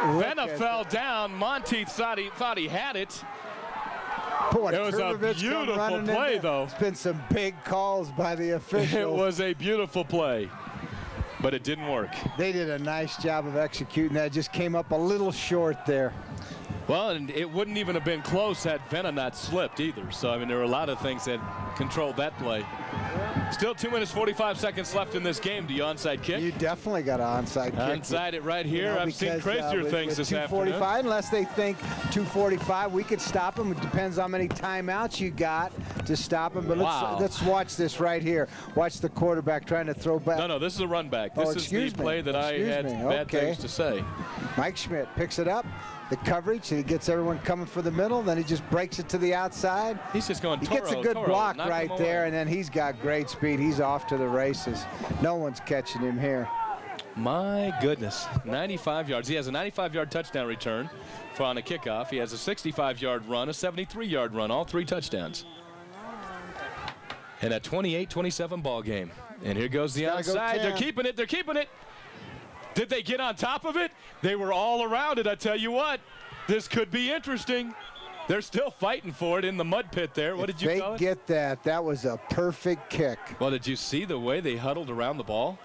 Venna fell down. Monteith thought he had it. Boy, it was a beautiful play, though. It's been some big calls by the officials. It was a beautiful play, but it didn't work. They did a nice job of executing that. Just came up a little short there. Well, and it wouldn't even have been close had Venna not slipped either. So, I mean, there were a lot of things that controlled that play. Still 2 minutes, 45 seconds left in this game. Do you onside kick? You definitely got an onside kick. Onside it right here. I've seen crazier things this afternoon. 2:45, unless they think 2:45, we could stop them. It depends how many timeouts you got to stop them. But let's watch this right here. Watch the quarterback trying to throw back. No, this is a run back. This is the play that I had bad things to say. Mike Schmidt picks it up. The coverage, and he gets everyone coming for the middle, then he just breaks it to the outside. He's just going He gets a good block right there, and then he's got great speed. He's off to the races. No one's catching him here. My goodness, 95 yards. He has a 95-yard touchdown return on a kickoff. He has a 65-yard run, a 73-yard run, all 3 touchdowns. And a 28-27 ball game. And here goes the outside. They're keeping it. They're keeping it. Did they get on top of it? They were all around it. I tell you what, this could be interesting. They're still fighting for it in the mud pit there. What did you call it? They get that. That was a perfect kick. Well, did you see the way they huddled around the ball?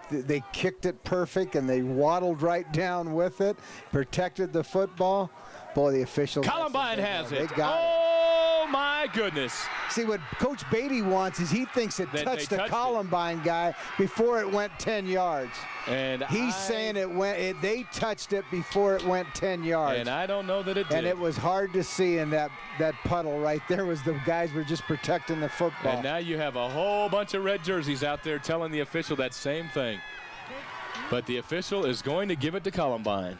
They kicked it perfect, and they waddled right down with it, protected the football. Boy, the officials. Columbine has it. They got it. Oh, my goodness. See, what Coach Beatty wants is he thinks it touched the Columbine guy before it went 10 yards. And he's saying they touched it before it went 10 yards. And I don't know that it did. And it was hard to see in that puddle right there was the guys were just protecting the football. And now you have a whole bunch of red jerseys out there telling the official that same thing. But the official is going to give it to Columbine.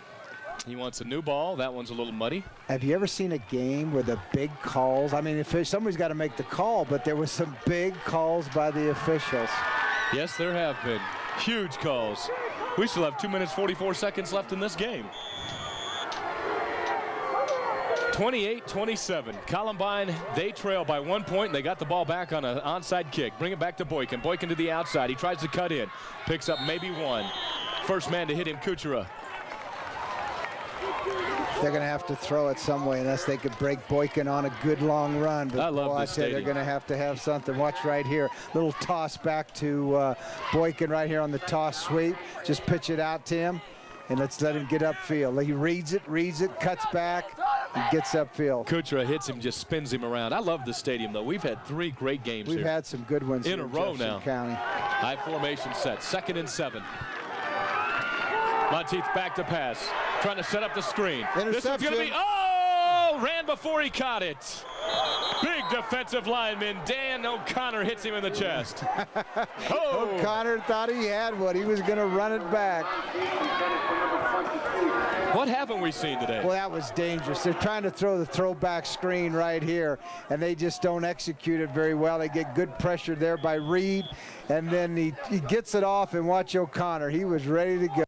He wants a new ball. That one's a little muddy. Have you ever seen a game where the big calls? I mean, if somebody's got to make the call, but there was some big calls by the officials. Yes, there have been huge calls. We still have 2 minutes, 44 seconds left in this game. 28-27. Columbine, they trail by 1 point, and they got the ball back on an onside kick. Bring it back to Boykin. Boykin to the outside. He tries to cut in. Picks up maybe one. First man to hit him, Kuchera. They're going to have to throw it some way unless they could break Boykin on a good long run. But I love this stadium. They're going to have something. Watch right here. Little toss back to Boykin right here on the toss sweep. Just pitch it out to him, and let's let him get upfield. He reads it, cuts back, and gets upfield. Kuchera hits him, just spins him around. I love this stadium, though. We've had 3 great games here. We've had some good ones in a row now. County. High formation set. 2nd and 7. Monteith back to pass. Trying to set up the screen. This one's going to be, ran before he caught it. Big defensive lineman, Dan O'Connor hits him in the chest. O'Connor thought he had one. He was going to run it back. What haven't we seen today? Well, that was dangerous. They're trying to throw the throwback screen right here, and they just don't execute it very well. They get good pressure there by Reed, and then he gets it off, and watch O'Connor. He was ready to go.